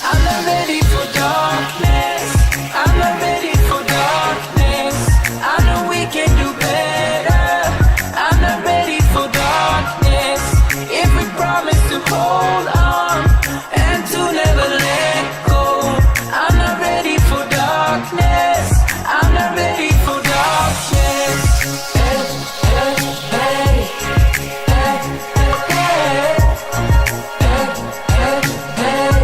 I'm not ready for darkness. I'm not ready for darkness. I know we can do better. I'm not ready for darkness. If we promise to hold on and to never let go, I'm not ready for darkness. I'm not ready for darkness. Hey, hey, hey. Hey, hey, hey. Hey, hey, hey.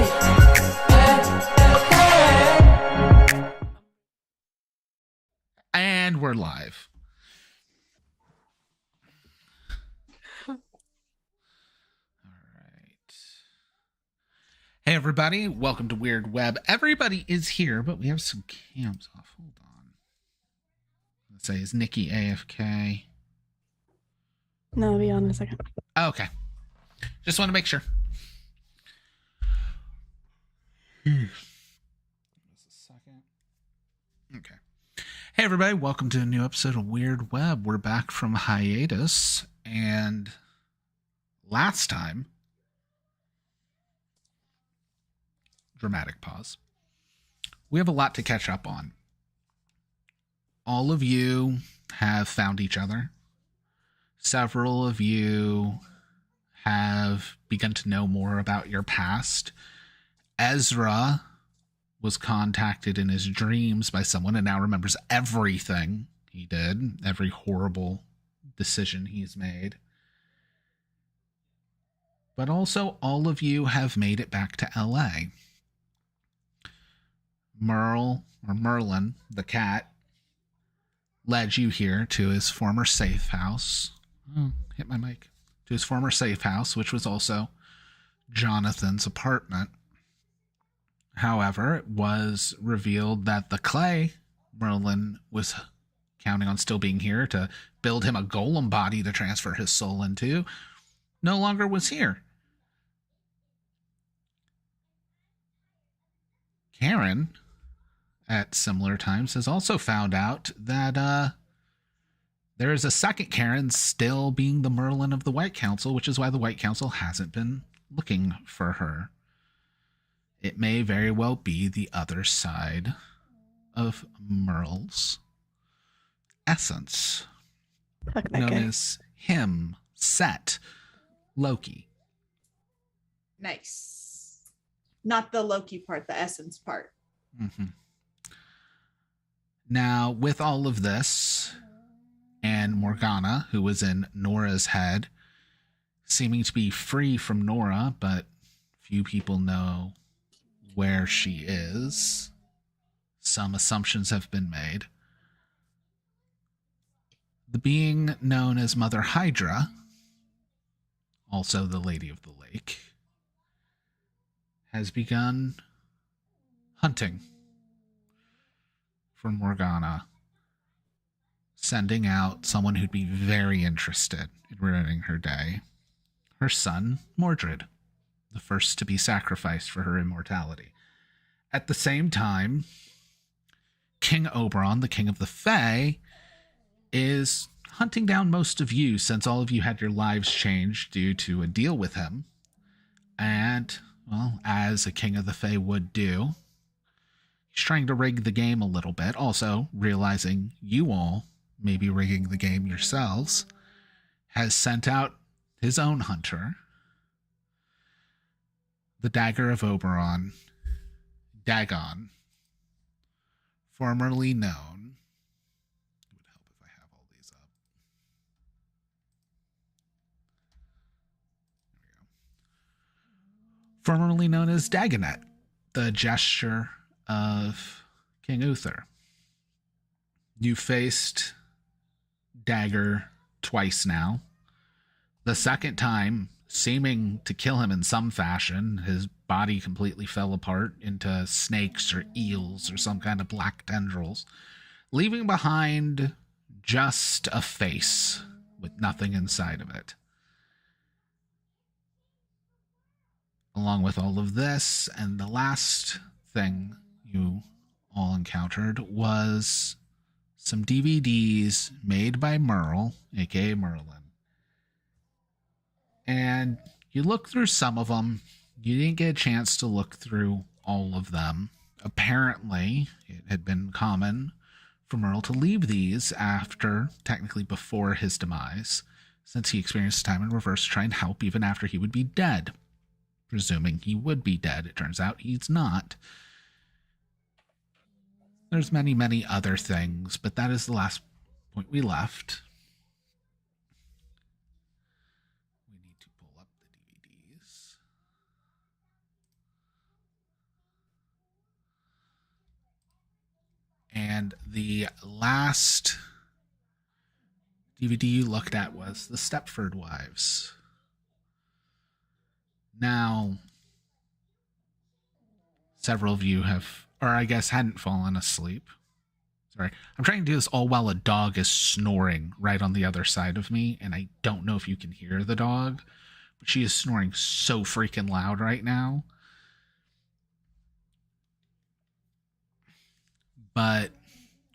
And we're live. All right. Hey, everybody. Welcome to Weird Web. Everybody is here, but we have some cams off. Hold on. Let's say, is Nikki AFK? No, I'll be on in a second. Okay. Just want to make sure. Just a second. Okay. Hey, everybody. Welcome to a new episode of Weird Web. We're back from hiatus. And last time, dramatic pause, we have a lot to catch up on. All of you have found each other. Several of you have begun to know more about your past. Ezra was contacted in his dreams by someone and now remembers everything he did, every horrible decision he's made. But also, all of you have made it back to LA. Merlin, the cat, led you here to his former safe house. Oh, hit my mic. To his former safe house, which was also Jonathan's apartment. However, it was revealed that the clay Merlin was counting on still being here to build him a golem body to transfer his soul into no longer was here. Karen, at similar times, has also found out that there is a second Karen still being the Merlin of the White Council, which is why the White Council hasn't been looking for her. It may very well be the other side of Merle's essence, known as him, Set, Loki. Nice. Not the Loki part, the essence part. Mm-hmm. Now, with all of this, and Morgana, who was in Nora's head, seeming to be free from Nora, but few people know where she is. Some assumptions have been made. The being known as Mother Hydra, also the Lady of the Lake, has begun hunting for Morgana, sending out someone who'd be very interested in ruining her day. Her son, Mordred, the first to be sacrificed for her immortality. At the same time, King Oberon, the King of the Fae, is hunting down most of you since all of you had your lives changed due to a deal with him. And, well, as a King of the Fae would do, he's trying to rig the game a little bit, also realizing you all may be rigging the game yourselves, has sent out his own hunter, the Dagger of Oberon, Dagon, formerly known, it would help if I have all these up. There we go. Formerly known as Dagonet, the gesture of King Uther. You faced Dagger twice now. The second time, seeming to kill him in some fashion, his body completely fell apart into snakes or eels or some kind of black tendrils, leaving behind just a face with nothing inside of it. Along with all of this, and the last thing you all encountered was some DVDs made by Merle, aka Merlin. And you look through some of them. You didn't get a chance to look through all of them. Apparently, it had been common for Merle to leave these after, technically before his demise, since he experienced time in reverse to try and help even after he would be dead. Presuming he would be dead, it turns out he's not. There's many, many other things, but that is the last point we left. We need to pull up the DVDs. And the last DVD you looked at was The Stepford Wives. Now, several of you have, or I guess hadn't fallen asleep. Sorry. I'm trying to do this all while a dog is snoring right on the other side of me, and I don't know if you can hear the dog, but she is snoring so freaking loud right now. But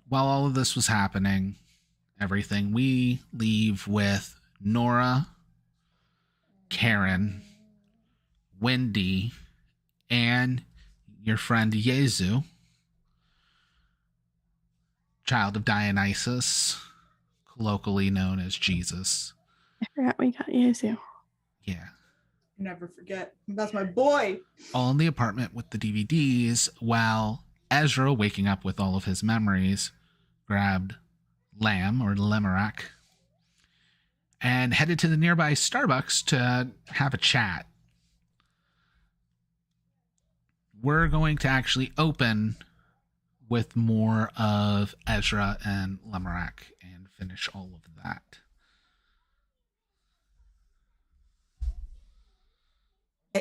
while all of this was happening, everything, we leave with Nora, Karen, Wendy, and your friend Yezu, child of Dionysus, colloquially known as Jesus. I forgot we got Yezu. Yeah. Never forget. That's my boy. All in the apartment with the DVDs, while Ezra, waking up with all of his memories, grabbed Lamb or Limerick and headed to the nearby Starbucks to have a chat. We're going to actually open with more of Ezra and Limerick and finish all of that.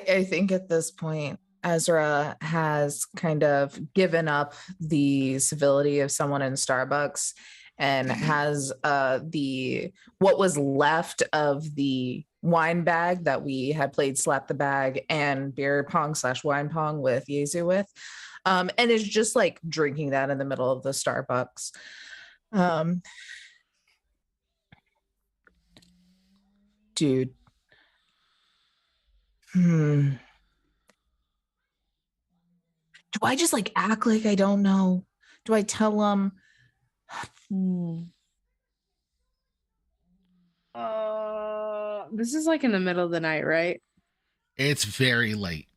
I think at this point, Ezra has kind of given up the civility of someone in Starbucks and has what was left of the wine bag that we had played Slap the Bag and beer pong / wine pong with Yezu with, and is just like drinking that in the middle of the Starbucks. Dude. Do I just like act like I don't know? Do I tell them? This is like in the middle of the night, right? It's very late.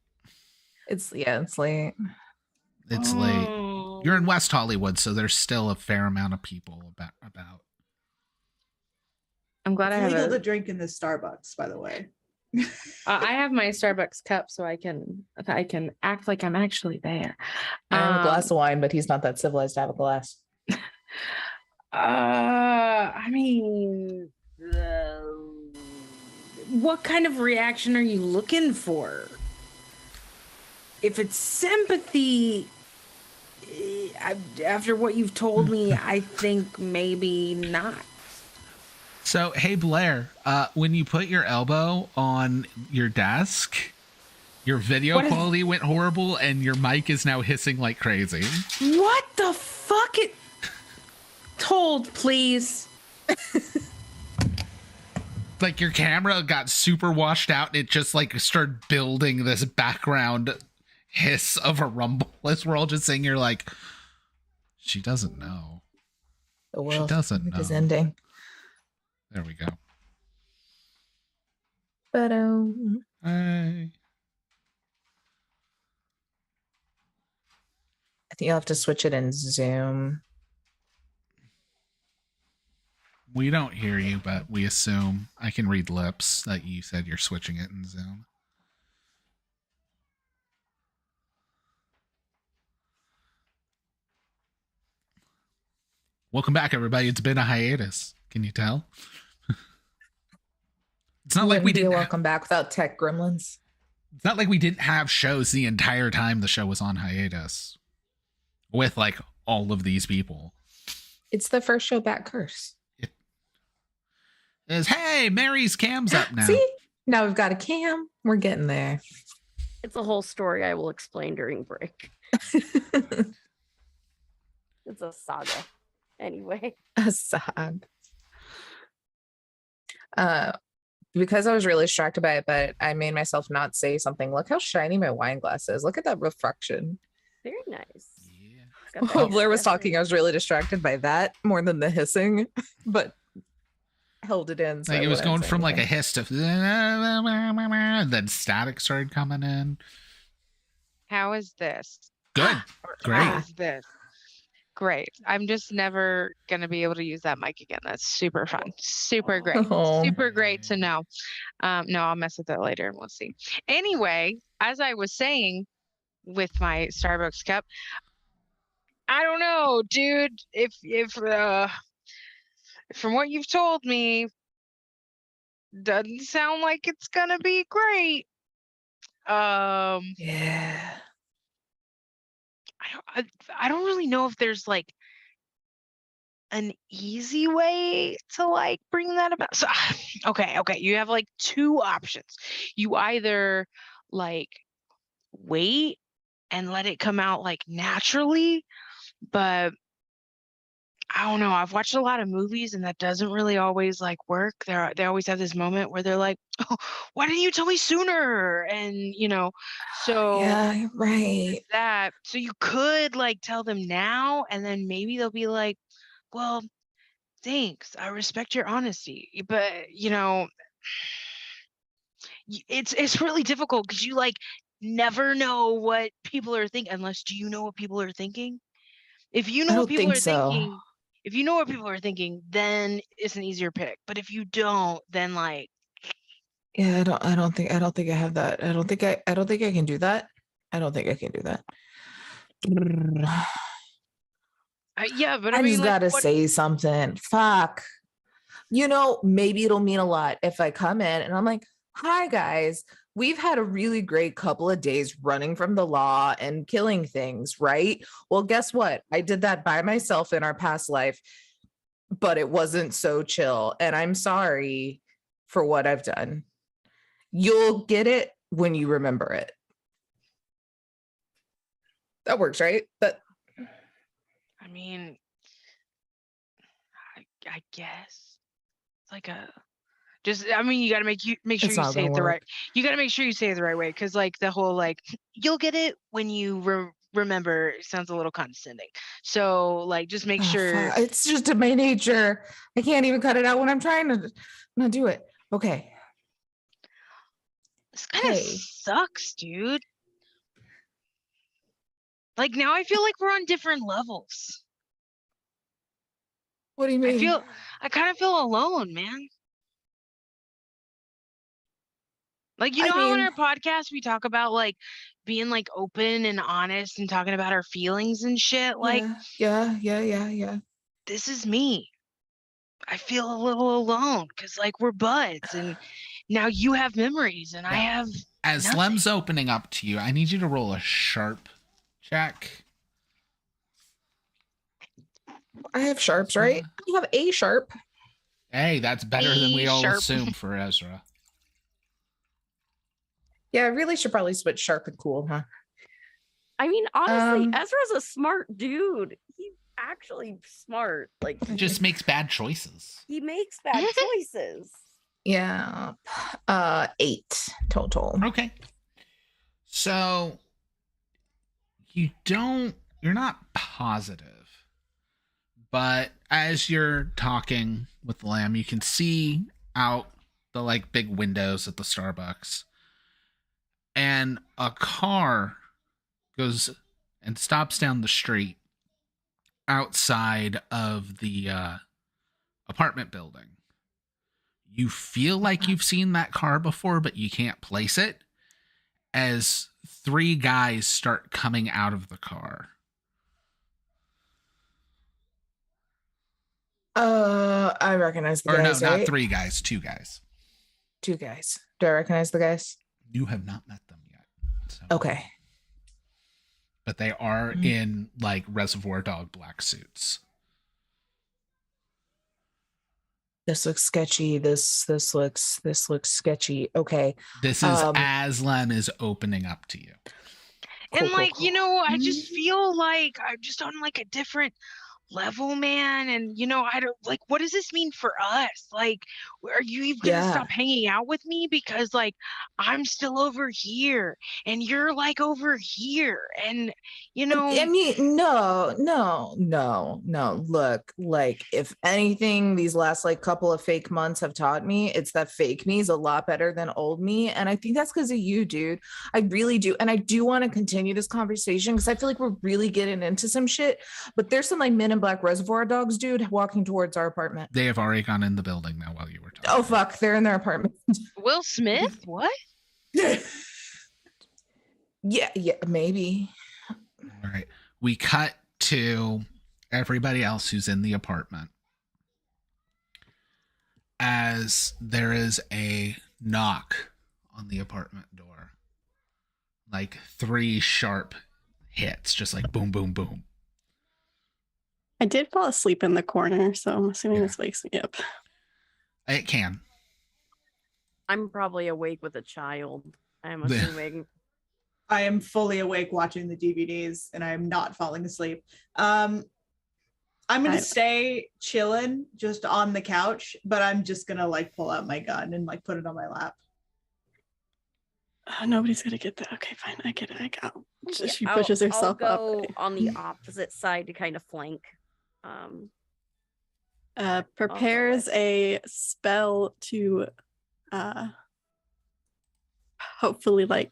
It's late. It's late. You're in West Hollywood, so there's still a fair amount of people about. I'm glad It's I have legal a to drink in this Starbucks, by the way. I have my Starbucks cup, so I can act like I'm actually there. I have a glass of wine, but he's not that civilized to have a glass. I mean, what kind of reaction are you looking for? If it's sympathy, after what you've told me, I think maybe not. So, hey, Blair, when you put your elbow on your desk, your video quality went horrible and your mic is now hissing like crazy. What the fuck? Hold, please. Like your camera got super washed out and it just like started building this background hiss of a rumble as we're all just sitting here like, she doesn't know. The world she doesn't know. Is ending. There we go. But Hey. I think you'll have to switch it in Zoom. We don't hear you, but we assume I can read lips that you said you're switching it in Zoom. Welcome back, everybody. It's been a hiatus. Can you tell? It's not like we didn't. Welcome back without tech gremlins. It's not like we didn't have shows the entire time the show was on hiatus with like all of these people. It's the first show back curse. It is. Hey, Mary's cam's up now. See, now we've got a cam. We're getting there. It's a whole story I will explain during break. It's a saga. Anyway. A sog. because I was really distracted by it, but I made myself not say something. Look how shiny my wine glass is. Look at that reflection. Very nice. Yeah. It's got that While Blair was iridescent- talking, I was really distracted by that more than the hissing, but held it in. So Like I it was wouldn't going say from like a anything. hiss to and then static started coming in. How is this? Good. Or Great. How is this? Great. I'm just never going to be able to use that mic again. That's super fun. Super great. Oh. Super great to know. No, I'll mess with that later and we'll see. Anyway, as I was saying with my Starbucks cup, I don't know, dude, if from what you've told me, doesn't sound like it's going to be great. Yeah. I don't really know if there's like an easy way to like bring that about. So okay, you have like two options. You either like wait and let it come out like naturally, but I don't know. I've watched a lot of movies and that doesn't really always like work. They always have this moment where they're like, "Oh, why didn't you tell me sooner?" And you know, so Yeah, you're right. that so you could like tell them now and then maybe they'll be like, well, thanks, I respect your honesty, but you know, it's really difficult because you like never know what people are thinking unless do you know what people are thinking. If you I know what don't people think are so. thinking, if you know what people are thinking, then it's an easier pick, but if you don't, then like Yeah, I don't think I have that. I don't think I can do that. I don't think I can do that. yeah, but I I mean just like gotta what say something. Fuck. You know, maybe it'll mean a lot if I come in and I'm like, hi guys, we've had a really great couple of days running from the law and killing things, right? Well, guess what? I did that by myself in our past life, but it wasn't so chill. And I'm sorry for what I've done. You'll get it when you remember it. That works, right? But I mean, I guess it's like a just I mean you got to make sure it's you not say gonna it the right. work. You got to make sure you say it the right way because like the whole like you'll get it when you remember sounds a little condescending. So like just make Oh, sure. fuck. It's just in my nature. I can't even cut it out when I'm trying to not do it. Okay. This kind of Hey. sucks, dude. Like now I feel like we're on different levels. What do you mean? I kind of feel alone, man. Like, you I know how on mean- our podcast we talk about like being like open and honest and talking about our feelings and shit? Like, yeah. this is me. I feel a little alone because like we're buds and now you have memories and I Yeah. have As nothing. Lem's opening up to you, I need you to roll a sharp check. I have sharps, right? You have a sharp. Hey, that's better than we all sharp. assume for Ezra. Yeah, I really should probably switch sharp and cool, huh? I mean, honestly, Um, Ezra's a smart dude. He's actually smart. Like Just makes bad choices. he makes bad choices. Yeah. 8 total. Okay. So you're not positive, but as you're talking with Lamb, you can see out the like big windows at the Starbucks, and a car goes and stops down the street outside of the apartment building. You feel like you've seen that car before, but you can't place it, as 3 guys start coming out of the car. I recognize the Or guys, no, right? not 3 guys, 2 guys. 2 guys. Do I recognize the guys? You have not met them yet. So. Okay. But they are in like Reservoir Dog black suits. This looks sketchy. This looks sketchy. Okay. This is as Lem is opening up to you. And Cool, like, cool, you know, I just feel like I'm just on like a different level, man. And I don't like, what does this mean for us? Like, are you even gonna Yeah. stop hanging out with me? Because like I'm still over here and you're like over here. And I mean, no. Look, like, if anything, these last like couple of fake months have taught me, it's that fake me is a lot better than old me. And I think that's because of you, dude. I really do. And I do want to continue this conversation because I feel like we're really getting into some shit. But there's some like Men in Black Reservoir Dogs, dude, walking towards our apartment. They have already gone in the building now while you were talking. Oh, fuck. They're in their apartment. Will Smith? What? Yeah, maybe. All right. We cut to everybody else who's in the apartment as there is a knock on the apartment door. Like 3 sharp hits, just like boom, boom, boom. I did fall asleep in the corner, so I'm assuming Yeah. this wakes me up. It can. I'm probably awake with a child. I'm assuming. I am fully awake watching the DVDs and I am not falling asleep. I'm gonna stay chilling just on the couch, but I'm just gonna like pull out my gun and like put it on my lap. Nobody's gonna get that. Okay, fine. I get it. I got. Yeah, She pushes herself I'll go up. on the opposite side to kind of flank. Prepares a spell to hopefully like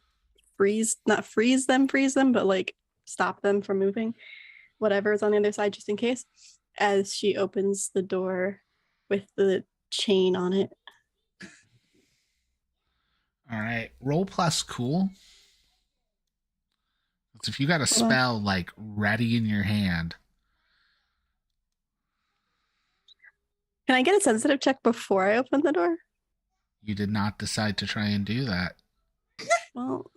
not freeze them, but like stop them from moving. Whatever is on the other side, just in case. As she opens the door with the chain on it. All right. Roll plus cool. So if you got a spell like ready in your hand. Can I get a sensitive check before I open the door? You did not decide to try and do that. Well,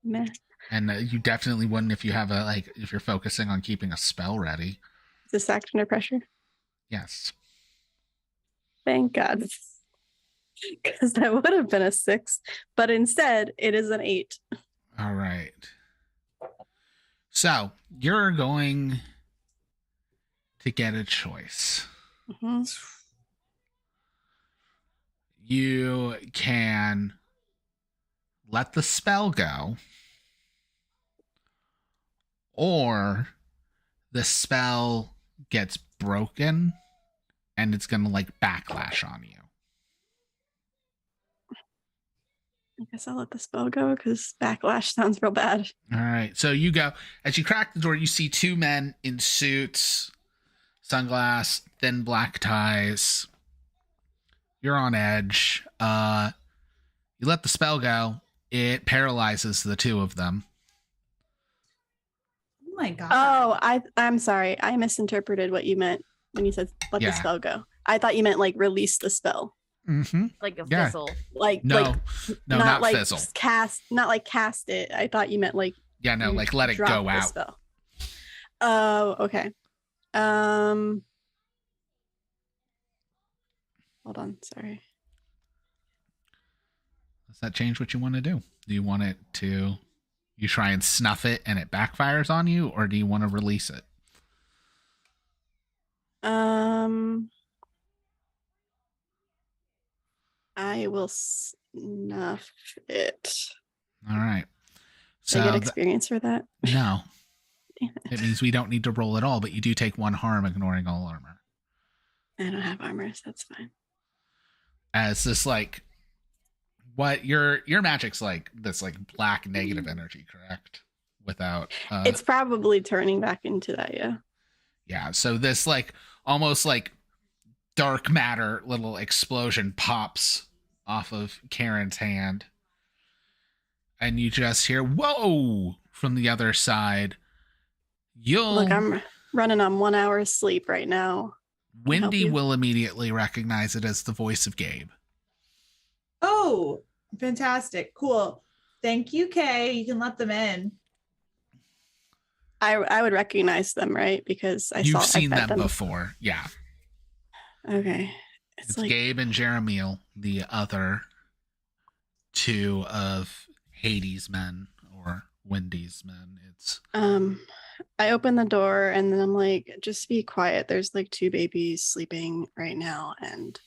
meh. And you definitely wouldn't if you have if you're focusing on keeping a spell ready. Is this act under pressure? Yes. Thank God. Because that would have been a 6, but instead it is an 8. All right. So you're going to get a choice. Mm-hmm. You can let the spell go, or the spell gets broken and it's going to like backlash on you. I guess I'll let the spell go because backlash sounds real bad. All right. So you go. As you crack the door, you see 2 men in suits, sunglasses, thin black ties. You're on edge. You let the spell go. It paralyzes the 2 of them. Oh my God. Oh, I'm sorry. I misinterpreted what you meant when you said let the spell go. I thought you meant like release the spell. Mm-hmm. Like a Yeah. fizzle. No, not like fizzle. not like cast it. I thought you meant like Yeah, no, like let it drop go the out. spell. Oh, okay. Hold on, sorry. Does that change what you want to do? Do you want it to, you try and snuff it and it backfires on you, or do you want to release it? I will snuff it. All right. Do I get experience for that? No. Damn it. It means we don't need to roll at all, but you do take 1 harm, ignoring all armor. I don't have armor, so that's fine. As this like, what your magic's like this like black negative energy, correct? Without it's probably turning back into that, yeah. Yeah, so this like almost like dark matter little explosion pops off of Karen's hand. And you just hear, whoa, from the other side. Look, I'm running on 1 hour's sleep right now. Wendy will immediately recognize it as the voice of Gabe. Oh, fantastic. Cool. Thank you, Kay. You can let them in. I would recognize them, right? Because You've seen them before. Yeah. Okay. It's like Gabe and Jeremiel, the other 2 of Hades' men or Wendy's men. It's I open the door and then I'm like, just be quiet. There's like 2 babies sleeping right now, and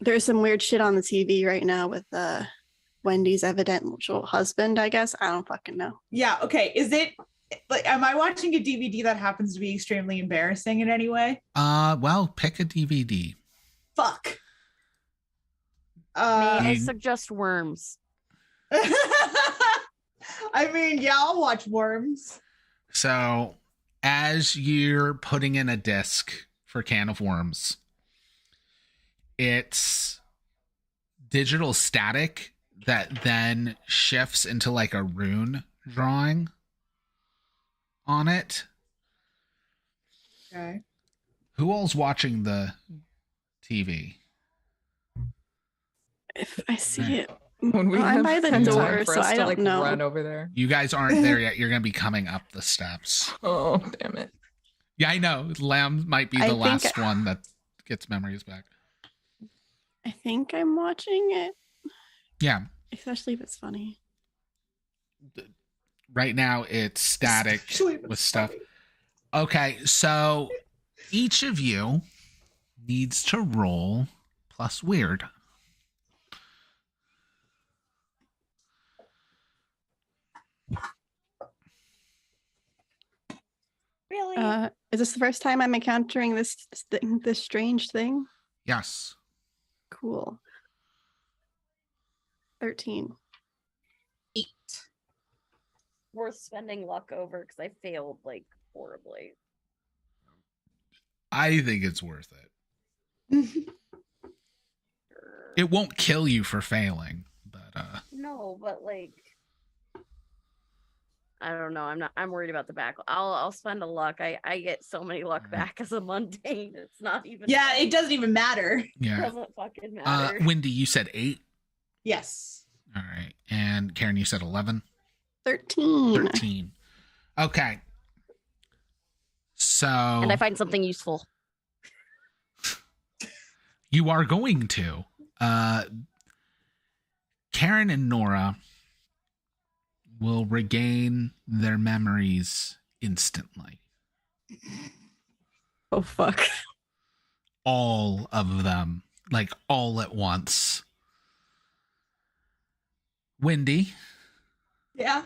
there's some weird shit on the TV right now with Wendy's evidential husband, I guess. I don't fucking know. Yeah, okay. Is it like, am I watching a DVD that happens to be extremely embarrassing in any way? Well, pick a DVD. Fuck. May I You- suggest Worms? I mean, yeah, I'll watch Worms. So, as you're putting in a disc for Can of Worms, it's digital static that then shifts into like a rune drawing on it. Okay. Who all's watching the TV? If I see it, When we I'm have by the time door, for so us I to, don't like, know. run over there. You guys aren't there yet. You're going to be coming up the steps. Oh, damn it. Yeah, I know. Lamb might be I the think- last one that gets memories back. I think I'm watching it, Yeah. especially if it's funny. Right now, it's static Especially if it's with stuff. funny. Okay, so each of you needs to roll plus weird. Really? Is this the first time I'm encountering this strange thing? Yes. Cool. 13. Worth spending luck over because I failed like horribly. I think it's worth it. It won't kill you for failing, but No, but like I don't know. I'm worried about the back. I'll spend a luck. I get so many luck back as a mundane. It's not even Yeah, it doesn't even matter. yeah. doesn't fucking matter. Wendy, you said 8. Yes. All right. And Karen, you said 11. 13. 13. Okay. So And I find something useful. you are going to. Karen and Nora will regain their memories instantly. Oh, fuck. All of them. Like all at once. Wendy, Yeah.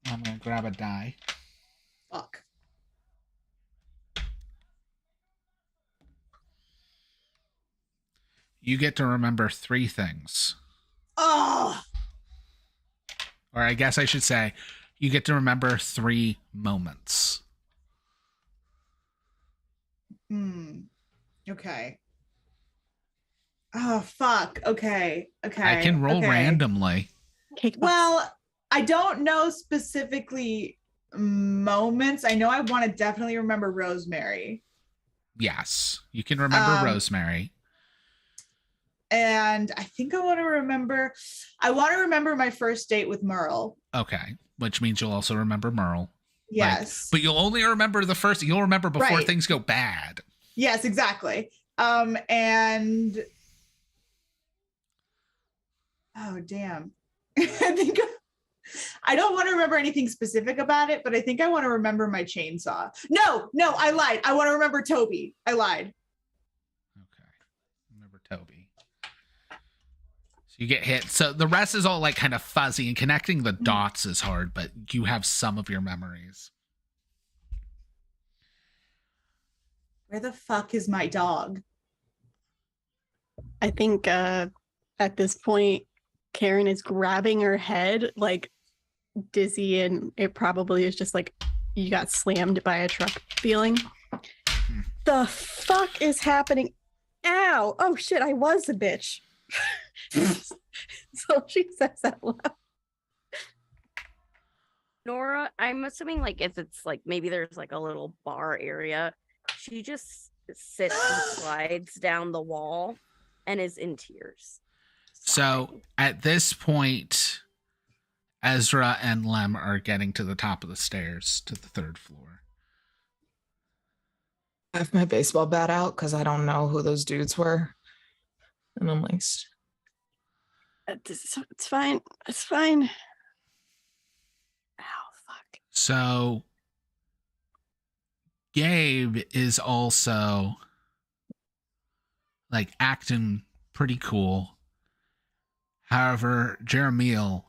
I'm going to grab a die. Fuck. You get to remember 3 things. Oh. Or I guess I should say, you get to remember 3 moments. Okay. Oh, fuck. Okay. Okay. I can roll okay. randomly. Cake box. Well, I don't know specifically moments. I know I want to definitely remember Rosemary. Yes, you can remember Rosemary. And I think I want to remember my first date with Merle. Okay, which means you'll also remember Merle. Yes. But you'll only remember the first. You'll remember before Right. things go bad. Yes, exactly. And oh damn. I think I don't want to remember anything specific about it, but I think I want to remember my chainsaw. No, I lied. I want to remember Toby. I lied. Okay, remember Toby. So you get hit. So the rest is all like kind of fuzzy, and connecting the dots is hard, but you have some of your memories. Where the fuck is my dog? I think at this point, Karen is grabbing her head like dizzy, and it probably is just like you got slammed by a truck feeling. The fuck is happening? Ow! Oh shit, I was a bitch. So she says that loud. Nora, I'm assuming like if it's like maybe there's like a little bar area, she just sits and slides down the wall and is in tears. So at this point, Ezra and Lem are getting to the top of the stairs to the 3rd floor. I have my baseball bat out because I don't know who those dudes were. And I'm like, It's fine. It's fine. Ow, fuck. So Gabe is also like acting pretty cool. However, Jeremiel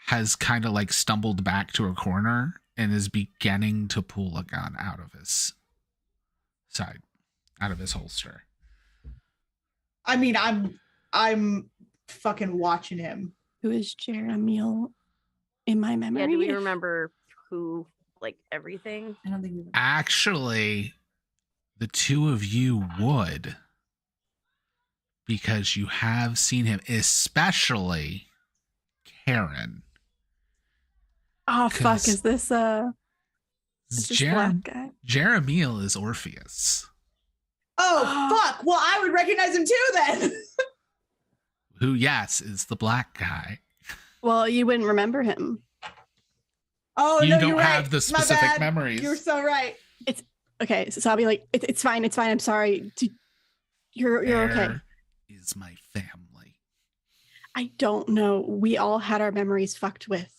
has kind of like stumbled back to a corner and is beginning to pull a gun out of his side, out of his holster. I mean, I'm fucking watching him. Who is Jeremiel in my memory? Yeah, do we remember who, like, everything? I don't think we Actually, the two of you would, because you have seen him, especially Karen. Oh fuck! 'Cause Is this black guy? Jeremiel is Orpheus, Oh fuck! Well, I would recognize him too then. who, yes, is the black guy. Well, you wouldn't remember him. Oh You no, don't you're have right. the My specific bad. memories. You're so right. Okay, so I'll be like, it's fine. It's fine. I'm sorry. You're okay. Where is my family? I don't know. We all had our memories fucked with.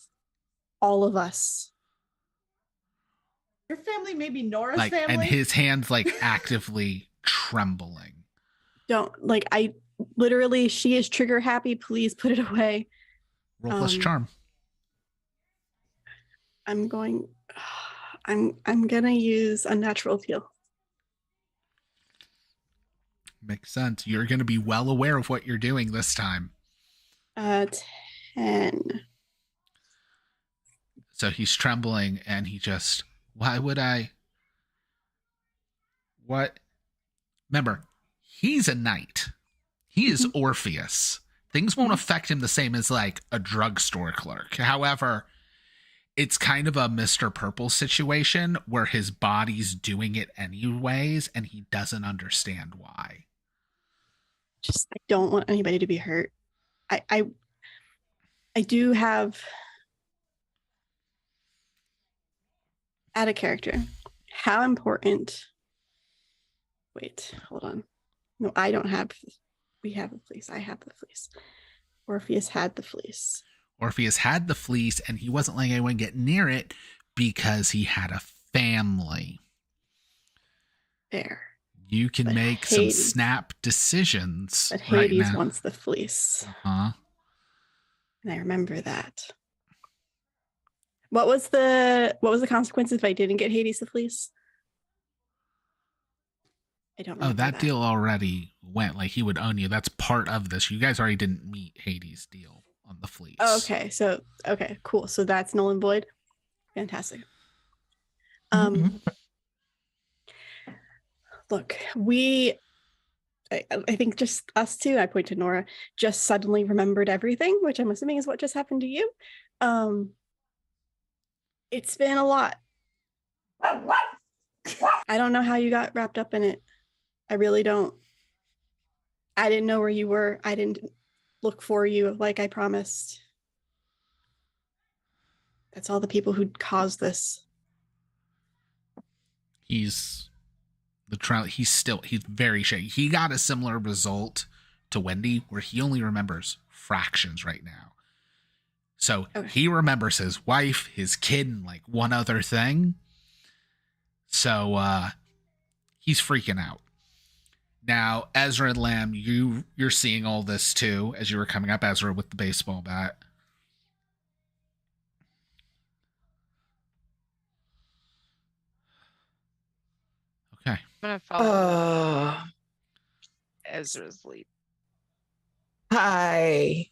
All of us. Your family may be Nora's Like, family. and his hands like actively trembling. Don't like. I literally. She is trigger happy. Please put it away. Roll plus charm. I'm going. I'm gonna use unnatural feel. Makes sense. You're going to be well aware of what you're doing this time. 10. So he's trembling and he just, why would I? What? Remember, he's a knight. He is Orpheus. Things won't affect him the same as like a drugstore clerk. However, it's kind of a Mr. Purple situation where his body's doing it anyways and he doesn't understand why. Just I don't want anybody to be hurt. I do have add a character. How important? Wait, hold on. No, I don't have. We have the fleece. I have the fleece. Orpheus had the fleece. Orpheus had the fleece and he wasn't letting anyone get near it because he had a family. Fair. You can But make some Hades- snap decisions But right Hades now. wants the fleece. Huh? And I remember that. What was the consequence if I didn't get Hades the fleece? I don't remember. Oh, that deal already went. Like he would own you. That's part of this. You guys already didn't meet Hades' deal on the fleece. Oh, okay. So okay, cool. So that's null and void. Fantastic. Look, I think just us two, I point to Nora, just suddenly remembered everything, which I'm assuming is what just happened to you. It's been a lot. I don't know how you got wrapped up in it. I really don't. I didn't know where you were. I didn't look for you like I promised. That's all the people who caused this. He's the trial. He's very shaky. He got a similar result to Wendy where he only remembers fractions right now. So Okay. he remembers his wife, his kid, and like one other thing. So he's freaking out. Now, Ezra and Lamb, you're seeing all this too as you were coming up, Ezra with the baseball bat. Okay. I'm gonna follow Ezra's lead. Hi.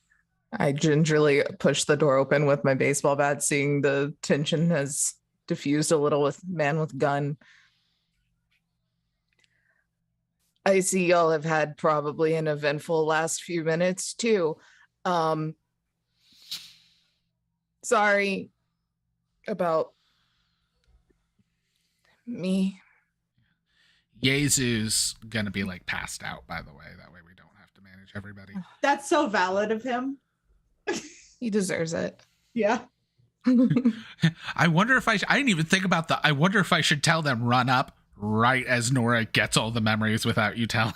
I gingerly push the door open with my baseball bat, seeing the tension has diffused a little with man with gun. I see y'all have had probably an eventful last few minutes too. Sorry about me. Yezu's gonna be like passed out, by the way. That way we don't have to manage everybody. That's so valid of him. He deserves it. Yeah. I wonder if I didn't even think about I wonder if I should tell them run up right as Nora gets all the memories without you telling.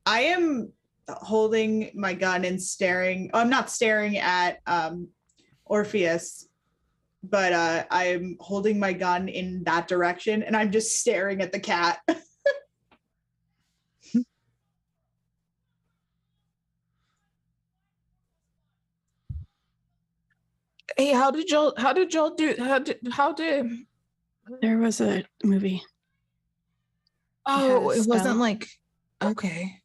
I am holding my gun and staring. I'm not staring at Orpheus, but I'm holding my gun in that direction and I'm just staring at the cat. Hey, how did Joel do? How did? There was a movie. Oh, a it wasn't spell. like, okay.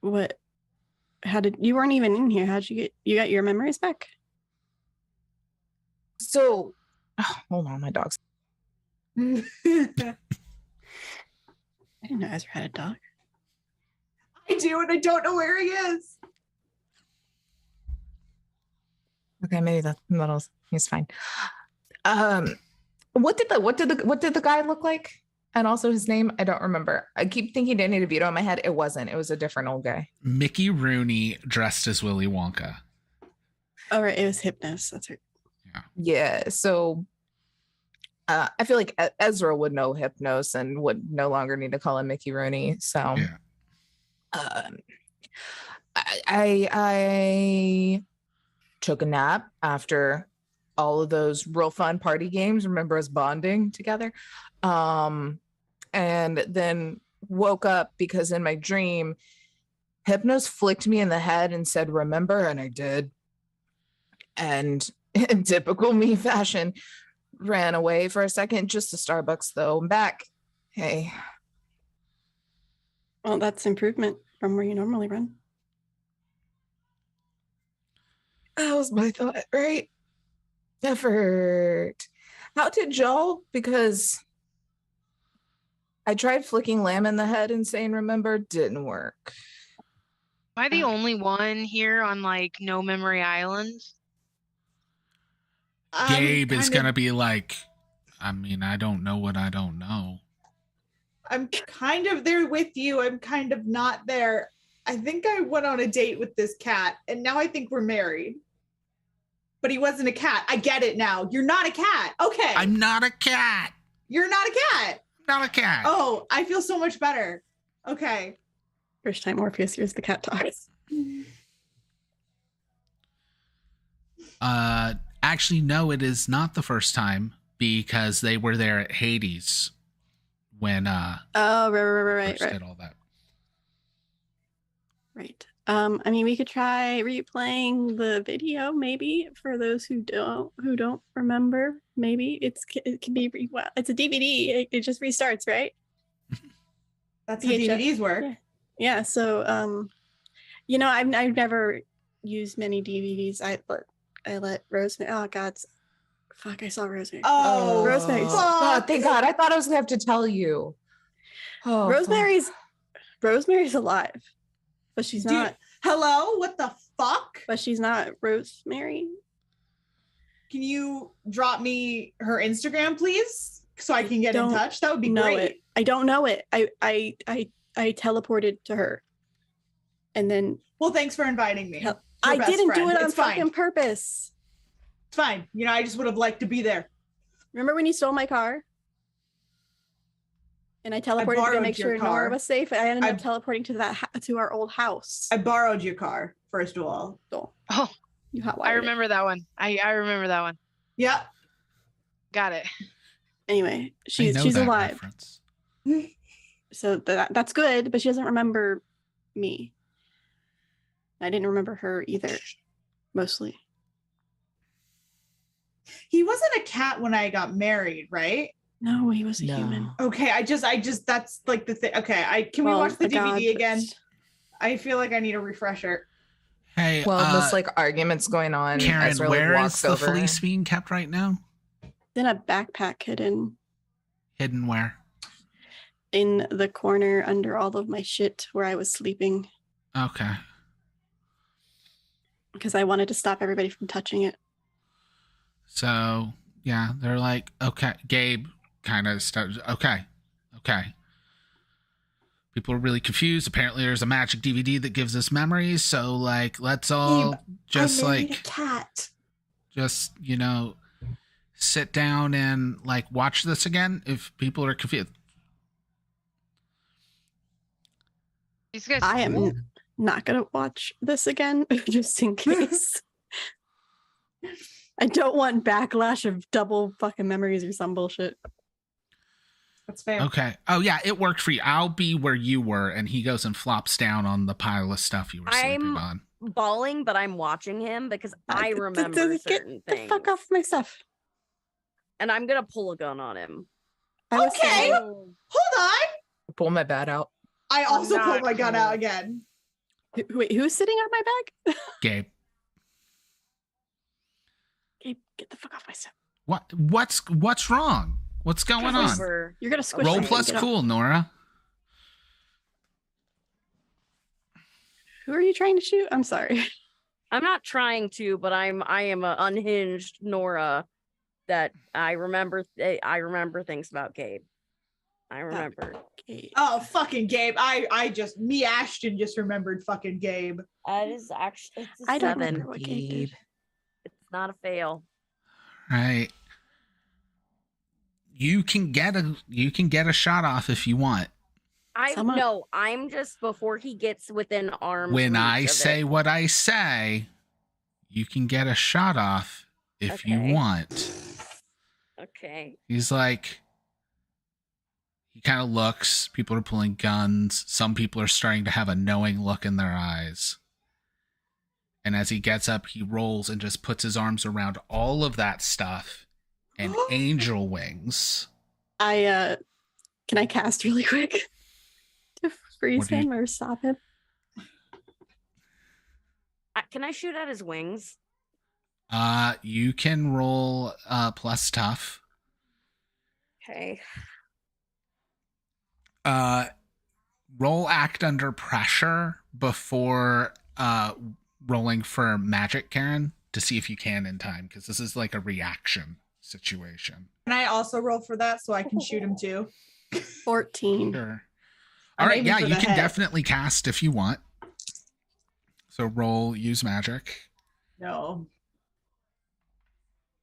What? How did you weren't even in here? How'd you got your memories back? So, hold on, my dog's. I didn't know Ezra had a dog. I do, and I don't know where he is. Okay, maybe that'll. He's fine. What did the guy look like? And also his name, I don't remember. I keep thinking Danny DeVito in my head. It wasn't. It was a different old guy. Mickey Rooney dressed as Willy Wonka. Oh, right. It was Hypnos. That's right. Yeah. So I feel like Ezra would know Hypnos and would no longer need to call him Mickey Rooney. So I took a nap after all of those real fun party games. Remember us bonding together? And then woke up because in my dream, Hypnos flicked me in the head and said, "Remember?" And I did. And in typical me fashion, ran away for a second, just to Starbucks though. I'm back. Hey. Well, that's improvement from where you normally run. That was my thought, right? Effort. How did Joel? Because I tried flicking Lamb in the head and saying "remember," didn't work. Am I the only one here on like No Memory Island? Gabe is going to be like, I mean, I don't know what I don't know. I'm kind of there with you. I'm kind of not there. I think I went on a date with this cat and now I think we're married. But he wasn't a cat. I get it now. You're not a cat. Okay. I'm not a cat. You're not a cat. Not a cat. Oh, I feel so much better. Okay. First time Orpheus hears the cat talks. Actually, no, it is not the first time because they were there at Hades when right. did all that. Right. I mean, we could try replaying the video, maybe for those who don't remember. Maybe it can be well. It's a DVD. It just restarts, right? That's how DVDs work. Yeah. So, you know, I've never used many DVDs. I let Rosemary. Oh God, fuck! I saw Rosemary. Oh, Rosemary. Oh, thank God! I thought I was gonna have to tell you. Oh, Rosemary's alive. But she's not. Hello? What the fuck? But she's not Rosemary. Can you drop me her Instagram, please? So I can get in touch? That would be great. I don't know it. I teleported to her. And then. Well, thanks for inviting me. I didn't do it on fucking purpose. It's fine. You know, I just would have liked to be there. Remember when you stole my car? And I teleported to make sure Nora was safe. I ended up teleporting to to our old house. I borrowed your car, first of all. Oh, I remember that one. I remember that one. Yeah. Got it. Anyway, she's alive. So that's good, but she doesn't remember me. I didn't remember her either, mostly. He wasn't a cat when I got married, right? No, he was a human. Okay, I just that's like the thing. Okay, can we watch the DVD again? I feel like I need a refresher. Hey, there's like arguments going on. Karen, Ezra, where like, is the Felice being kept right now? In a backpack hidden. Hidden where? In the corner under all of my shit where I was sleeping. Okay. Because I wanted to stop everybody from touching it. So, yeah, they're like, okay, Gabe kind of starts, okay. People are really confused. Apparently there's a magic DVD that gives us memories. So, like, let's all just, like, a cat. Just, you know, sit down and, like, watch this again if people are confused. These guys I am cool? not gonna watch this again, just in case. I don't want backlash of double fucking memories or some bullshit. That's fair. Okay. Oh yeah, it worked for you. I'll be where you were, and he goes and flops down on the pile of stuff you were sleeping on. Bawling, but I'm watching him because I remember certain Get the things. fuck off my stuff. And I'm gonna pull a gun on him. I was Okay. saying, Hold on. Pull my bat out. I also Not pulled my gun cool. out again. wait, who's sitting on my bag? Gabe. Gabe, get the fuck off my stuff. What's wrong? What's going on? Over. You're gonna squish Roll me. plus Get off. cool, Nora. Who are you trying to shoot? I'm sorry. I'm not trying to, but I am a unhinged Nora that I remember things about Gabe. I remember. Okay. Oh, fucking Gabe. Me, Ashton, just remembered fucking Gabe. That is actually it's a I don't 7. remember what Gabe did. It's not a fail. Right. You can get a shot off if you want. I'm just before he gets within arm's When reach I of say it. what I say, you can get a shot off if you Okay. want. Okay. He's like, he kind of looks. People are pulling guns. Some people are starting to have a knowing look in their eyes. And as he gets up, he rolls and just puts his arms around all of that stuff and angel wings. Can I cast really quick to freeze What do you- him or stop him? Can I shoot at his wings? You can roll plus tough. Okay. Roll act under pressure before rolling for magic, Karen, to see if you can in time, because this is like a reaction situation. Can I also roll for that so I can shoot him too? 14. Sure. I'm All right, aiming yeah, for you the can head. definitely cast if you want. So roll use magic. No.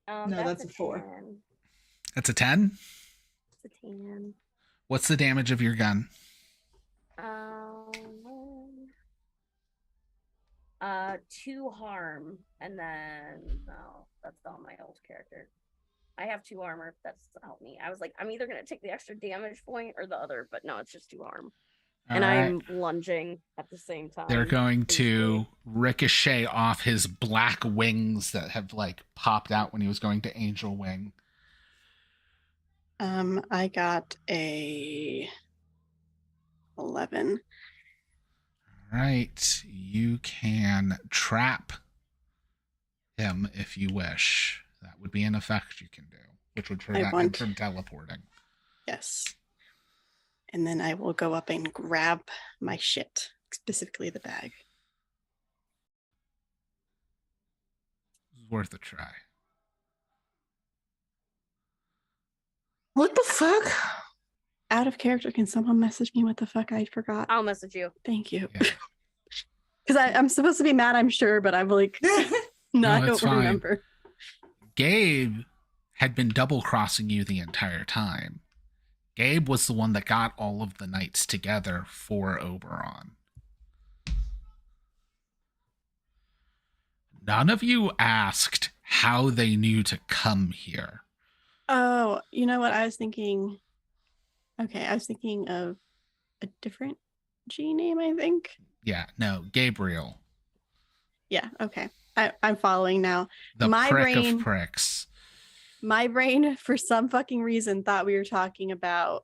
No, that's a 4. 10. That's a 10. It's a 10. What's the damage of your gun? 2 harm, and then that's not my old character. I have 2 armor. That's help me. I was like, I'm either gonna take the extra damage point or the other, but no, it's just 2 harm. And All right. I'm lunging at the same time. They're going to basically. ricochet off his black wings that have like popped out when he was going to angel wing. I got a 11. All right, you can trap him if you wish. That would be an effect you can do, which would prevent him want- from teleporting. Yes. And then I will go up and grab my shit, specifically the bag. It's worth a try. What the fuck? Out of character, can someone message me what the fuck I forgot? I'll message you. Thank you. Yeah. Because I'm supposed to be mad, I'm sure, but I'm like, no, I it's don't fine. remember. Gabe had been double crossing you the entire time. Gabe was the one that got all of the knights together for Oberon. None of you asked how they knew to come here. Oh, you know what? I was thinking. Okay, I was thinking of a different G name, I think. Yeah, no, Gabriel, Yeah, okay. I'm following now. the My prick brain- of pricks. My brain, for some fucking reason, thought we were talking about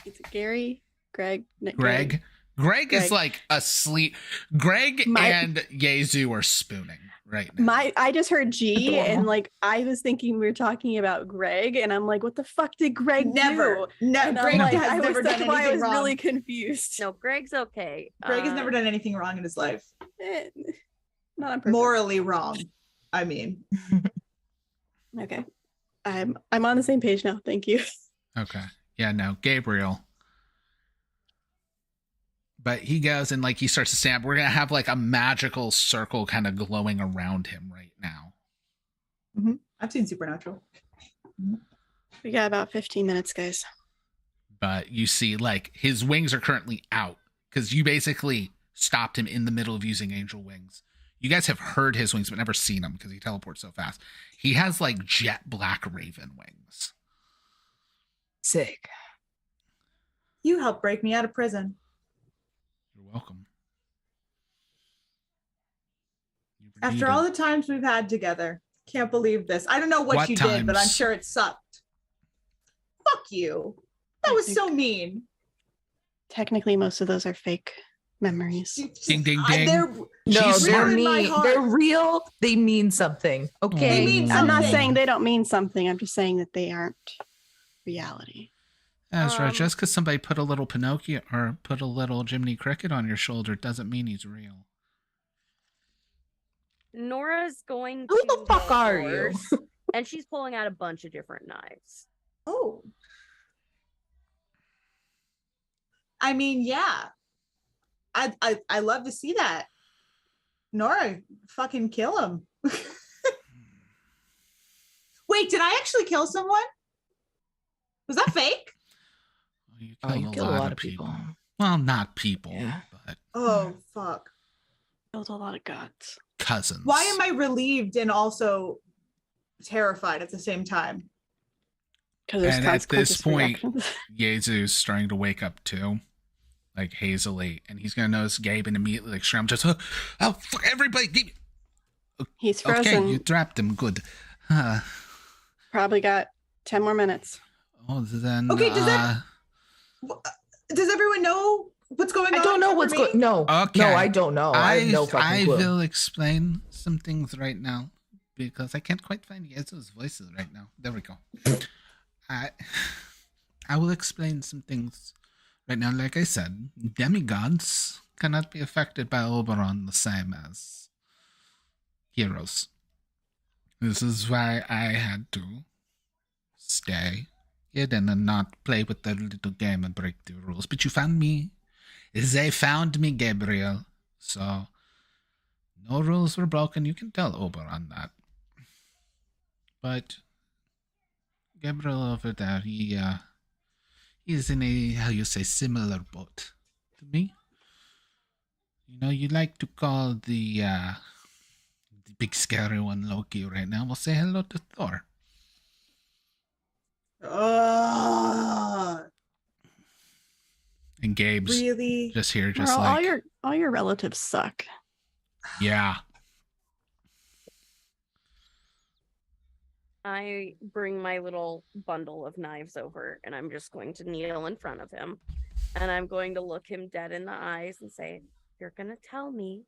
is it Gary? Greg? Greg is Greg. like asleep. Greg My- and Yezu are spooning right now. I just heard G and Adorable. like I was thinking we were talking about Greg and I'm like, what the fuck did Greg Never. do? No, And I'm Greg like, has never done that's why I anything was wrong. really confused. No, Greg's okay. Greg has never done anything wrong in his life. Eh, not on purpose. Morally wrong. I mean, Okay. I'm on the same page now. Thank you. Okay. Yeah, no, Gabriel. But he goes and like he starts to stand. We're gonna have like a magical circle kind of glowing around him right now. I've seen Supernatural. We got about 15 minutes, guys. But you see, like, his wings are currently out because you basically stopped him in the middle of using angel wings. You guys have heard his wings, but never seen him because he teleports so fast. He has, like, jet black raven wings. Sick. You helped break me out of prison. You're welcome. After all the times we've had together. Can't believe this. I don't know what you did, but I'm sure it sucked. Fuck you. That was so mean. Technically, most of those are fake memories. Ding, ding, ding. They're real. They mean something. Okay. They mean I'm not something. saying they don't mean something. I'm just saying that they aren't reality. Ezra, just because somebody put a little Pinocchio or put a little Jiminy Cricket on your shoulder doesn't mean he's real. Nora's going Who to the fuck go are you? first, and she's pulling out a bunch of different knives. Oh. I mean, yeah. I love to see that. Nora, fucking kill him. Wait, did I actually kill someone? Was that fake? You You killed kill a lot of people. Well, not people, Yeah. but Oh, fuck. Killed a lot of guts. cousins. Why am I relieved and also terrified at the same time? Because there's And at consequences this for your point, actions. Yezu's starting to wake up too, like hazily, and he's gonna notice Gabe and immediately like scram, just oh fuck everybody. He's frozen. Okay, you trapped him. Good. Probably got 10 more minutes. Oh, then. Okay, does everyone know what's going on? I don't know except what's for me? going. No, Okay. no, I don't know. I have no fucking I clue. will explain some things right now because I can't quite find Yezu's voices right now. There we go. I will explain some things right now. Like I said, demigods cannot be affected by Oberon the same as heroes. This is why I had to stay hidden and not play with their little game and break the rules. But you found me. They found me, Gabriel. So no rules were broken. You can tell Oberon that. But Gabriel over there, he's in a, how you say, similar boat to me. You know, you like to call the big scary one Loki right now. We'll say hello to Thor. And Gabe's Really? just here, just Well, like, all your relatives suck. yeah. I bring my little bundle of knives over, and I'm just going to kneel in front of him, and I'm going to look him dead in the eyes and say, "You're gonna tell me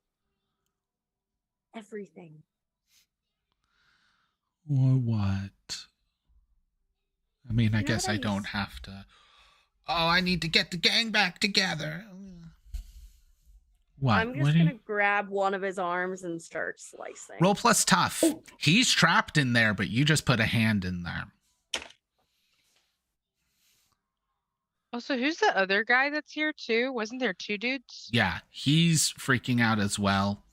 everything." Or what? I mean, I You know guess what I I don't used- have to. Oh, I need to get the gang back together. What? I'm What just do you- gonna grab one of his arms and start slicing. Roll plus tough. He's trapped in there, but you just put a hand in there. Oh, so who's the other guy that's here too? Wasn't there two dudes? Yeah, he's freaking out as well.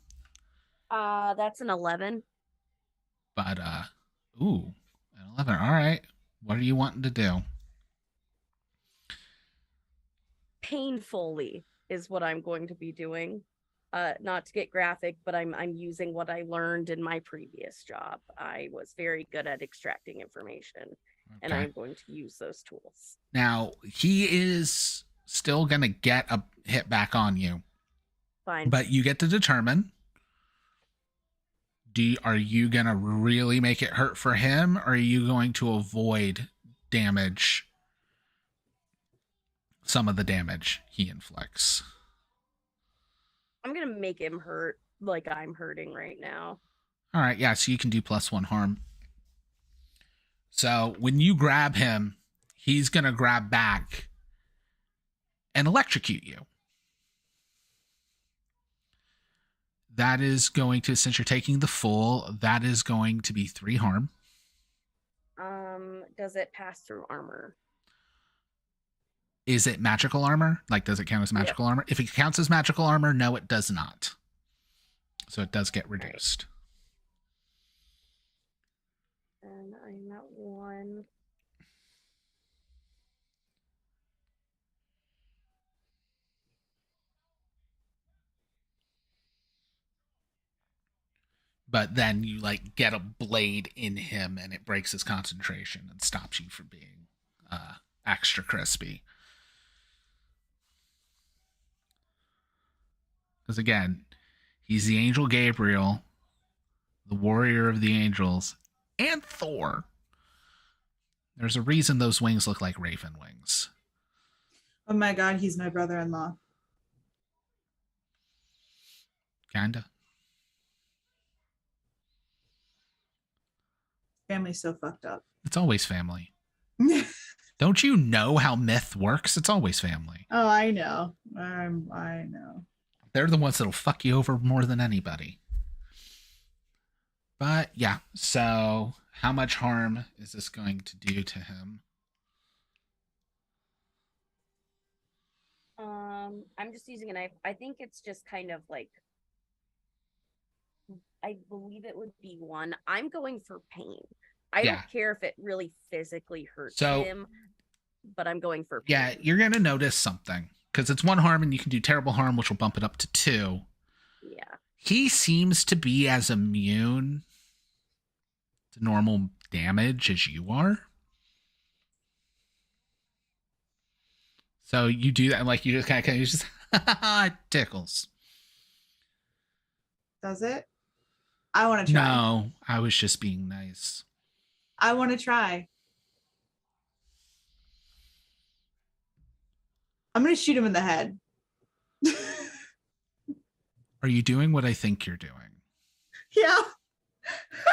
That's an 11. But ooh, an 11. All right. What are you wanting to do? Painfully is what I'm going to be doing. Not to get graphic, but I'm using what I learned in my previous job. I was very good at extracting information, and Okay. I'm going to use those tools. Now he is still gonna get a hit back on you, Fine. but you get to determine. Are you gonna really make it hurt for him, or are you going to avoid damage? Some of the damage he inflicts. I'm gonna make him hurt like I'm hurting right now. All right, yeah, so you can do +1 harm. So when you grab him, he's going to grab back and electrocute you. That is going to, since you're taking the full, that is going to be 3 harm. Does it pass through armor? Is it magical armor? Like, does it count as magical armor? If it counts as magical armor, no, it does not. So it does get reduced. And I'm at 1. but then you like get a blade in him and it breaks his concentration and stops you from being extra crispy. Because again, he's the angel Gabriel, the warrior of the angels, and Thor. There's a reason those wings look like raven wings. Oh my god, he's my brother-in-law. Kinda. Family's so fucked up. It's always family. Don't you know how myth works? It's always family. Oh, I know. I know. They're the ones that'll fuck you over more than anybody. But yeah, so how much harm is this going to do to him? I'm just using a knife. I think it's just kind of like, I believe it would be 1. I'm going for pain. I don't care if it really physically hurts him, but I'm going for pain. Yeah, you're going to notice something because it's 1 harm and you can do terrible harm, which will bump it up to 2. Yeah. He seems to be as immune to normal damage as you are. So you do that, like you just kind of just it tickles. Does it? I want to try. No, I was just being nice. I want to try. I'm going to shoot him in the head. Are you doing what I think you're doing? Yeah.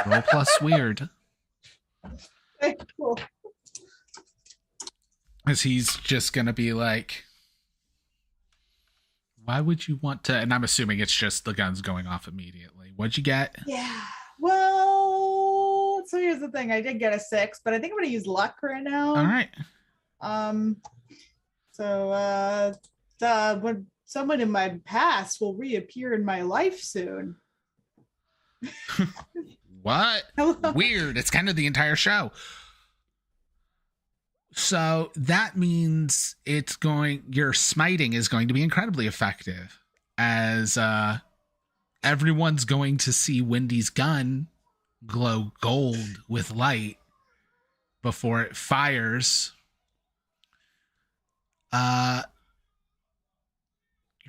Roll plus weird. Okay, cool. Because he's just going to be like, why would you want to? And I'm assuming it's just the guns going off immediately. What'd you get? Yeah. Well, so here's the thing. I did get a 6, but I think I'm going to use luck right now. All right. When someone in my past will reappear in my life soon. What? Weird. It's kind of the entire show. So that means your smiting is going to be incredibly effective as everyone's going to see Wendy's gun glow gold with light before it fires. You're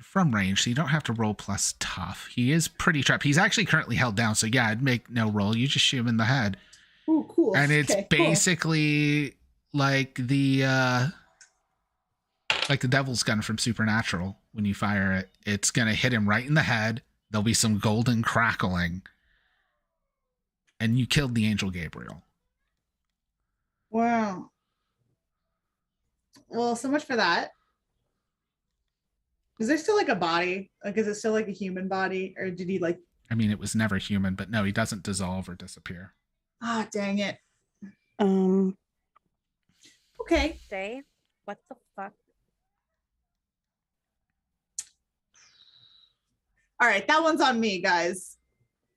from range, so you don't have to roll plus tough. He is pretty trapped. He's actually currently held down, so yeah, I'd make no roll. You just shoot him in the head. Oh, cool. And it's okay, basically like the devil's gun from Supernatural. When you fire it, it's gonna hit him right in the head. There'll be some golden crackling, and you killed the angel Gabriel. Wow. Well, so much for that. Is there still like a body? Like, is it still like a human body, or did he like? I mean, it was never human, but no, he doesn't dissolve or disappear. Ah, dang it. Okay. Say, what the fuck? All right, that one's on me, guys.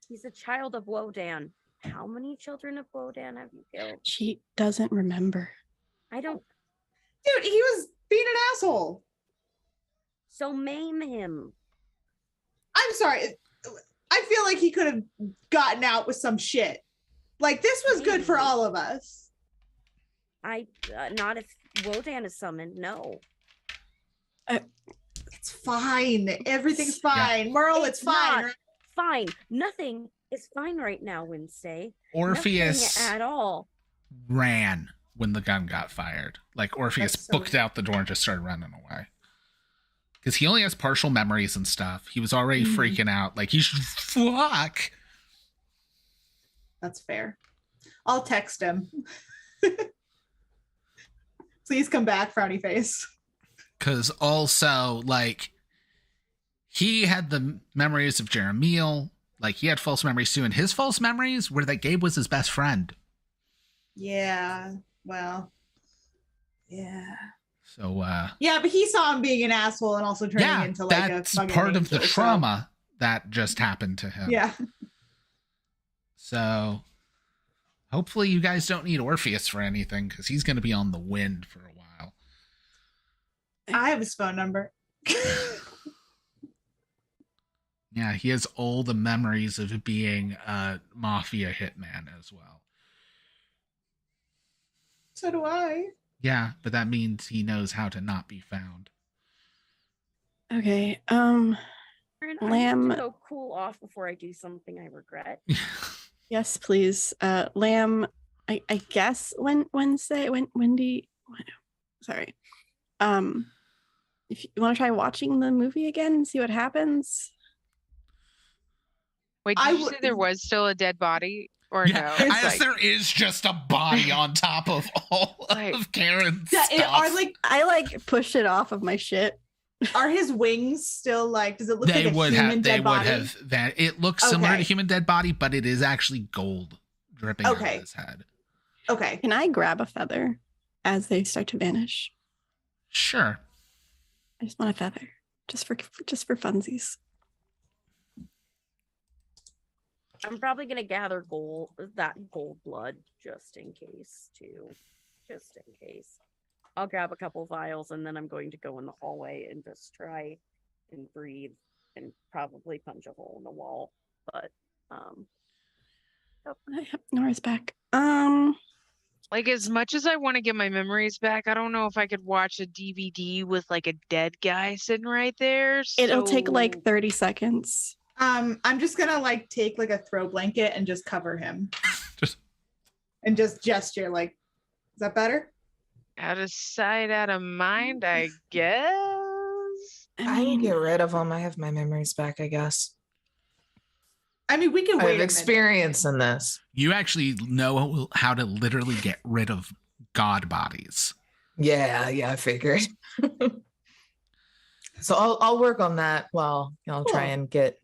He's a child of Wodan. How many children of Wodan have you killed? She doesn't remember. I don't. Dude, he was being an asshole. So maim him. I'm sorry. I feel like he could have gotten out with some shit. Like, this was good for all of us. Not if Wodan is summoned, no. It's fine. Everything's fine. Yeah. Merle, it's fine. Fine. Nothing is fine right now, Wednesday. Orpheus Nothing at all ran when the gun got fired. Like, Orpheus booked out the door and just started running away. Because he only has partial memories and stuff. He was already freaking out. Like, he's fuck. That's fair. I'll text him. Please come back, frowny face. Because also, like, he had the memories of Jeremiel. Like, he had false memories too. And his false memories were that Gabe was his best friend. Yeah. Well. Yeah. So, yeah, but he saw him being an asshole and also turning into like that's a part of the angel, trauma that just happened to him. Yeah. So, hopefully you guys don't need Orpheus for anything because he's going to be on the wind for a while. I have his phone number. Yeah, he has all the memories of being a mafia hitman as well. So do I. Yeah, but that means he knows how to not be found. Okay. Aaron, I Lamb. need to go cool off before I do something I regret. Yes, please. Lamb. I guess Wednesday. Wendy. Sorry. If you want to try watching the movie again and see what happens. Wait, I did you would- say there was still a dead body? Or Yeah, no? as Like, there is just a body on top of all Like- of Karen's Yeah, stuff. I like pushed it off of my shit. are his wings still like? Does it look They like a would human have. They dead would body? have. That it looks similar to Okay. human dead body, but it is actually gold dripping out Okay. of his head. Okay. Can I grab a feather as they start to vanish? Sure. I just want a feather, just for funsies. I'm probably gonna gather gold blood just in case too. Just in case. I'll grab a couple vials and then I'm going to go in the hallway and just try and breathe and probably punch a hole in the wall. But Yep, Nora's back. like as much as I want to get my memories back, I don't know if I could watch a DVD with like a dead guy sitting right there. It'll take like so- 30 seconds. I'm just gonna like take like a throw blanket and just cover him Just and just gesture like, is that better? Out of sight, out of mind, I guess. I can get rid of them. I have my memories back, I guess. I mean, we can I wait have a experience in this. you actually know how to literally get rid of god bodies. Yeah, I figured. So I'll work on that while I'll try Cool. and get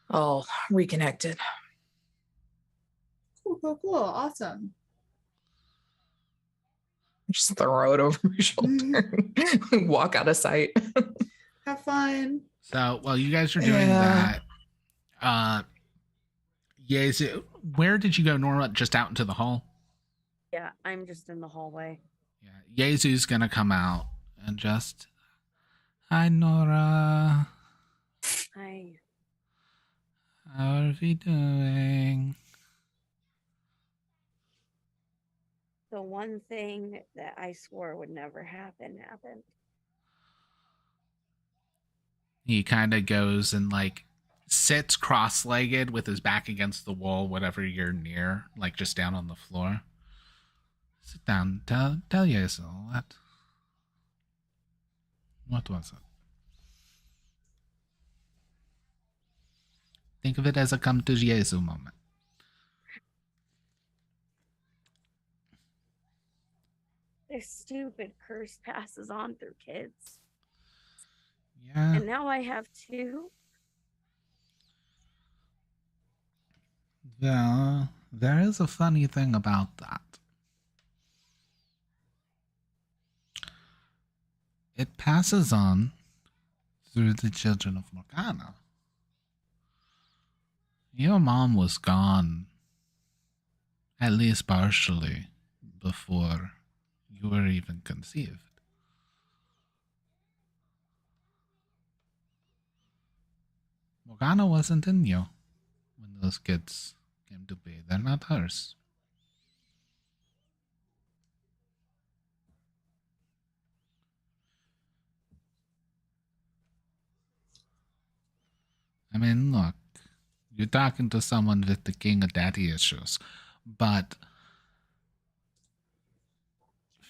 all reconnected. Cool. Awesome. Just throw it over my shoulder. Walk out of sight. Have fun. So while you guys are doing Yeah. that, Yezu, where did you go, Norma? Just out into the hall? yeah, I'm just in the hallway. Yeah, Yezu's gonna come out and just, hi Nora, I how are we doing? the one thing that I swore would never happen happened. He kind of goes and like sits cross-legged with his back against the wall, whatever you're near, like just down on the floor. Sit down. Tell Yezu what was it? Think of it as a come to Yezu moment. This stupid curse passes on through kids. Yeah. And now I have two. Well, there is a funny thing about that. It passes on through the children of Morgana. Your mom was gone, at least partially, before you were even conceived. Morgana wasn't in you when those kids came to be. They're not hers. I mean, look, you're talking to someone with the king of daddy issues, but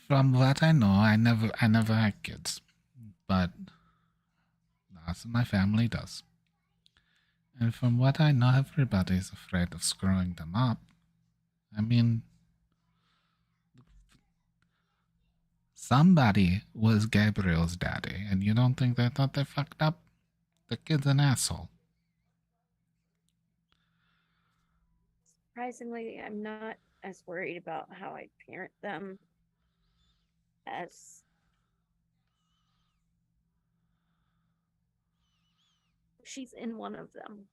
from what I know, I never had kids, but that's what my family does. And from what I know, everybody's afraid of screwing them up. I mean, somebody was Gabriel's daddy, and you don't think they thought they fucked up? The kid's an asshole. Surprisingly, I'm not as worried about how I parent them as she's in one of them.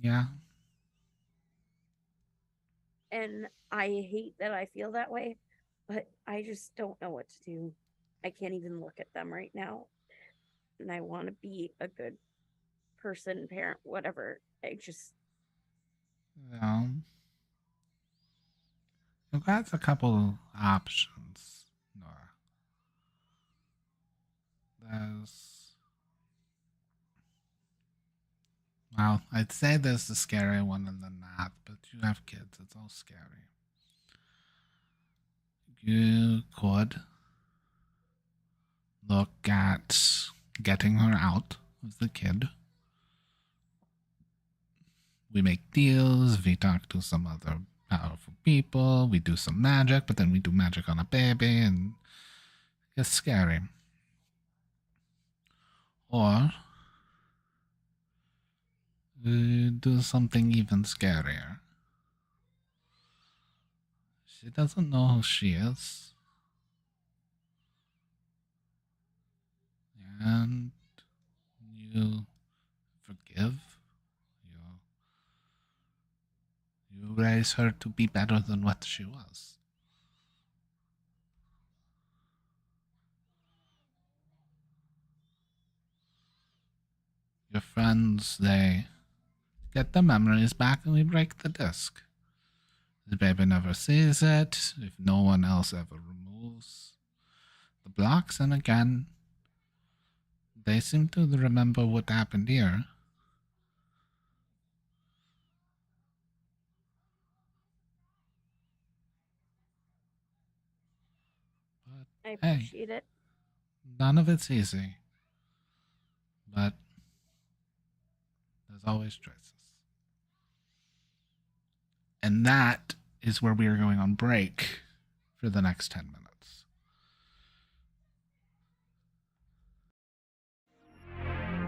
Yeah. And I hate that I feel that way, but I just don't know what to do. I can't even look at them right now. And I want to be a good person, parent, whatever. I just Well, you've got a couple options, Nora. Well, I'd say there's the scary one and the not, but you have kids, it's all scary. You could look at getting her out of the kid. We make deals, we talk to some other powerful people, we do some magic, but then we do magic on a baby, and it's scary. Or we do something even scarier. She doesn't know who she is. And you forgive. You raise her to be better than what she was. Your friends, they get the memories back and we break the disc. The baby never sees it if no one else ever removes the blocks, and again, they seem to remember what happened here. But I hey, appreciate it. none of it's easy. But there's always choices. And that is where we are going on break for the next 10 minutes.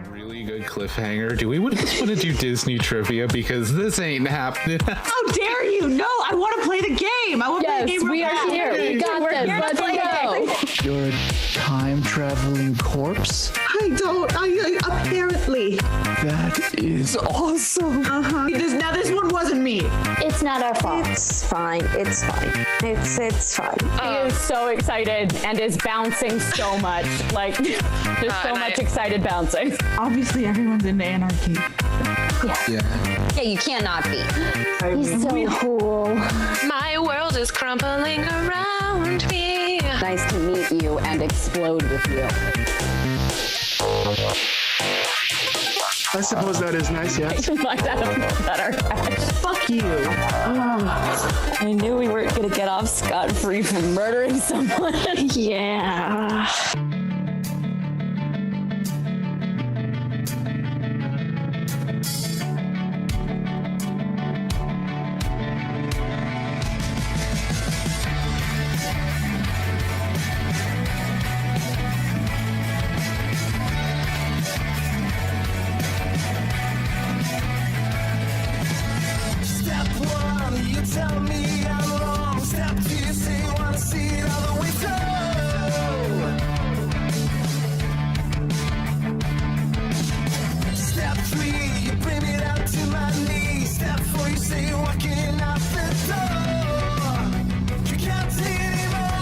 Really good cliffhanger. Do we just want to do Disney trivia? Because this ain't happening. How dare you? No, I want to play the game. I want to play the game. We are here. We got this. Let's go. You're a time traveling corpse? I apparently. That is awesome. Now this one wasn't me. It's not our fault. It's fine. It's fine. It's fine. He is so excited and is bouncing so much. Like, there's so much excited bouncing. Obviously, everyone's into anarchy. Yeah, you cannot be. He's so cool. My world is crumbling around me. Nice to meet you and explode with you. I suppose that is nice, yes. You might have better. Fuck you. I knew we weren't going to get off scot-free from murdering someone. Yeah. Step one, you tell me I'm wrong. Step two, you say you wanna see it all the way through. Step three, you bring me down to my knees. Step four, you say you're walking out the door. You can't take anymore.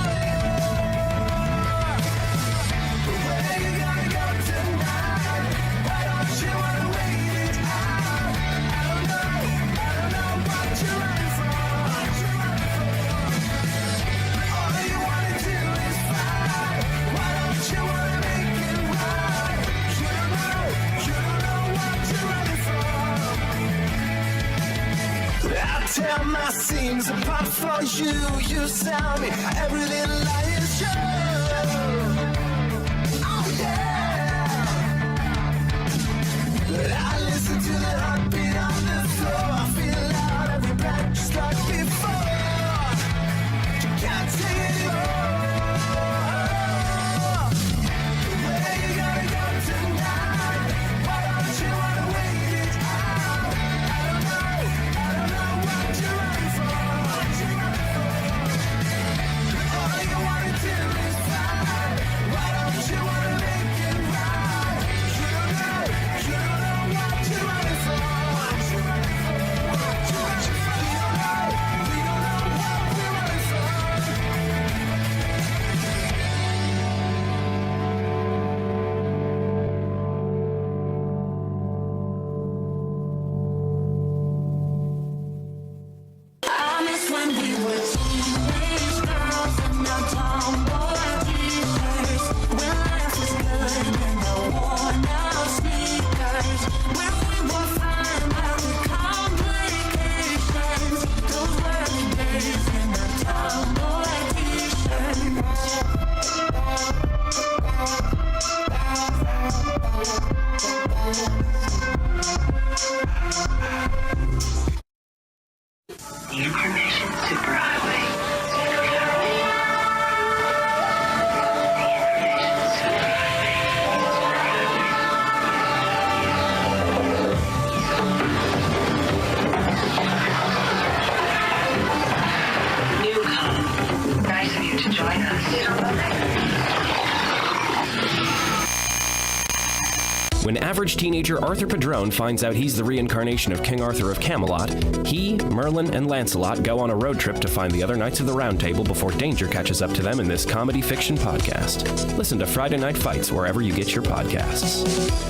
But where you gonna go tonight? Why don't you wanna wait it out? I don't know what you're running from. All you wanna do is fight. Why don't you wanna make it right? You don't know what you're running from. I tear my seams apart for you. You sell me every little lie is true. Oh yeah. But I listen to the heartbeat on the floor. I feel out every breath just like before. You can't take anymore. Where you gonna go tonight? Why don't you wanna wait it out? I don't know what you're running from. All you wanna do is fight. The Information Superhighway. Newcom. Nice of you to join us. When average teenager Arthur Padrone finds out he's the reincarnation of King Arthur of Camelot, he, Merlin, and Lancelot go on a road trip to find the other Knights of the Round Table before danger catches up to them in this comedy fiction podcast. Listen to Friday Night Fights wherever you get your podcasts.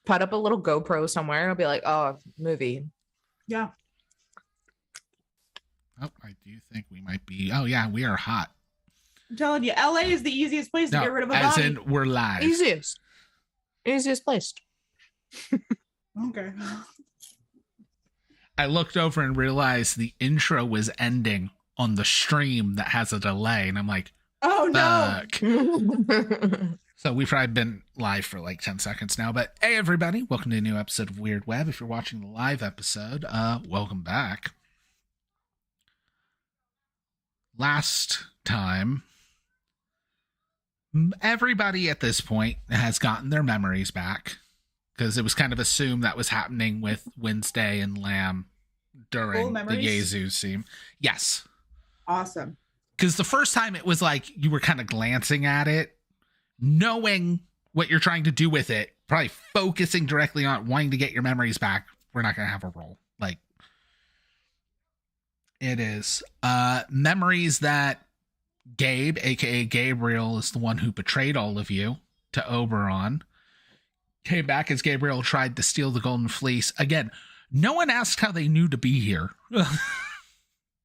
put up a little GoPro somewhere. I'll be like, oh, movie. Yeah. Oh, I do think we might be. Oh, yeah, we are hot. I'm telling you, LA is the easiest place to get rid of a as body. in we're live. Easiest place. Okay. I looked over and realized the intro was ending on the stream that has a delay, and I'm like, oh no. Fuck. So we've probably been live for like 10 seconds now, but hey everybody, welcome to a new episode of Weird Web. If you're watching the live episode, welcome back. Last time, everybody at this point has gotten their memories back, because it was kind of assumed that was happening with Wednesday and Lamb during the Yezu scene. Yes. Awesome. Because the first time it was like you were kind of glancing at it, knowing what you're trying to do with it, probably focusing directly on wanting to get your memories back. We're not going to have a roll. Like, it is memories that Gabe, aka Gabriel, is the one who betrayed all of you to Oberon, came back as Gabriel tried to steal the Golden Fleece. Again, no one asked how they knew to be here.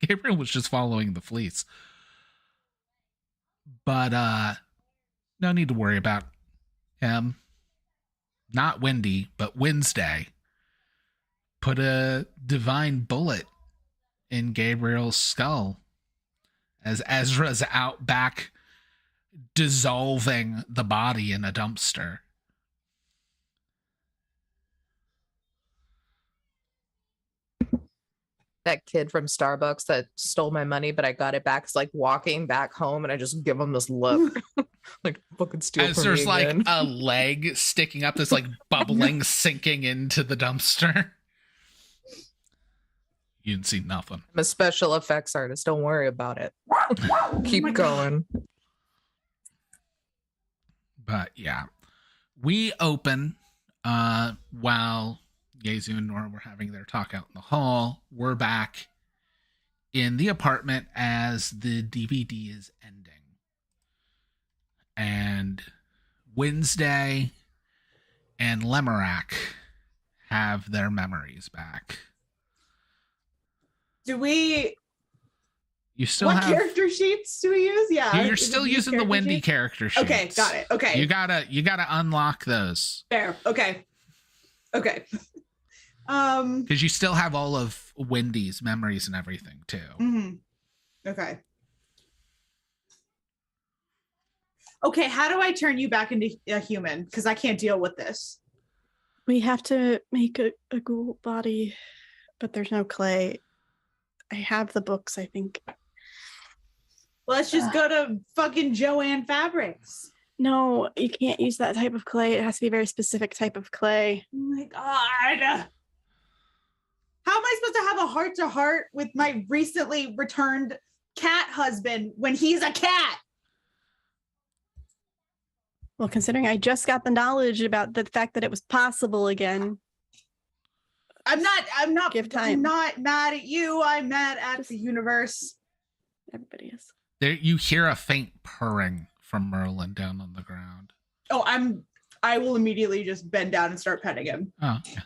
Gabriel was just following the fleece. But no need to worry about him. Not Wendy, but Wednesday put a divine bullet in Gabriel's skull as Ezra's out back dissolving the body in a dumpster. That kid from Starbucks that stole my money, but I got it back. It's like walking back home, and I just give him this look, like fucking steal as from there's me like again. a leg sticking up, that's like bubbling, sinking into the dumpster. You didn't see nothing. I'm a special effects artist. Don't worry about it. Keep going. But yeah, we open while Yezu and Nora were having their talk out in the hall. We're back in the apartment as the DVD is ending. And Wednesday and Lemurak have their memories back. Do we... You still what have... character sheets do we use? Yeah. You're still using the Wendy character sheets. Okay, got it. Okay. You gotta unlock those. Fair. Okay. Okay. Because you still have all of Wendy's memories and everything too. Mm-hmm. Okay. Okay, how do I turn you back into a human? Because I can't deal with this. We have to make a ghoul body, but there's no clay. I have the books, I think. Let's just go to fucking Joanne Fabrics. No, you can't use that type of clay. It has to be a very specific type of clay. Oh my God. How am I supposed to have a heart-to-heart with my recently returned cat husband when he's a cat? Well, considering I just got the knowledge about the fact that it was possible again. I'm not Give time. I'm not mad at you. I'm mad at the universe. Everybody is. There, you hear a faint purring from Merlin down on the ground. Oh, I will immediately just bend down and start petting him. Oh, yeah.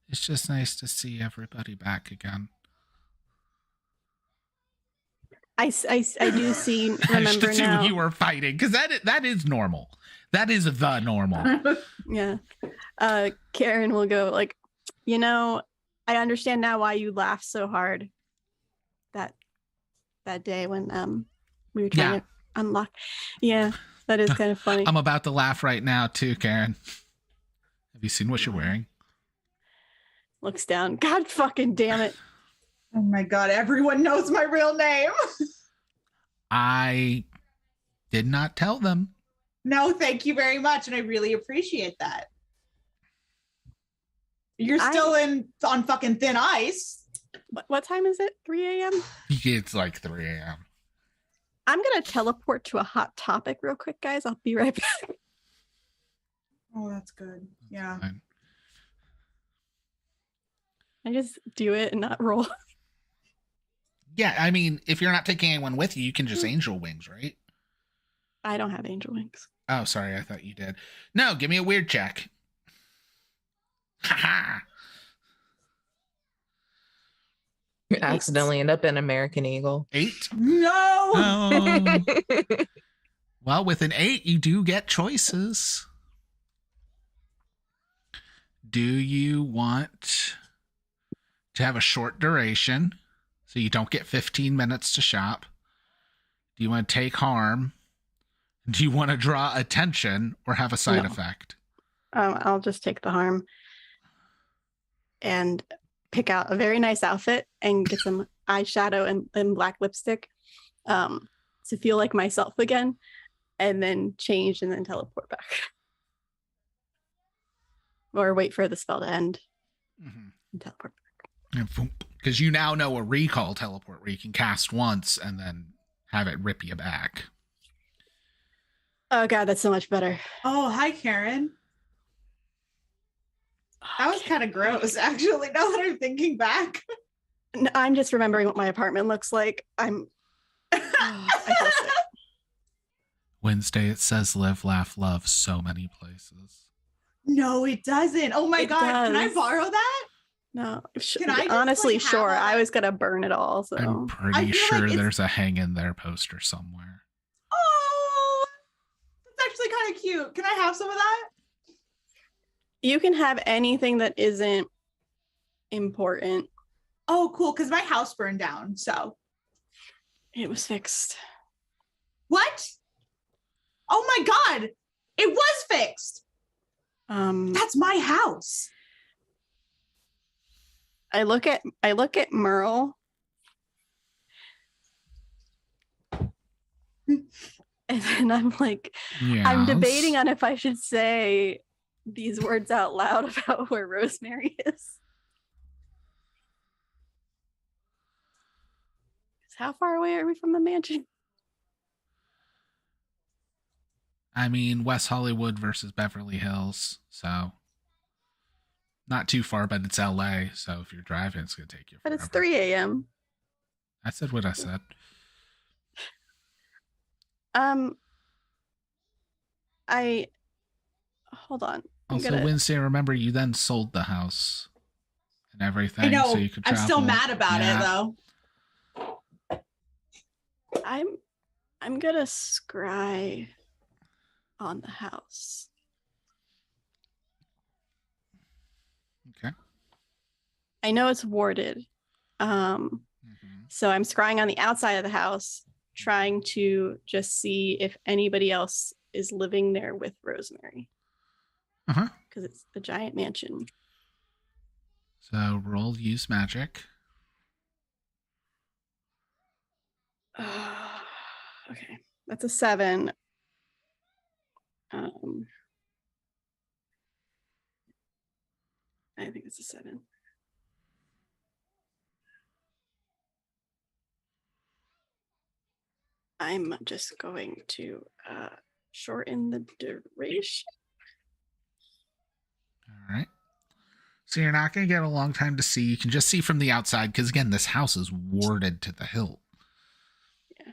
It's just nice to see everybody back again. I do see, remember Just to see now. who you were fighting, because that is normal. That is the normal. Yeah. Karen will go like, you know, I understand now why you laughed so hard that day when we were trying to unlock. Yeah, that is kind of funny. I'm about to laugh right now too, Karen. Have you seen what you're wearing? Looks down. God fucking damn it. Oh my God, everyone knows my real name. I did not tell them. No, thank you very much. And I really appreciate that. You're still on fucking thin ice. What time is it? 3 a.m.? It's like 3 a.m. I'm going to teleport to a hot topic real quick, guys. I'll be right back. Oh, that's good. Yeah. Fine. I just do it and not roll. Yeah, I mean, if you're not taking anyone with you, you can just angel wings, right? I don't have angel wings. Oh, sorry, I thought you did. No, give me a weird check. You accidentally end up in American Eagle. 8. No. Oh. Well, with an 8, you do get choices. Do you want to have a short duration so you don't get 15 minutes to shop? Do you want to take harm? Do you want to draw attention or have a side effect? I'll just take the harm and pick out a very nice outfit and get some eyeshadow and black lipstick to feel like myself again, and then change and then teleport back. Or wait for the spell to end and teleport back. Because you now know a recall teleport where you can cast once and then have it rip you back. Oh god, that's so much better. Oh, hi, Karen. That was kind of gross, actually, now that I'm thinking back. No, I'm just remembering what my apartment looks like. I feel sick. Wednesday, it says live, laugh, love so many places. No, it doesn't. Oh my God. does. Can I borrow that? No. Can I just, honestly, like, have sure. a- I was gonna burn it all. So I'm I pretty feel sure like it's- there's a hang in there poster somewhere. Oh, that's actually kind of cute. Can I have some of that? you can have anything that isn't important. Oh, cool. Because my house burned down. So It was fixed. what? Oh my God. It was fixed. That's my house. I look at Merle. And then I'm like, I'm debating on if I should say these words out loud about where Rosemary is. How far away are we from the mansion? I mean, West Hollywood versus Beverly Hills, so not too far, but it's LA, so if you're driving, it's going to take you But forever. it's 3 a.m. I said what I said. Hold on. Also, Wednesday, remember, you then sold the house and everything. I know. So you could I'm travel. still mad about it, though. I'm gonna scry on the house. Okay. I know it's warded. So I'm scrying on the outside of the house, trying to just see if anybody else is living there with Rosemary. Because it's a giant mansion. So roll use magic. Okay, that's a 7. I think it's a 7. I'm just going to shorten the duration. All right. So you're not going to get a long time to see. You can just see from the outside because, again, this house is warded to the hilt. Yeah.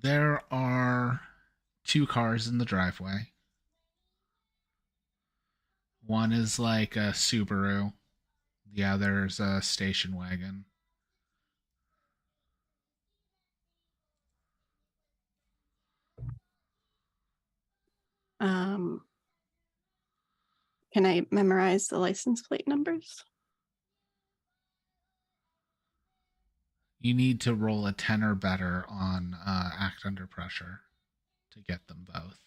There are 2 cars in the driveway. One is like a Subaru. The other is a station wagon. Can I memorize the license plate numbers? You need to roll a 10 or better on Act Under Pressure to get them both.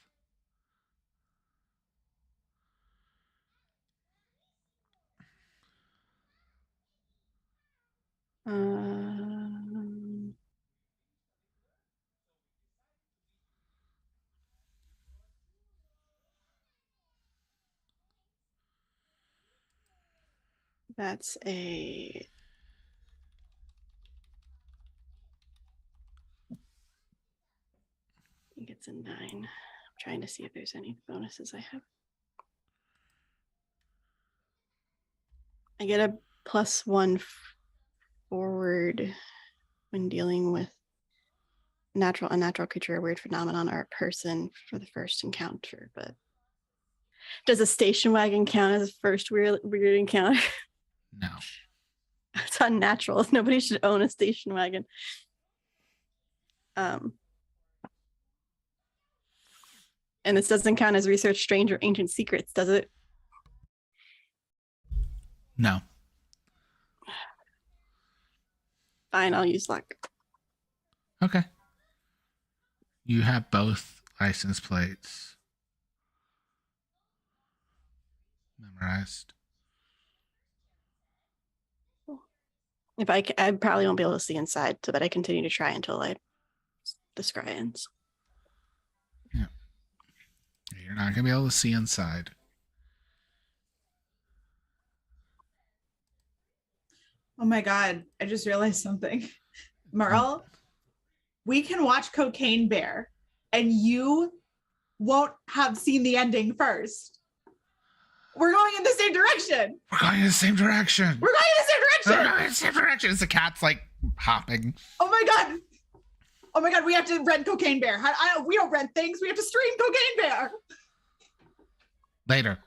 That's a... I think it's a 9. I'm trying to see if there's any bonuses I have. I get a +1 forward when dealing with a natural creature, a weird phenomenon, or a person for the first encounter, but Does a station wagon count as a first weird encounter? No. It's unnatural. Nobody should own a station wagon. And this doesn't count as research strange or ancient secrets, does it? No. Fine, I'll use luck. Okay. You have both license plates memorized. If I probably won't be able to see inside, so that I continue to try until the scry ends. Yeah. You're not gonna be able to see inside. Oh my god, I just realized something. Merle, we can watch Cocaine Bear and you won't have seen the ending first. We're going in the same direction. We're going in the same direction. We're going in the same We're direction. going in the same direction. As the cat's like hopping. Oh my god. Oh my god, we have to rent Cocaine Bear. We don't rent things. We have to stream Cocaine Bear. Later.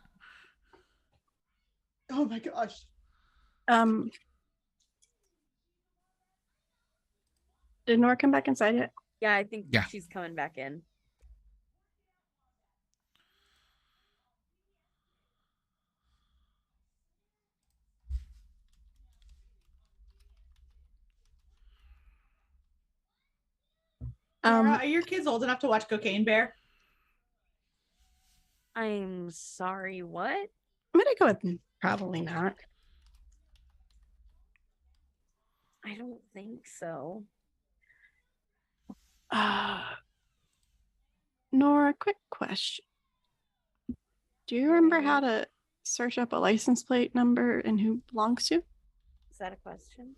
Oh my gosh. Did Nora come back inside yet? Yeah, I think Yeah. she's coming back in. Nora, are your kids old enough to watch Cocaine Bear? I'm sorry, what? I'm gonna go with probably not. I don't think so. Nora, quick question. Do you remember how to search up a license plate number and who it belongs to? Is that a question?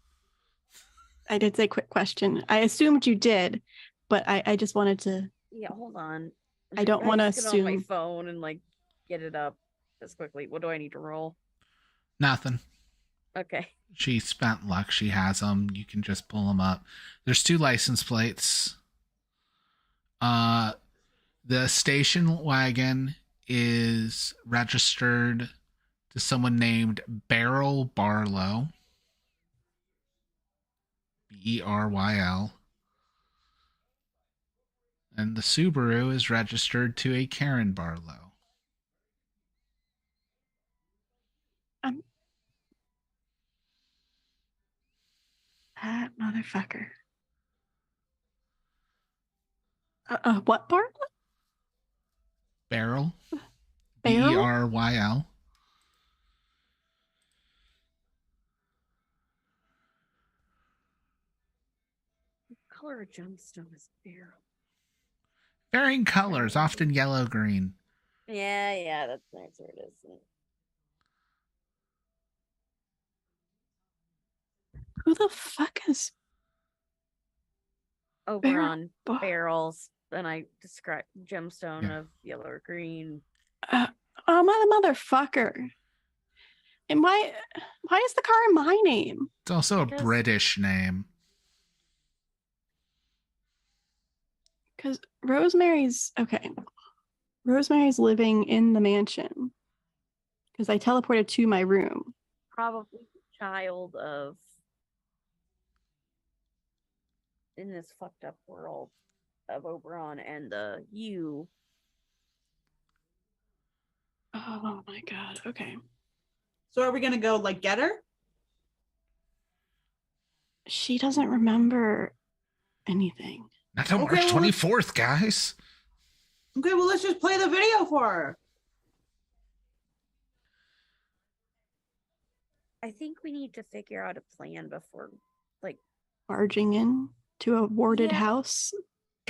I did say quick question. I assumed you did, but I just wanted to. Yeah, hold on. I don't want to just get on my assume. phone and like get it up as quickly. What do I need to roll? Nothing. Okay. She spent luck. She has them. You can just pull them up. There's 2 license plates. The station wagon is registered to someone named Beryl Barlow. Beryl. And the Subaru is registered to a Karen Barlow. That motherfucker. What Barlow? Beryl. Beryl? Beryl. What color of gemstone is Beryl? Varying colors, often yellow green. Yeah, that's where it is. Who the fuck is Oberon barrels, and I describe gemstone of yellow or green. Oh, motherfucker. And why is the car in my name? It's also a British name. Because Rosemary's living in the mansion. Because I teleported to my room. Probably child of in this fucked up world of Oberon and you. Oh my god. Okay. So are we gonna go like get her? She doesn't remember anything. Not till March 24th, guys. Okay, well let's just play the video for her. I think we need to figure out a plan before like Barging in to a warded house.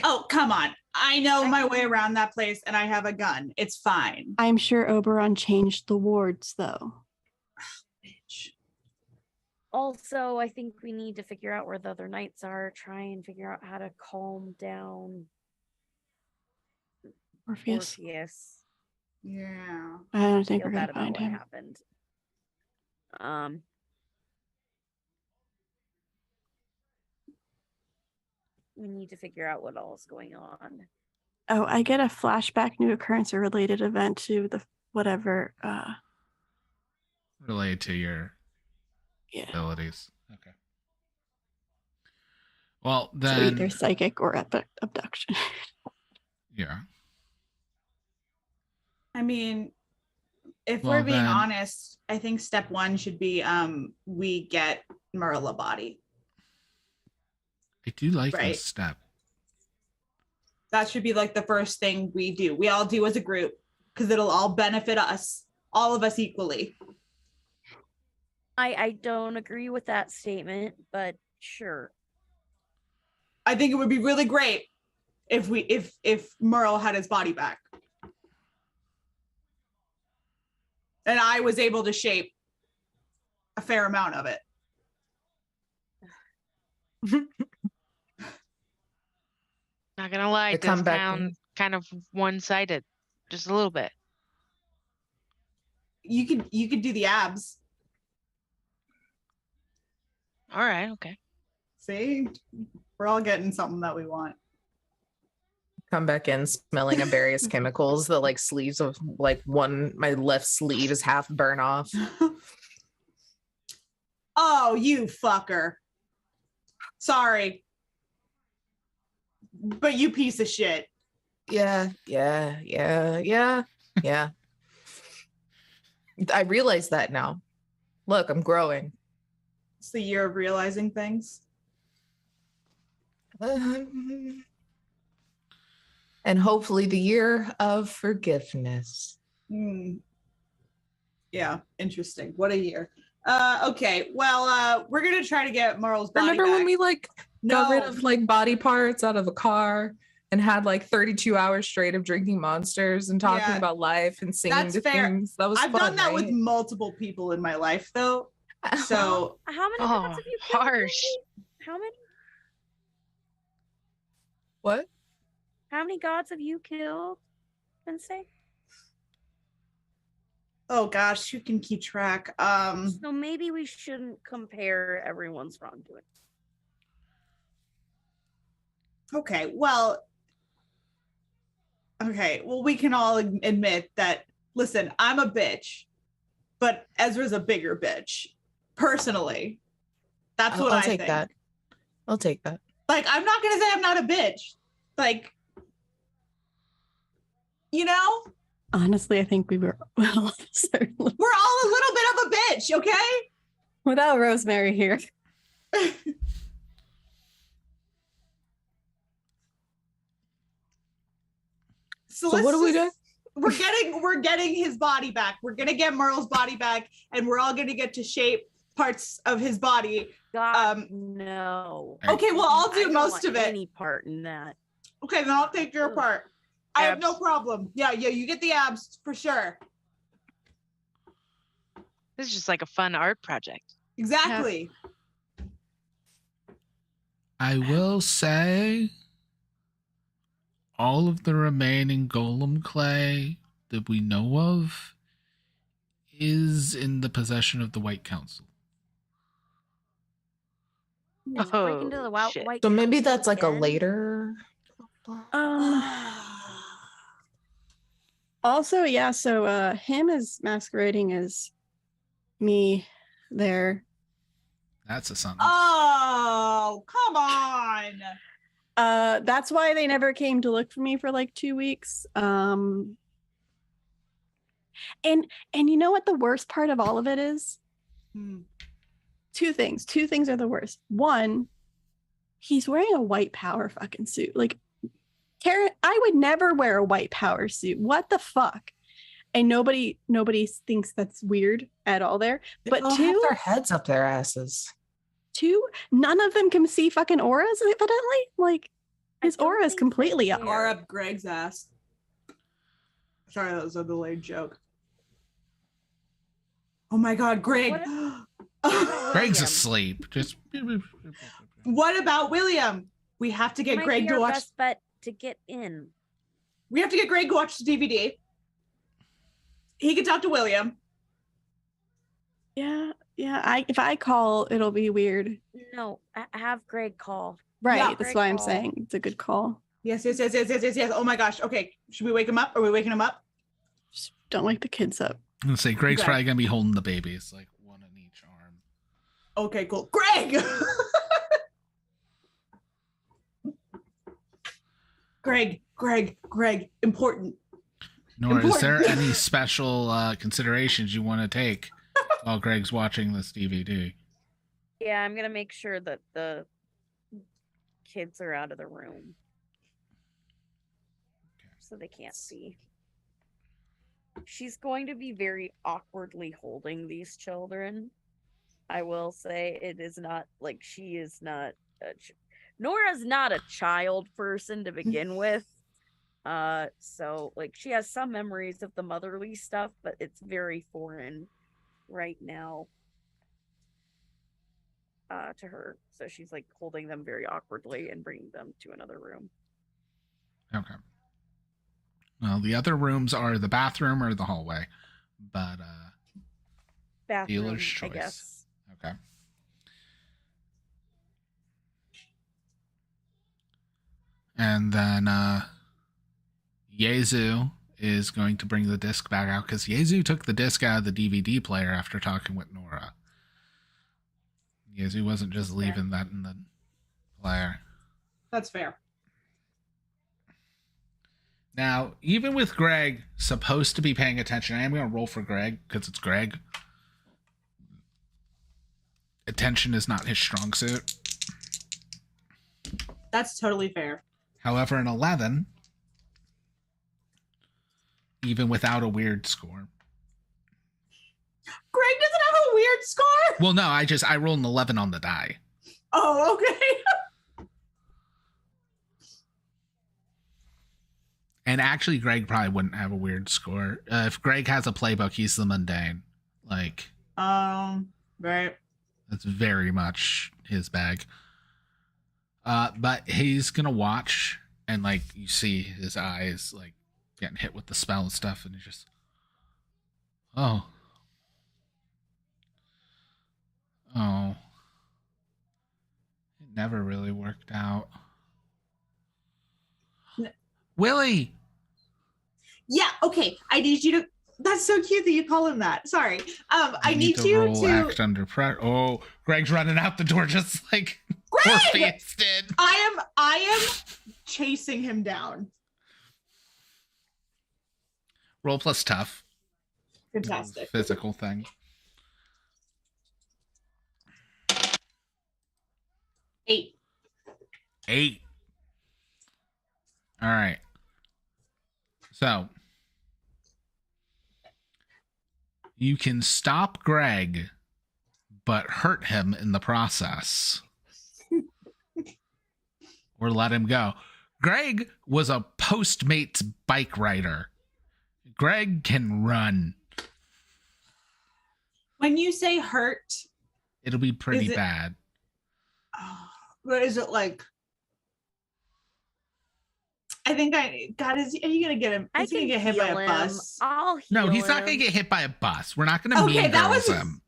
Oh, come on. I know my way around that place and I have a gun. It's fine. I'm sure Oberon changed the wards though. Bitch. Also, I think we need to figure out where the other knights are, try and figure out how to calm down Orpheus. Yeah. I don't think Feel we're gonna bad about find what him. happened. We need to figure out what all is going on. Oh, I get a flashback, new occurrence, or related event to the whatever. Related to your Yeah. abilities. Okay. Well, So then. either psychic or abduction. Yeah. I mean, if Well, we're being then- honest, I think step one should be we get Merle a body. I do like Right. this step. That should be like the first thing we do. We all do as a group because it'll all benefit us, all of us equally. I don't agree with that statement, but sure. I think it would be really great if Merle had his body back. And I was able to shape a fair amount of it. Not gonna lie, I it come does back sound kind of one-sided, just a little bit. You could do the abs. All right, okay. See, we're all getting something that we want. Come back in smelling of various chemicals. The like sleeves of like my left sleeve is half burn off. Oh, you fucker. Sorry. But you piece of shit. Yeah. I realize that now. Look, I'm growing. It's the year of realizing things. And hopefully the year of forgiveness. Yeah, interesting. What a year. Okay, well, we're gonna try to get Merle's body Remember back. when we like got rid of like body parts out of a car and had like 32 hours straight of drinking monsters and talking Yeah, about life and singing that's to fair. things? That was I've fun, done that with right? multiple people in my life, though. So How many gods have you killed? harsh. Lindsay? How many? What? How many gods have you killed? Say. oh gosh, who can keep track? So maybe we shouldn't compare everyone's wrongdoing. Okay, well, we can all admit that, listen, I'm a bitch, but Ezra's a bigger bitch. Personally, that's what I'll I take think. that. I'll take that. Like, I'm not gonna say I'm not a bitch. Like, you know, Honestly, I think we were well, certainly we're all a little bit of a bitch, okay? without Rosemary here. So what do we do? We're getting his body back. We're gonna get Merle's body back, and we're all gonna get to shape parts of his body. God, no. Okay, well, I'll I do don't most want of it. Any part in that. Okay, then I'll take your part. I have no problem. Yeah, you get the abs for sure. This is just like a fun art project. Exactly. I will say all of the remaining golem clay that we know of is in the possession of the White Council. Let's break into the shit. white. So maybe that's like a again. later. Also, yeah, so him is masquerading as me there. That's a something. Oh, come on. That's why they never came to look for me for like 2 weeks. And you know what the worst part of all of it is? Two things are the worst. One, he's wearing a white power fucking suit. Like, Karen, I would never wear a white power suit. What the fuck? And nobody thinks that's weird at all there. But They all two, have their heads up their asses. none of them can see fucking auras, evidently. Like, his aura is completely up. Or up Greg's ass. Sorry, that was a delayed joke. Oh my god, Greg. Greg's asleep. Just What about William? We have to get Might Greg be to our watch. best bet to get in. We have to get Greg to watch the DVD. He can talk to William. Yeah. If I call, it'll be weird. No, have Greg call. Right. Yeah. That's Greg why I'm call. saying it's a good call. Yes. Oh my gosh. Okay. Should we wake him up? Are we waking him up? Don't wake the kids up. I'm gonna say Greg's Okay. probably gonna be holding the babies, like one in each arm. Okay, cool. Greg! Greg, important. Nora, is there any special considerations you want to take while Greg's watching this DVD? Yeah, I'm gonna make sure that the kids are out of the room. So they can't see. She's going to be very awkwardly holding these children. I will say it is not like she is not Nora's not a child person to begin with. So like she has some memories of the motherly stuff, but it's very foreign right now to her. So she's like holding them very awkwardly and bringing them to another room. Okay. Well, the other rooms are the bathroom or the hallway, but Bathroom, dealer's choice. I guess. Okay. And then Yezu is going to bring the disc back out because Yezu took the disc out of the DVD player after talking with Nora. Yezu wasn't just leaving that in the player. That's fair. Now, even with Greg supposed to be paying attention, I am going to roll for Greg because it's Greg. Attention is not his strong suit. That's totally fair. However, an 11, even without a weird score. Greg doesn't have a weird score? Well, no, I rolled an 11 on the die. Oh, okay. And actually, Greg probably wouldn't have a weird score. If Greg has a playbook, he's the mundane. Like, right. That's very much his bag. But he's gonna watch, and like you see his eyes like getting hit with the spell and stuff, and he just, oh, it never really worked out. Willie. Yeah, okay. I need you to. That's so cute that you call him that. Sorry. I need you roll to act under pressure. Oh, Greg's running out the door just like Orpheus did. I am chasing him down. Roll plus tough. Fantastic. Physical thing. 8. 8. All right. So you can stop Greg, but hurt him in the process. Or let him go. Greg was a Postmates bike rider. Greg can run. When you say hurt, It'll be pretty Is it- bad. what is it like? I think is he gonna get him? Is he gonna get hit by a bus? I'll No, heal he's not going him. to get hit by a bus. We're not going to Okay, mean that girls was- him.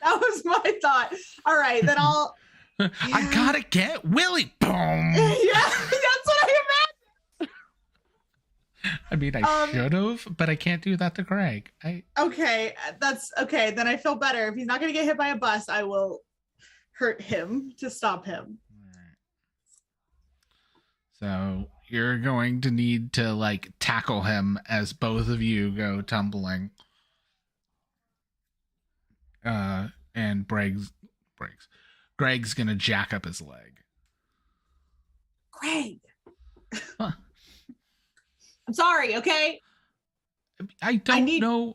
That was my thought. All right, then I'll. I gotta get Willie. Boom. Yeah, that's what I meant. I mean, I should have, but I can't do that to Greg. Okay, that's okay. Then I feel better. If he's not gonna get hit by a bus, I will hurt him to stop him. So you're going to need to like tackle him as both of you go tumbling. And Greg's gonna jack up his leg. Greg. Huh. I'm sorry, okay? I don't know.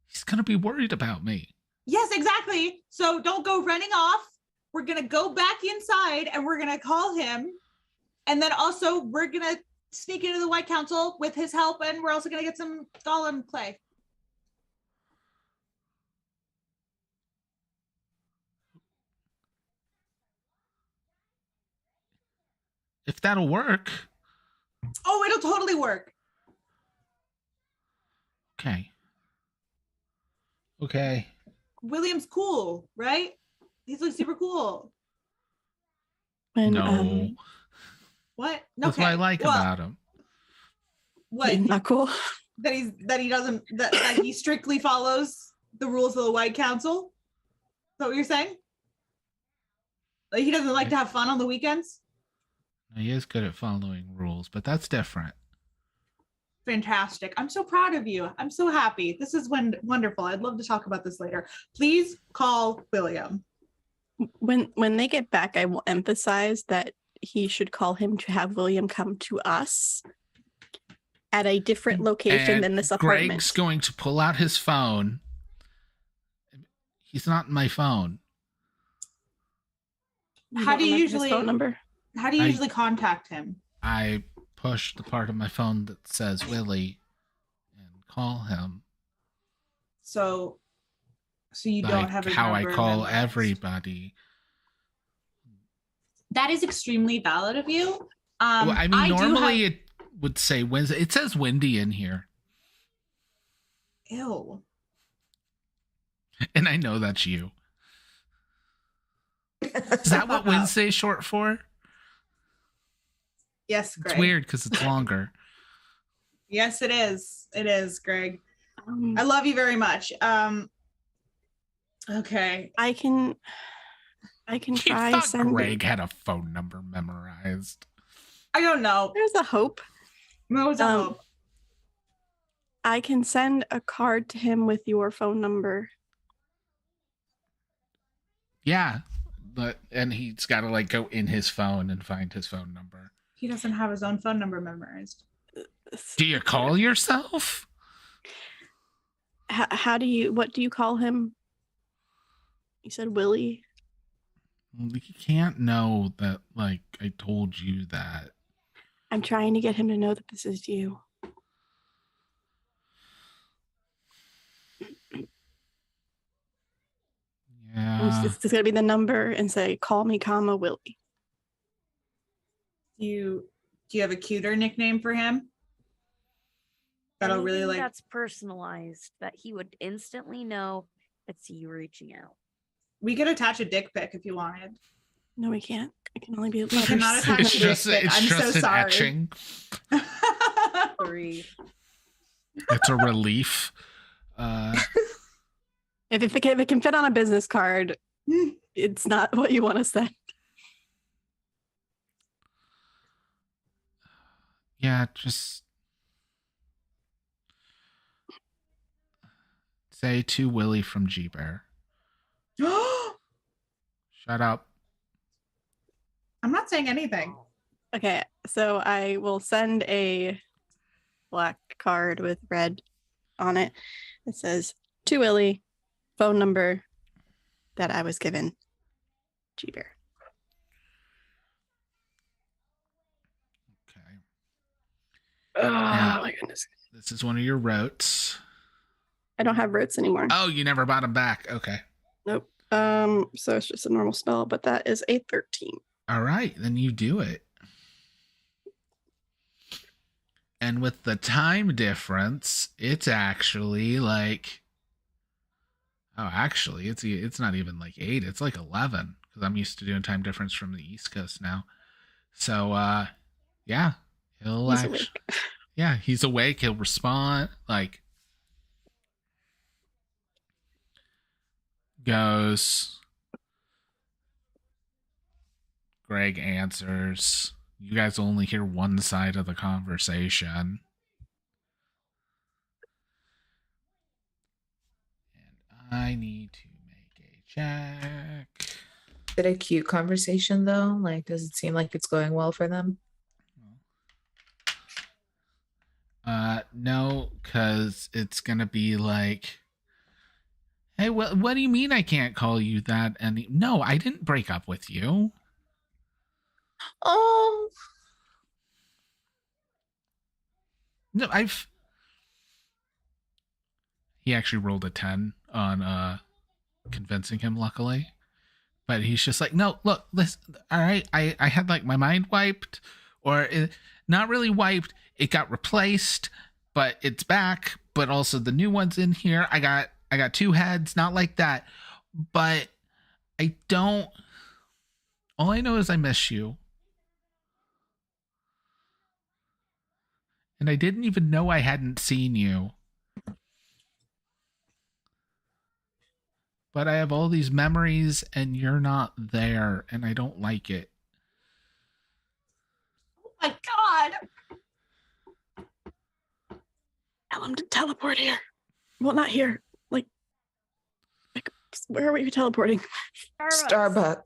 He's gonna be worried about me. Yes, exactly. So don't go running off. We're gonna go back inside and we're gonna call him. And then also we're gonna sneak into the White Council with his help, and we're also gonna get some Gollum clay. If that'll work. Oh, it'll totally work. Okay. William's cool, right? He's like super cool. When, No. What? That's what I like Well, about him. What? Not cool. that he strictly follows the rules of the White Council? Is that what you're saying? Like he doesn't like to have fun on the weekends? He is good at following rules, but that's different. Fantastic. I'm so proud of you. I'm so happy. This is wonderful. I'd love to talk about this later. Please call William. When they get back, I will emphasize that he should call him to have William come to us at a different location And than this apartment. Greg's going to pull out his phone. He's not in my phone. How do you usually phone number? How do you usually contact him? I push the part of my phone that says Willie and call him. So you don't have his how I number call memorized. everybody. That is extremely valid of you. Well, I mean, normally have... it would say Wednesday. It says Wendy in here. Ew. And I know that's you. Is that what Wednesday is short for? Yes, Greg. It's weird because it's longer. Yes, it is. It is, Greg. I love you very much. Okay. I can try. I thought sending. Greg had a phone number memorized. I don't know. There's a hope. There's a hope. I can send a card to him with your phone number. Yeah, and he's got to like go in his phone and find his phone number. He doesn't have his own phone number memorized. Do you call yourself? What do you call him? You said Willie. You can't know that, like, I told you that. I'm trying to get him to know that this is you. Yeah. This is going to be the number and say, call me, comma, Willie. Do you have a cuter nickname for him? That'll really Anything like. That's personalized that he would instantly know it's you reaching out. We could attach a dick pic if you wanted. No, we can't. It can only be a We cannot attach It's a just, dick pic. it's I'm just so an sorry. etching. 3. It's a relief. If it can fit on a business card, it's not what you want to send. Yeah, just say to Willie from G Bear. Shut up. I'm not saying anything. Okay, so I will send a black card with red on it. It says, to Willie, phone number that I was given. G Bear. Okay. Oh Now, my goodness. This is one of your rotes. I don't have rotes anymore. Oh, you never bought them back. Okay. Nope. So it's just a normal spell, but that is a 13. All right, then you do it. And with the time difference, it's actually like, oh, actually, it's not even like 8. It's like 11 because I'm used to doing time difference from the East Coast now. So, yeah, he's awake. Yeah, he's awake. He'll respond. Like, goes. Greg answers. You guys only hear one side of the conversation. And I need to make a check. Is it a cute conversation though? Like, does it seem like it's going well for them? No, because it's gonna be like, hey, what do you mean I can't call you that? And no, I didn't break up with you. Oh. No, he actually rolled a 10 on convincing him, luckily. But he's just like, no, look, listen, all right, I had like my mind wiped, or not really wiped. It got replaced, but it's back. But also the new one's in here. I got 2 heads, not like that. But I don't. All I know is I miss you. And I didn't even know I hadn't seen you. But I have all these memories and you're not there, and I don't like it. Oh my god! Tell him to teleport here. Well, not here. Like where are we teleporting? Starbucks.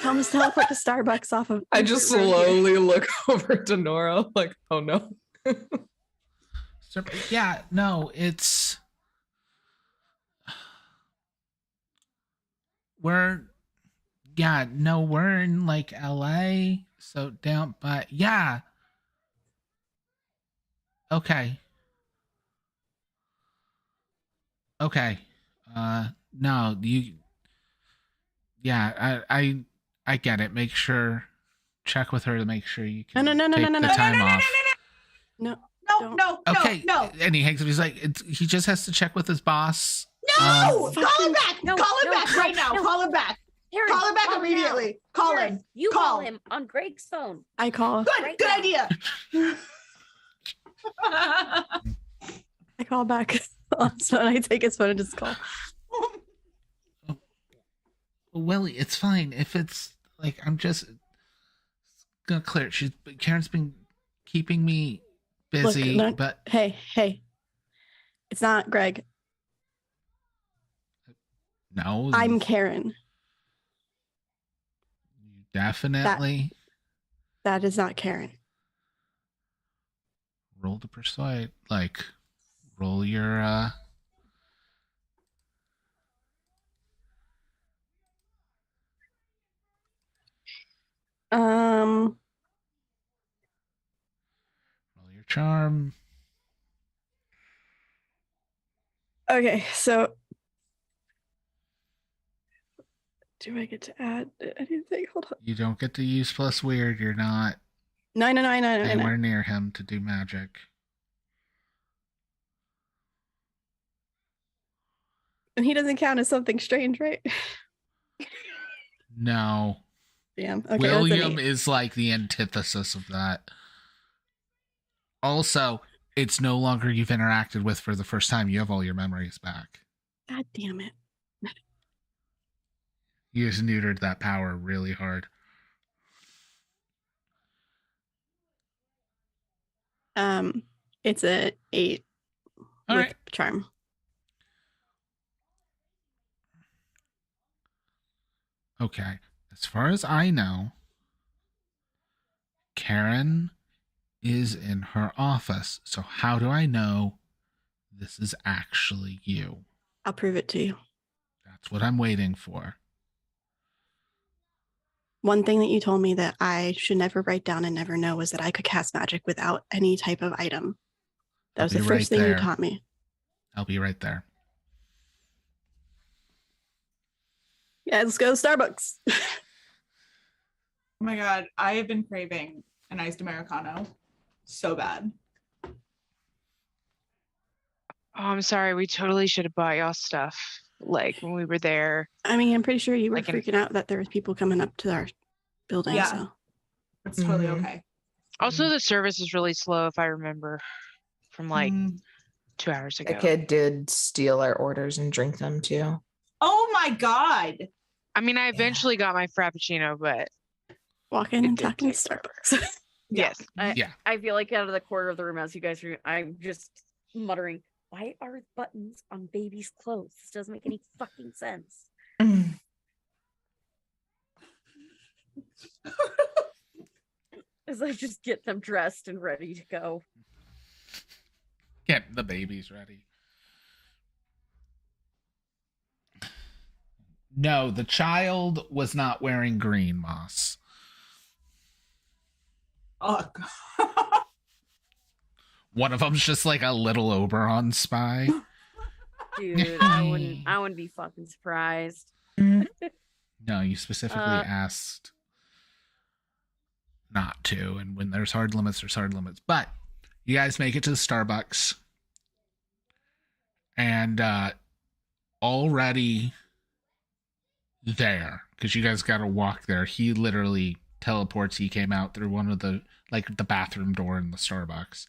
Tell him to teleport to Starbucks off of. I just slowly look over to Nora, like, oh no. Yeah, no, it's. We're in like LA, so down, but yeah. Okay. No, I get it. Make sure, check with her to make sure you can take the time off. No. Okay. No. And he hangs up. He's like, he just has to check with his boss. No! Call him back! Call him back right now! Call him back! Aaron, call him back call immediately! Now. Call Aaron, him! You call him on Greg's phone. I call. Good idea! I call back. So I take his phone and just call. Willie, it's fine. If it's like, I'm just gonna clear it. Karen's been keeping me busy, but hey, it's not Greg. No, I'm Karen. Definitely. That is not Karen. Roll to persuade. Like, roll your roll your charm. Okay, so do I get to add anything? Hold on. You don't get to use plus weird. You're not No. anywhere near him to do magic. And he doesn't count as something strange, right? No. Damn. Okay, William is like the antithesis of that. Also, it's no longer you've interacted with for the first time. You have all your memories back. God damn it. You just neutered that power really hard. It's a 8 all with right. charm. Okay. As far as I know, Karen is in her office. So how do I know this is actually you? I'll prove it to you. That's what I'm waiting for. One thing that you told me that I should never write down and never know was that I could cast magic without any type of item. That was the first thing you taught me. I'll be right there. Yeah, let's go to Starbucks. Oh my god, I have been craving an iced Americano so bad. Oh, I'm sorry. We totally should have bought y'all stuff like when we were there. I mean, I'm pretty sure you were Like freaking out that there was people coming up to our building. Yeah. So It's totally okay. Also, the service is really slow, if I remember, from like 2 hours ago. The kid did steal our orders and drink them too. Oh my god. I mean, I eventually got my Frappuccino, but walk in and talk in Starbucks. yes. I feel like out of the corner of the room as you guys are, I'm just muttering, why are buttons on baby's clothes? This doesn't make any fucking sense. As I just get them dressed and ready to go. Get the babies ready. No, the child was not wearing green, Moss. Oh god. One of them's just like a little Oberon spy. Dude, I wouldn't be fucking surprised. No, you specifically asked not to, and when there's hard limits, there's hard limits. But you guys make it to the Starbucks, and already there, because you guys got to walk there. He literally teleports. He came out through one of the bathroom door in the Starbucks.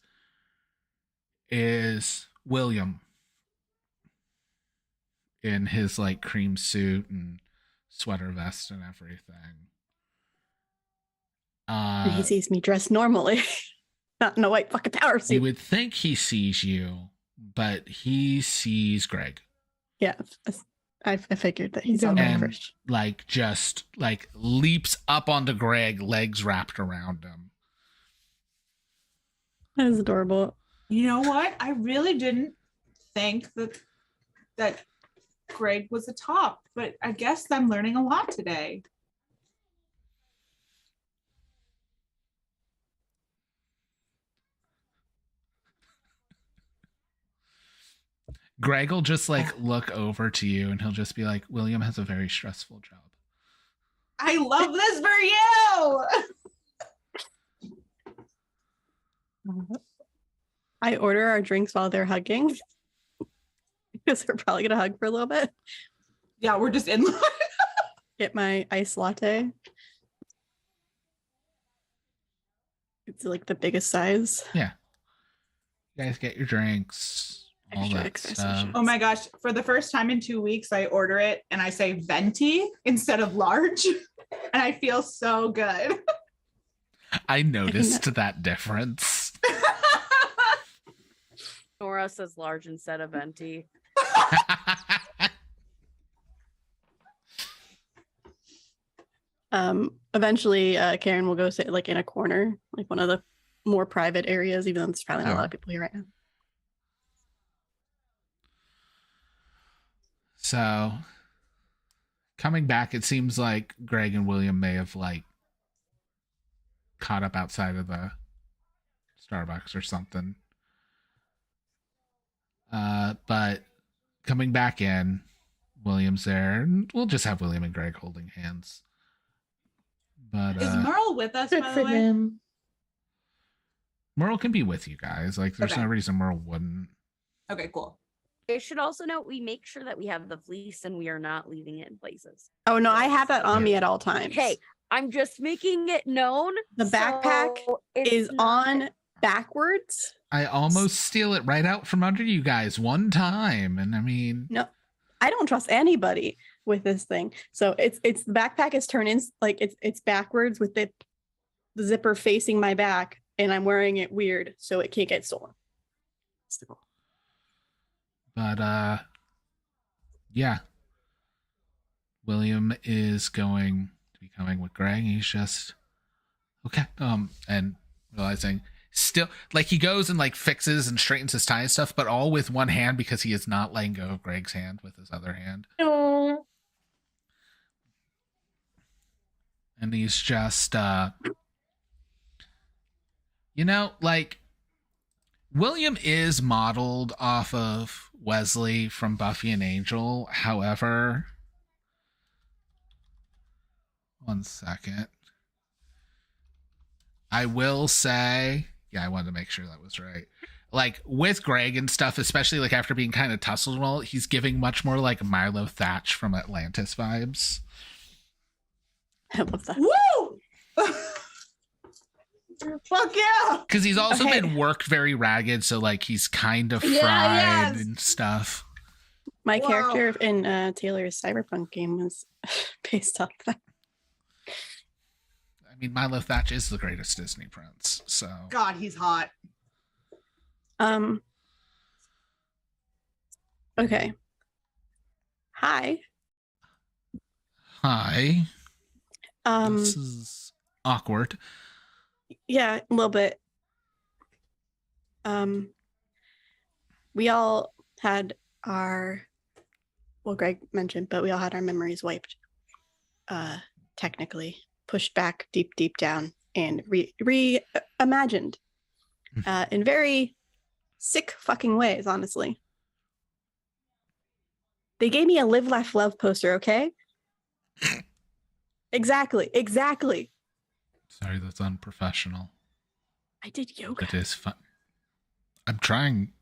is William in his like cream suit and sweater vest and everything. And he sees me dressed normally, not in a white fucking power suit. You would think he sees you, but he sees Greg. Yeah, I figured that he saw Greg And first. like just like leaps up onto Greg, legs wrapped around him. That is adorable. You know what? I really didn't think that Greg was a top, but I guess I'm learning a lot today. Greg will just like look over to you and he'll just be like, William has a very stressful job. I love this for you. I order our drinks while they're hugging because they're probably gonna hug for a little bit. Yeah, we're just in line. Get my iced latte. It's like the biggest size. Yeah. You guys get your drinks. All that stuff. Oh my gosh. For the first time in 2 weeks, I order it and I say venti instead of large. And I feel so good. I noticed that difference. Nora says large instead of venti. Eventually Karen will go sit like in a corner, like one of the more private areas, even though there's probably not a lot of people here right now. So coming back, it seems like Greg and William may have like caught up outside of the Starbucks or something. But coming back in, William's there, and we'll just have William and Greg holding hands. But is Merle with us, by the way? Merle can be with you guys. Like, there's Okay. no reason Merle wouldn't. Okay, cool. They should also note we make sure that we have the fleece and we are not leaving it in places. Oh no, I have that on me at all times. Okay, I'm just making it known. The backpack so it's is not- on backwards. I almost steal it right out from under you guys one time, and I mean, No, I don't trust anybody with this thing. So it's the backpack is turned in like it's backwards with the zipper facing my back, and I'm wearing it weird so it can't get stolen. but yeah, William is going to be coming with Greg. He's just okay, and realizing still like he goes and like fixes and straightens his tie and stuff, but all with one hand because he is not letting go of Greg's hand with his other hand. No. And he's just you know, like William is modeled off of Wesley from Buffy and Angel. However, one second. I will say, yeah, I wanted to make sure that was right. Like with Greg and stuff, especially like after being kind of tussled and all, he's giving much more like Milo Thatch from Atlantis vibes. I love that. Woo! Fuck yeah! Because he's also Okay. been worked very ragged, so like he's kind of fried yes. and stuff. My Whoa. character in Taylor's Cyberpunk game was based off that. I mean, Milo Thatch is the greatest Disney prince, so God, he's hot. Okay. Hi. hi. Um This is awkward. Yeah, a little bit. We all had Greg mentioned, but we all had our memories wiped. Technically, pushed back deep down and reimagined in very sick fucking ways, honestly. They gave me a Live, Laugh, Love poster, okay? Exactly. Sorry, that's unprofessional. I did yoga. It is fun. I'm trying.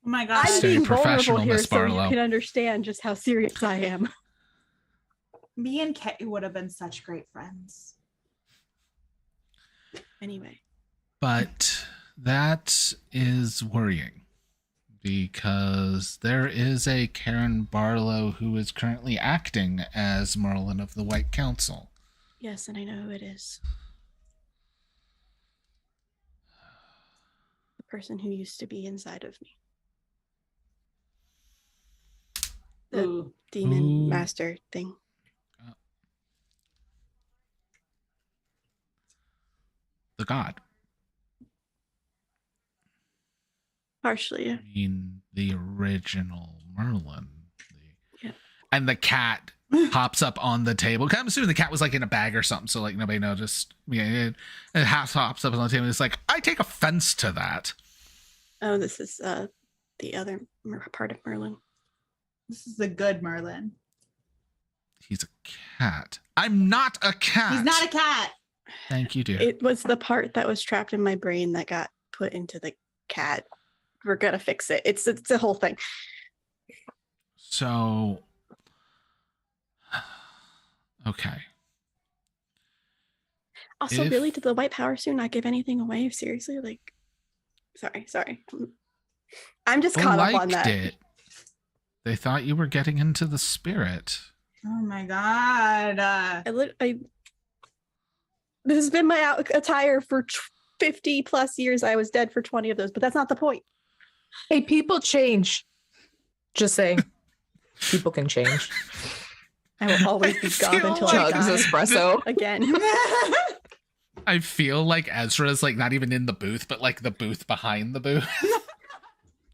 Oh my God. I'm Stay being vulnerable professional, here Miss so you Barlow. can understand just how serious I am. Me and Kay would have been such great friends. Anyway. But that is worrying because there is a Karen Barlow who is currently acting as Merlin of the White Council. Yes, and I know who it is. The person who used to be inside of me. The demon master thing. The god. Partially, yeah. I mean, the original Merlin. Yeah. And the cat pops up on the table. I'm assuming the cat was like in a bag or something, so like nobody noticed. Yeah, it half hops up on the table. And it's like, I take offense to that. Oh, this is the other part of Merlin. This is the good Merlin. He's a cat. I'm not a cat. He's not a cat. Thank you, dear. It was the part that was trapped in my brain that got put into the cat. We're gonna fix it. It's a whole thing. So, okay. Also, really, did the white power suit not give anything away? Seriously, like, sorry. I'm just caught up on that. It. They thought you were getting into the spirit. Oh my god. This has been my attire for 50 plus years. I was dead for 20 of those, but that's not the point. Hey, people change. Just saying. People can change. I will always be gone until I die. Espresso. Again. I feel like Ezra's like not even in the booth, but like the booth behind the booth.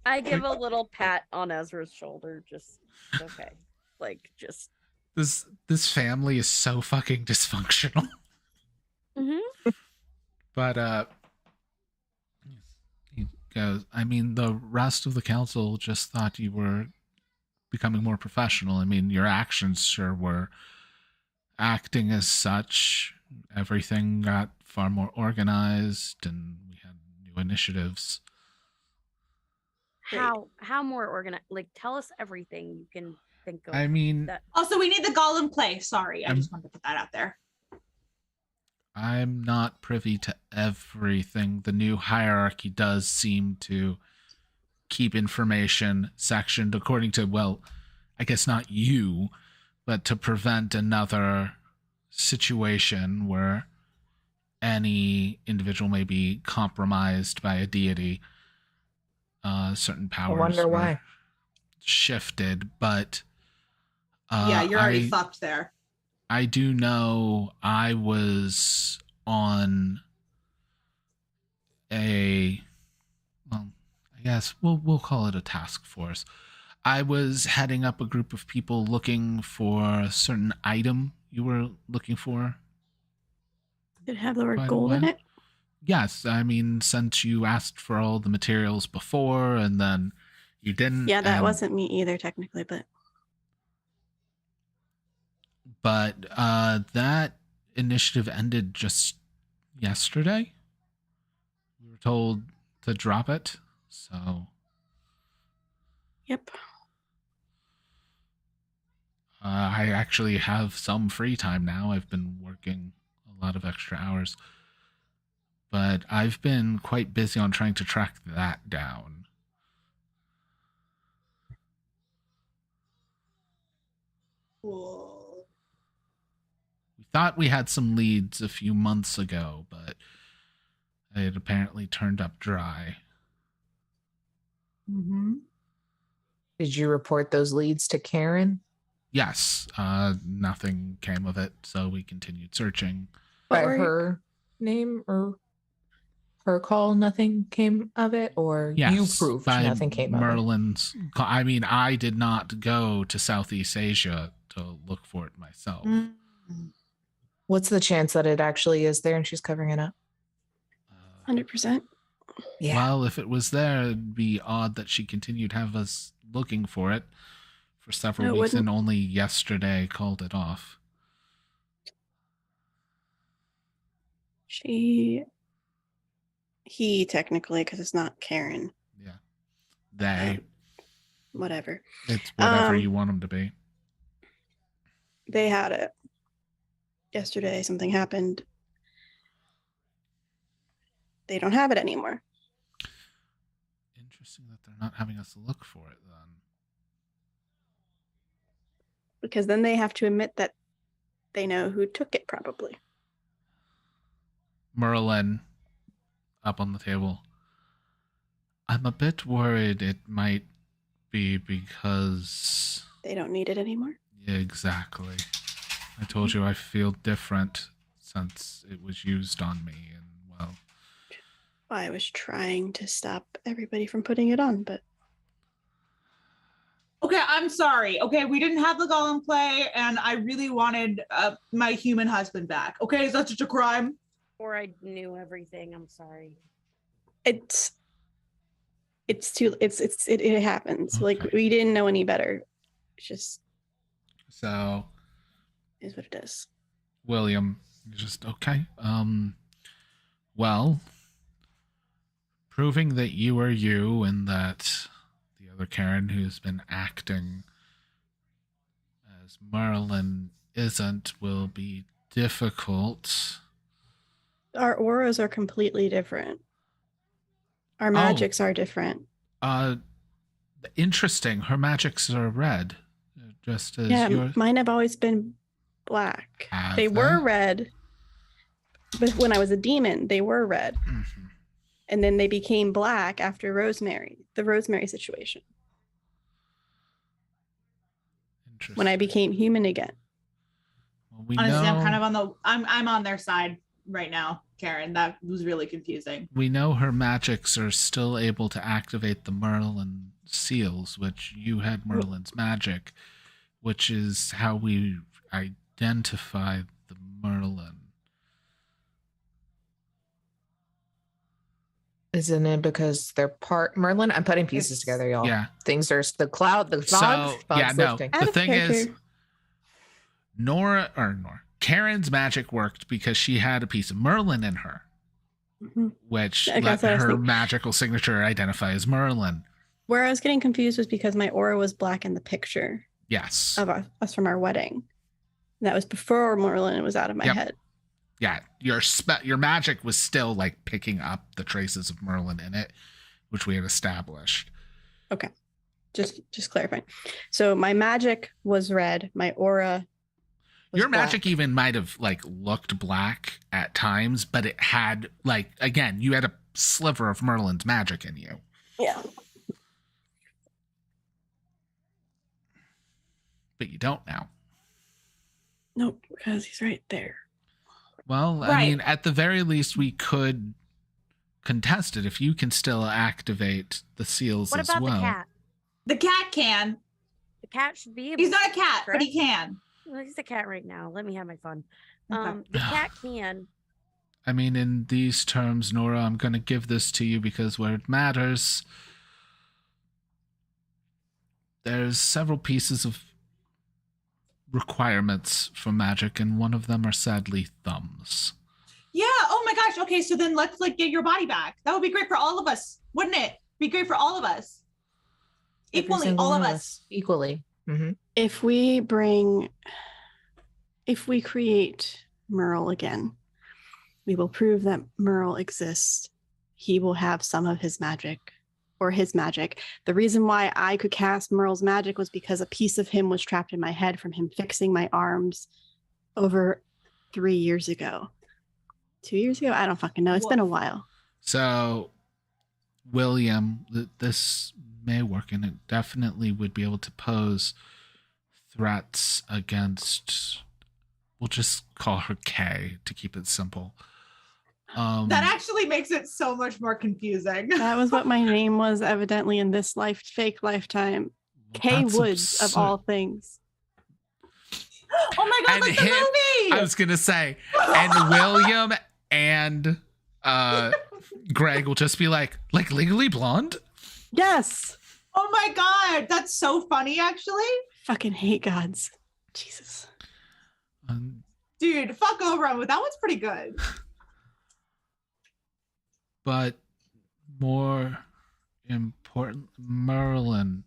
I give a little pat on Ezra's shoulder. Just okay. Like just this family is so fucking dysfunctional. Mm-hmm. But he goes, I mean, the rest of the council just thought you were becoming more professional. I mean, your actions sure were acting as such. Everything got far more organized and we had new initiatives. How more organized? Like, tell us everything you can think of. I mean, also, we need the golem clay. Sorry, I just wanted to put that out there. I'm not privy to everything. The new hierarchy does seem to keep information sectioned according to, well, I guess not you, but to prevent another situation where any individual may be compromised by a deity. Certain powers. I wonder why. Shifted, but yeah, you're already fucked there. I do know I was on I guess we'll call it a task force. I was heading up a group of people looking for a certain item you were looking for. Did it have the word gold in it? Yes, I mean, since you asked for all the materials before and then you didn't. Yeah, that wasn't me either, technically, but that initiative ended just yesterday. We were told to drop it, so. Yep. I actually have some free time now. I've been working a lot of extra hours. But I've been quite busy on trying to track that down. Cool. We thought we had some leads a few months ago, but it had apparently turned up dry. Mm-hmm. Did you report those leads to Karen? Yes, nothing came of it, so we continued searching. By her name or her call, nothing came of it, or yes, you proved nothing came Merlin's of it? I mean, I did not go to Southeast Asia to look for it myself. Mm-hmm. What's the chance that it actually is there and she's covering it up? 100%. Yeah. Well, if it was there, it'd be odd that she continued to have us looking for it for several weeks and only yesterday called it off. He technically, because it's not Karen. Yeah. They. Whatever. It's whatever you want them to be. They had it. Yesterday, something happened. They don't have it anymore. Interesting that they're not having us look for it then. Because then they have to admit that they know who took it, probably. Merlin, up on the table. I'm a bit worried it might be because... They don't need it anymore? Yeah, exactly. I told you I feel different since it was used on me, and well... I was trying to stop everybody from putting it on, but... Okay, I'm sorry. Okay, we didn't have the golem play, and I really wanted my human husband back. Okay, is that such a crime? Or I knew everything. I'm sorry. It happens. Okay. Like, we didn't know any better. It's just... So... is what it is. William, just, okay. Well... Proving that you are you and that the other Karen who's been acting as Merlin isn't will be difficult. Our auras are completely different. Our magics are different. Interesting. Her magics are red, just as yours. Mine have always been black. They were red, but when I was a demon, they were red. Mm-hmm. And then they became black after the Rosemary situation. When I became human again. Well, we Honestly, know, I'm kind of I'm on their side right now, Karen. That was really confusing. we know her magics are still able to activate the Merlin seals, which you had Merlin's magic, which is how we identify the Merlin. Isn't it because they're part Merlin? I'm putting pieces together, y'all. Yeah. Things are the cloud, the fog. The thing is, Karen's magic worked because she had a piece of Merlin in her, which let her magical signature identify as Merlin. Where I was getting confused was because my aura was black in the picture. Yes. Of us from our wedding. That was before Merlin was out of my head. Yeah, your magic was still like picking up the traces of Merlin in it, which we had established. Okay, just clarifying. So my magic was red. My aura. Your magic even might have like looked black at times, but it had like, again, you had a sliver of Merlin's magic in you. Yeah. But you don't now. Nope, because he's right there. Well, I mean, at the very least, we could contest it if you can still activate the seals as well. What about the cat? The cat can. The cat should be able He's not a cat, correct? but he can. Well, he's a cat right now. Let me have my fun. Okay. The cat can. I mean, in these terms, Nora, I'm going to give this to you because where it matters, there's several pieces of requirements for magic, and one of them are sadly thumbs. Yeah. Oh my gosh. Okay. So then let's like get your body back. That would be great for all of us, wouldn't it? Be great for all of us. Equally, all of us. Equally. Mm-hmm. If we create Merle again, we will prove that Merle exists. He will have some of his magic. Or his magic. The reason why I could cast Merle's magic was because a piece of him was trapped in my head from him fixing my arms over 3 years ago. 2 years ago? I don't fucking know. It's been a while. So, William, this may work, and it definitely would be able to pose threats against, we'll just call her Kay to keep it simple. That actually makes it so much more confusing. That was what my name was evidently in this fake lifetime. Kay Woods of all things. Oh my god, like the movie! I was gonna say, and William and Greg will just be like Legally Blonde? Yes. Oh my god, that's so funny actually. Fucking hate gods. Jesus. Dude, fuck over him. That one's pretty good. But more important, Merlin,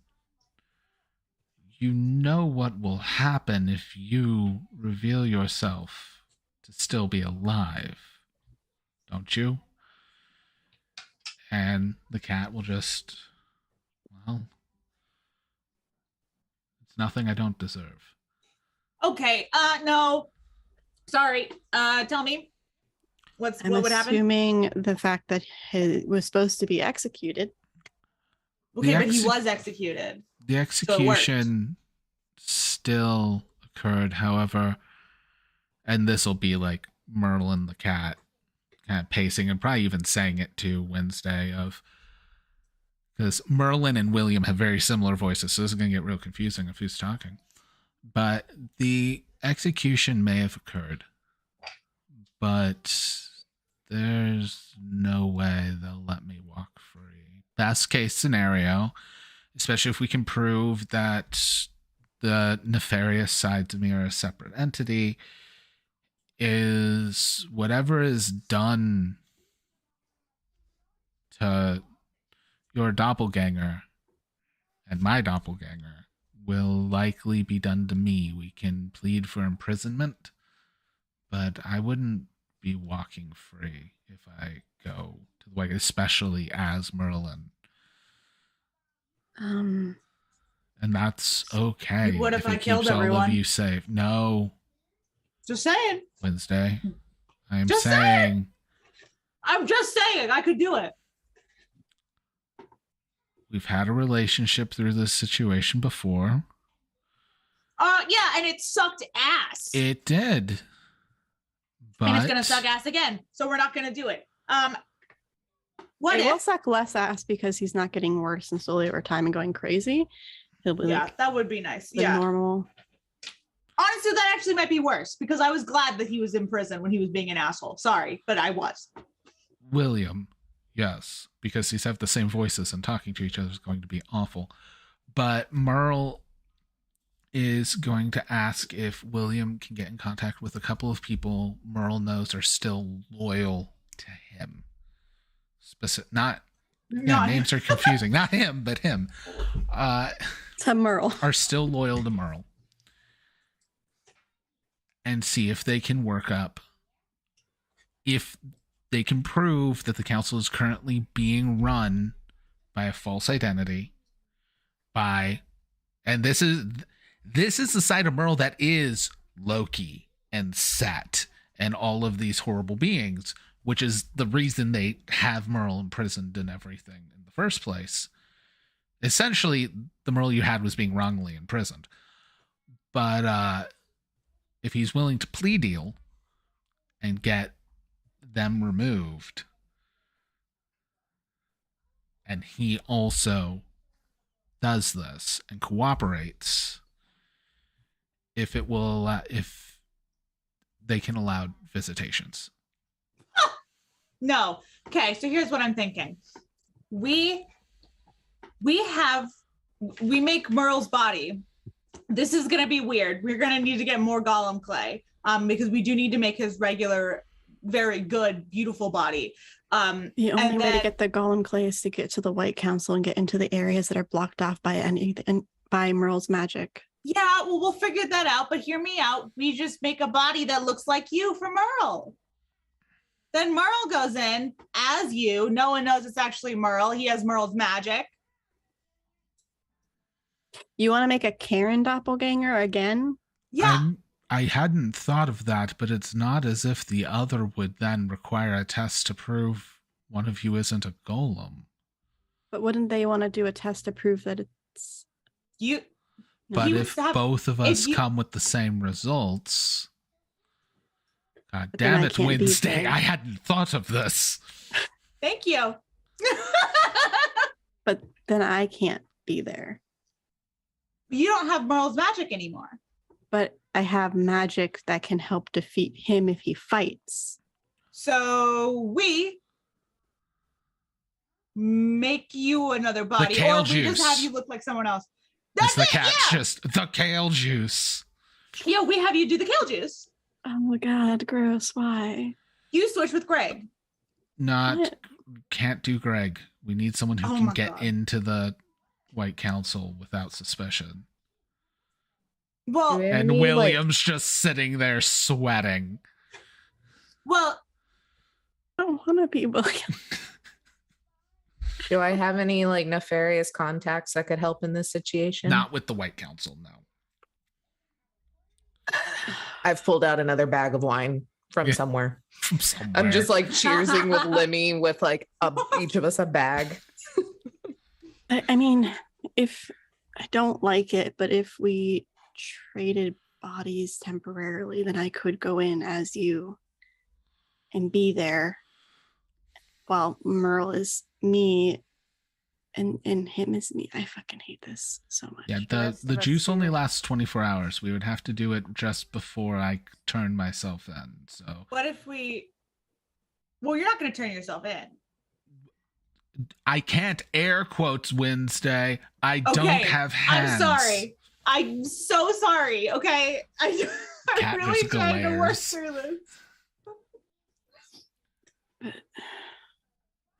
you know what will happen if you reveal yourself to still be alive, don't you? And the cat will just Well, it's nothing I don't deserve. Okay. No. Sorry. Tell me. What would happen? Assuming the fact that he was supposed to be executed. Okay, but he was executed. The execution still occurred, however, and this will be like Merlin the cat kind of pacing and probably even saying it to Wednesday because Merlin and William have very similar voices, so this is going to get real confusing if who's talking. But the execution may have occurred, but there's no way they'll let me walk free. Best case scenario, especially if we can prove that the nefarious sides of me are a separate entity, is whatever is done to your doppelganger and my doppelganger will likely be done to me. We can plead for imprisonment, but I wouldn't be walking free if I go to the White, especially as Merlin. And that's okay. What if I it killed keeps everyone? all of you safe? No, Just saying. Wednesday. I am Just saying. I'm just saying I could do it. We've had a relationship through this situation before. Yeah, and it sucked ass. It did. But And it's gonna suck ass again. So we're not gonna do it. What It will if? suck less ass because he's not getting worse and slowly over time and going crazy. He'll be Yeah, like that would be nice. the Yeah. normal. Honestly, that actually might be worse because I was glad that he was in prison when he was being an asshole. Sorry, but I was. William, yes, because these have the same voices and talking to each other is going to be awful. But Merle is going to ask if William can get in contact with a couple of people Merle knows are still loyal to him. Names are confusing. Not him, but him. To Merle. Are still loyal to Merle. And see if they can work up. If they can prove that the council is currently being run by a false identity. And this is the side of Merle that is Loki and Set and all of these horrible beings, which is the reason they have Merle imprisoned and everything in the first place. Essentially, the Merle you had was being wrongly imprisoned. But if he's willing to plea deal and get them removed, and he also does this and cooperates, if they can allow visitations. No. Okay, so here's what I'm thinking. We make Merle's body. This is gonna be weird. We're gonna need to get more Gollum clay, because we do need to make his regular, very good, beautiful body. The only way to get the Golem clay is to get to the White Council and get into the areas that are blocked off by Merle's magic. Yeah, well, we'll figure that out, but hear me out. We just make a body that looks like you for Merle. Then Merle goes in as you. No one knows it's actually Merle. He has Merle's magic. You want to make a Karen doppelganger again? Yeah. I hadn't thought of that, but it's not as if the other would then require a test to prove one of you isn't a golem. But wouldn't they want to do a test to prove that it's you? But if both of us come with the same results, God damn it, Wednesday! I hadn't thought of this. Thank you. But then I can't be there. You don't have Merle's magic anymore. But I have magic that can help defeat him if he fights. So we make you another body, kale or we juice. just have you look like someone else. That's the cat's just the kale juice. Yeah, we have you do the kale juice. Oh my god, gross. Why? You switch with Greg. Can't do Greg. We need someone who Oh can my get God. into the White Council without suspicion. Well, And William's just sitting there sweating. Well, I don't want to be William. Do I have any like nefarious contacts that could help in this situation? Not with the White Council, no. I've pulled out another bag of wine from somewhere. From somewhere. I'm just like cheersing with Lemmy with like each of us a bag. I mean, if I don't like it, but if we traded bodies temporarily, then I could go in as you and be there while Merle is me and him is me. I fucking hate this so much. Yeah, the juice only lasts 24 hours. We would have to do it just before I turn myself in. So What if we? Well, you're not going to turn yourself in. I can't air quotes Wednesday. I don't have hands. I'm sorry. I'm so sorry. Okay, I'm really trying to work through this.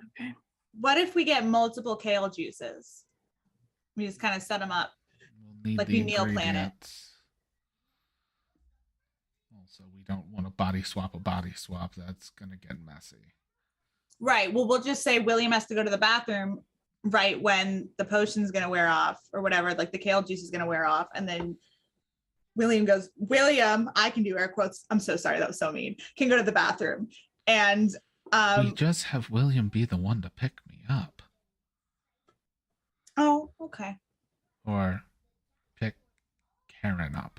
Okay. What if we get multiple kale juices? We just kind of set them up, We'll need like the we meal plan it. ingredients. Also, we don't want to body swap a body swap. That's gonna get messy. Right. Well, we'll just say William has to go to the bathroom right when the potion's going to wear off or whatever, like the kale juice is going to wear off. And then William goes, William, I can do air quotes. I'm so sorry. That was so mean. Can go to the bathroom. And we just have William be the one to pick me up. Oh, okay. Or pick Karen up.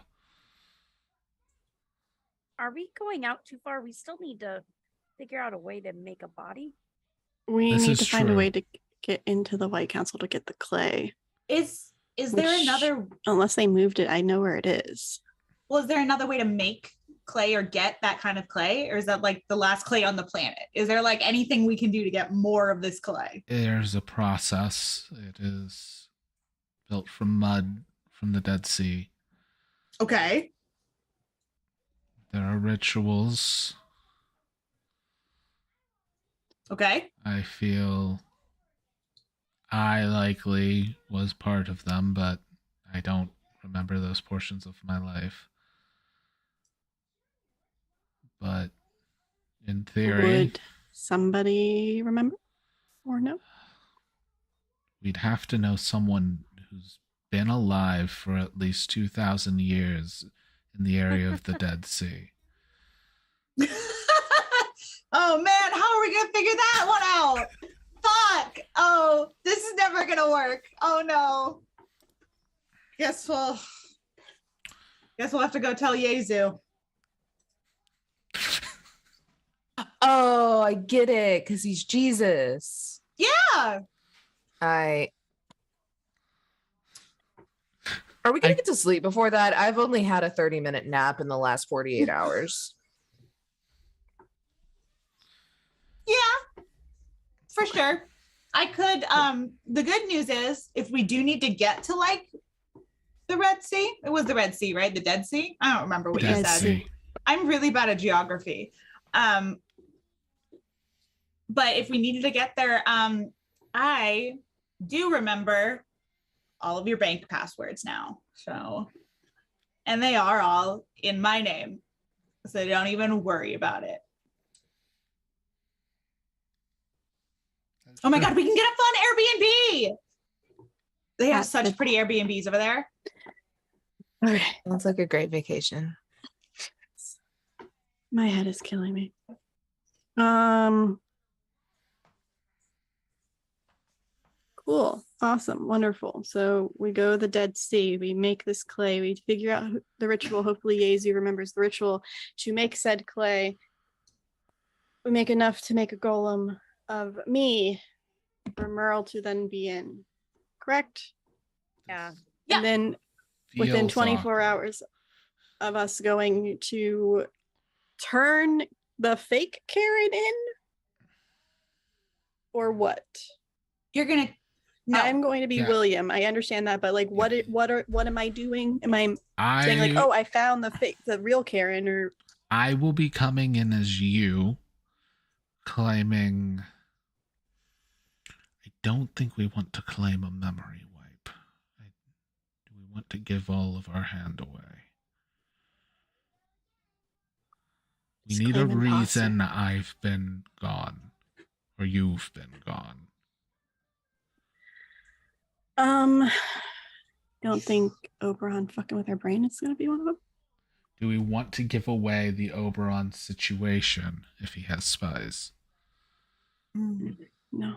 Are we going out too far? We still need to figure out a way to make a body. We This need is to find true. a way to get into the White Council to get the clay. Is there Which, another? Unless they moved it, I know where it is. Well, is there another way to make clay or get that kind of clay, or is that like the last clay on the planet? Is there like anything we can do to get more of this clay? There's a process. It is built from mud from the Dead Sea. Okay. There are rituals. Okay. I feel I likely was part of them, but I don't remember those portions of my life. But in theory, Would somebody remember or no? we'd have to know someone who's been alive for at least 2,000 years in the area of the Dead Sea. Oh man, how are we gonna figure that one out? Fuck. Oh, this is never gonna work. Oh no. Guess we'll have to go tell Yezu. Oh, I get it, because he's Jesus. Yeah. Are we gonna get to sleep before that? I've only had a 30-minute nap in the last 48 hours. Yeah, for sure. I could. The good news is, if we do need to get to like the Red Sea, it was the Red Sea, right? The Dead Sea. I don't remember what you Dead said. Sea. I'm really bad at geography. But if we needed to get there, I do remember all of your bank passwords now. So, and they are all in my name. So don't even worry about it. Oh my God, we can get a fun Airbnb. They have such pretty Airbnbs over there. Okay. Sounds like a great vacation. My head is killing me. Cool. Awesome. Wonderful. So we go to the Dead Sea. We make this clay. We figure out the ritual. Hopefully Yezu remembers the ritual to make said clay. We make enough to make a golem of me for Merle to then be in. Correct? Yeah. And then within Feels 24 hours of us going to turn the fake Karen in? Or what? You're gonna no. I'm going to be William. I understand that, but like what am I doing? Am I saying like, oh, I found the real Karen, or I will be coming in as you, claiming I don't think we want to claim a memory wipe. Do we want to give all of our hand away? We Just need a claim imposter. reason I've been gone, or you've been gone. Don't think Oberon fucking with our brain is gonna be one of them. Do we want to give away the Oberon situation if he has spies? No.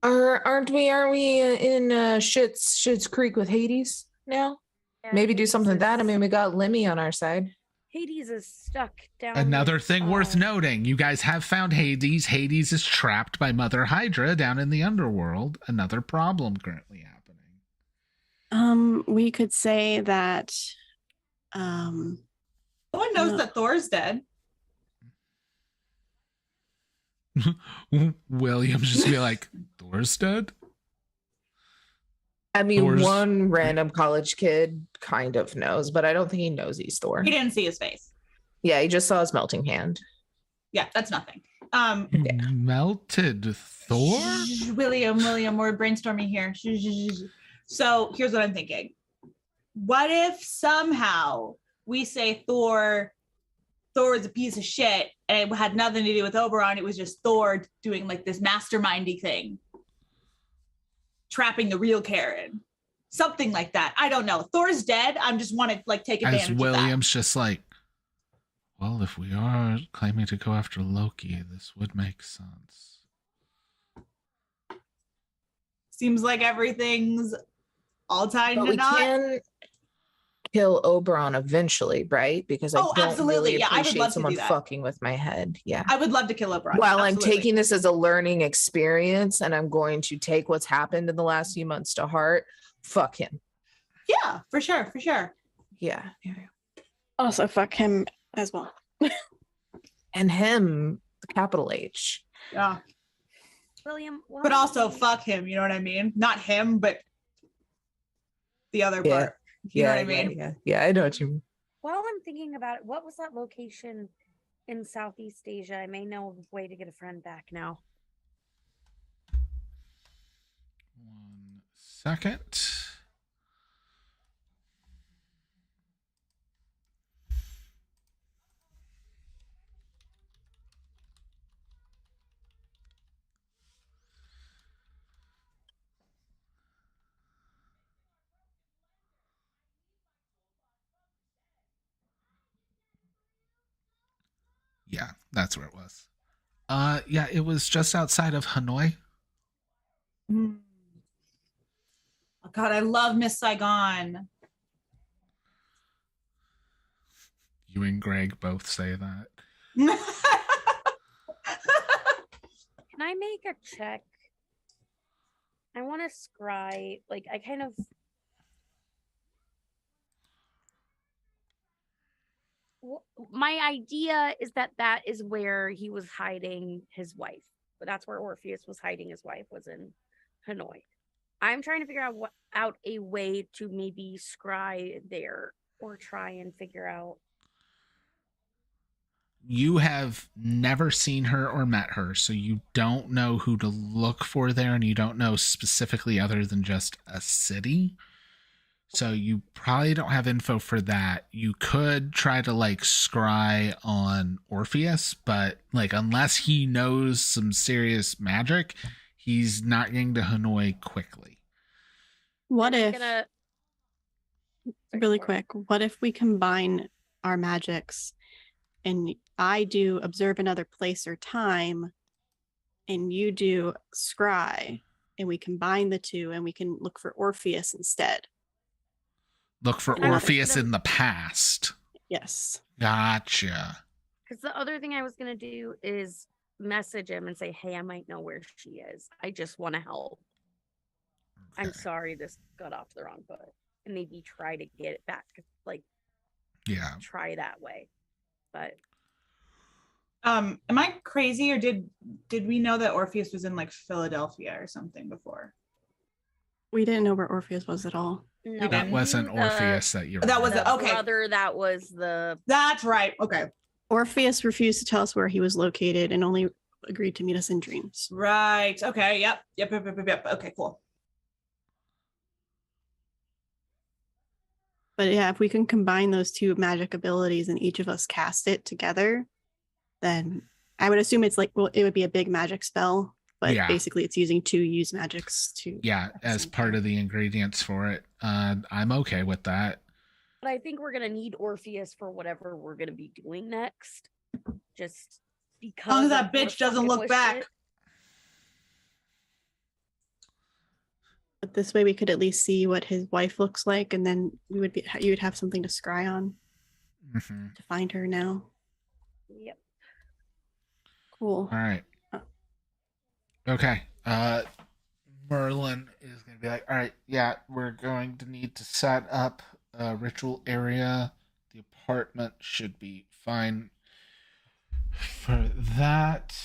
Aren't we in Schitt's Creek with Hades now? Yeah, Maybe do Hades something with that. I is- mean, we got Lemmy on our side. Hades is stuck down. Another with, thing worth noting, you guys have found Hades. Hades is trapped by Mother Hydra down in the underworld. Another problem currently happening. We could say that No one knows that Thor's dead. William's just be like, Thor's dead? I mean, Thor's- one random college kid kind of knows, but I don't think he knows he's Thor. He didn't see his face. Yeah, he just saw his melting hand. Yeah, that's nothing. Melted Thor? William, we're brainstorming here. So here's what I'm thinking. What if somehow we say Thor is a piece of shit and it had nothing to do with Oberon? It was just Thor doing like this mastermindy thing, trapping the real Karen, something like that. I don't know. Thor's dead. I just want to like take advantage As of that. William's just like, well, if we are claiming to go after Loki, this would make sense. Seems like everything's all tied But to we knot. can kill Oberon eventually, right? Because I don't absolutely. really Yeah, I would appreciate love to someone do that. fucking with my head. Yeah. I would love to kill Oberon. While Absolutely. I'm taking this as a learning experience and I'm going to take what's happened in the last few months to heart, fuck him. Yeah, for sure. Yeah. also fuck him as well. And him, capital H. Yeah. William, while But I'm also thinking- fuck him, you know what I mean? Not him, but the other Yeah. part. You know what I mean? Yeah, I know what you mean. While I'm thinking about it, what was that location in Southeast Asia? I may know of a way to get a friend back now. 1 second. Yeah, that's where it was. Yeah, it was just outside of Hanoi. Oh God, I love Miss Saigon. You and Greg both say that. Can I make a check? I want to scry. Like, I kind of. My idea is that that is where he was hiding his wife. But that's where Orpheus was hiding his wife, was in Hanoi. I'm trying to figure out a way to maybe scry there or try and figure out. You have never seen her or met her, so you don't know who to look for there, and you don't know specifically other than just a city. So you probably don't have info for that. You could try to like scry on Orpheus, but like unless he knows some serious magic, he's not getting to Hanoi quickly. What I'm if, gonna- really quick, what if we combine our magics and I do observe another place or time and you do scry and we combine the two and we can look for Orpheus instead? Look for I Orpheus should've- in the past. Yes. Gotcha. Because the other thing I was going to do is message him and say, hey, I might know where she is. I just want to help. I'm Okay. sorry this got off the wrong foot. And maybe try to get it back. Like, Yeah. try that way. But Am I crazy, or did we know that Orpheus was in like Philadelphia or something before? We didn't know where Orpheus was at all. no, That wasn't Orpheus that you That was the okay. brother that was the That's right. Okay. Orpheus refused to tell us where he was located and only agreed to meet us in dreams. Right. Okay. Yep. Okay, cool. But yeah, if we can combine those two magic abilities and each of us cast it together, then I would assume it's like, well, it would be a big magic spell but Yeah. basically it's using 2 use magics to. Yeah, as part of the ingredients for it. I'm okay with that. But I think we're gonna need Orpheus for whatever we're gonna be doing next. Just because As long as of that bitch what's doesn't fucking look with back. shit. But this way we could at least see what his wife looks like, and then you would have something to scry on to find her now. Yep. Cool. All right. Okay. Merlin is going to be like, all right, yeah, we're going to need to set up a ritual area. The apartment should be fine for that.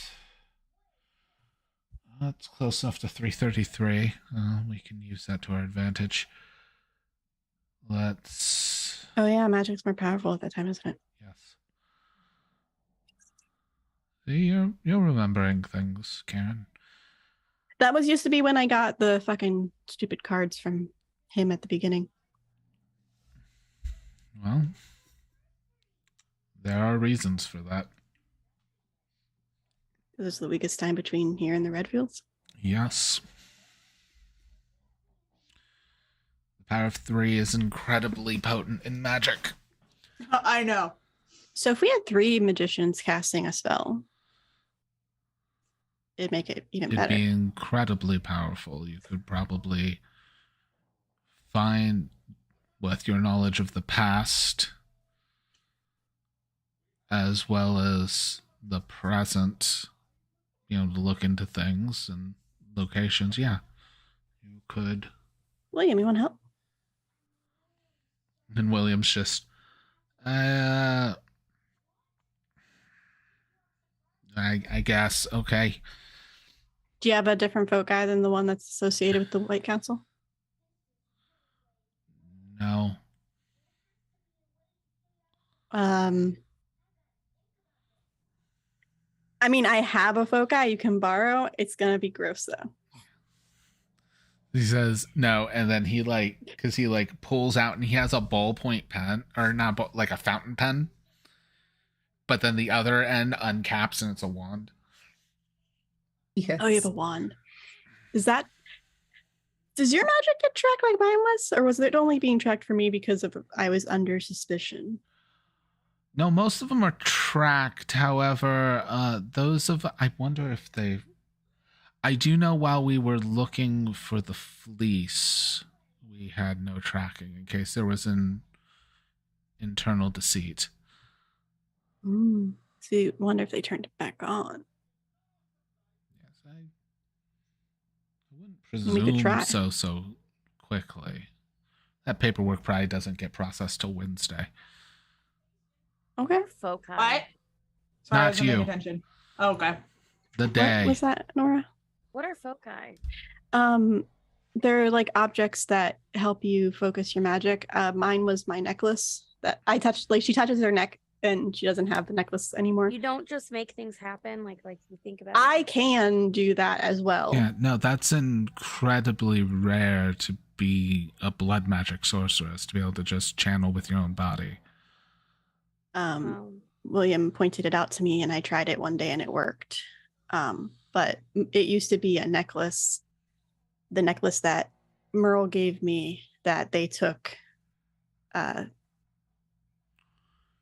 That's close enough to 333. We can use that to our advantage. Let's... Oh yeah, magic's more powerful at that time, isn't it? Yes. See, you're remembering things, Karen. That was used to be when I got the fucking stupid cards from him at the beginning. Well, there are reasons for that. This is the weakest time between here and the Redfields. Yes. The power of 3 is incredibly potent in magic. I know. So if we had 3 magicians casting a spell, it'd make it even It'd better. be incredibly powerful. You could probably find, with your knowledge of the past, as well as the present, be able to look into things and locations. Yeah, you could. William, you want help? And William's just, I guess, okay. Do you have a different foci than the one that's associated with the White Council? No. I mean, I have a foci you can borrow. It's gonna be gross though. He says no, and then he because he pulls out and he has a ballpoint pen, or not, like a fountain pen, but then the other end uncaps and it's a wand. Yes. Oh, you have a wand. Does your magic get tracked like mine was, or was it only being tracked for me because I was under suspicion? No, most of them are tracked. However, I wonder if I do know while we were looking for the fleece, we had no tracking in case there was an internal deceit. So you wonder if they turned it back on. Yes, I wouldn't We could try. presume so quickly. That paperwork probably doesn't get processed till Wednesday. Okay. Foci. What? Sorry, Not I wasn't paying you. attention. Oh, okay. The day. What was that, Nora? What are foci? They're like objects that help you focus your magic. Mine was my necklace that I touched. Like she touches her neck and she doesn't have the necklace anymore. You don't just make things happen like you think about I it. can do that as well. Yeah, no, that's incredibly rare to be a blood magic sorceress, to be able to just channel with your own body. William pointed it out to me and I tried it one day and it worked. But it used to be a necklace, the necklace that Merle gave me that they took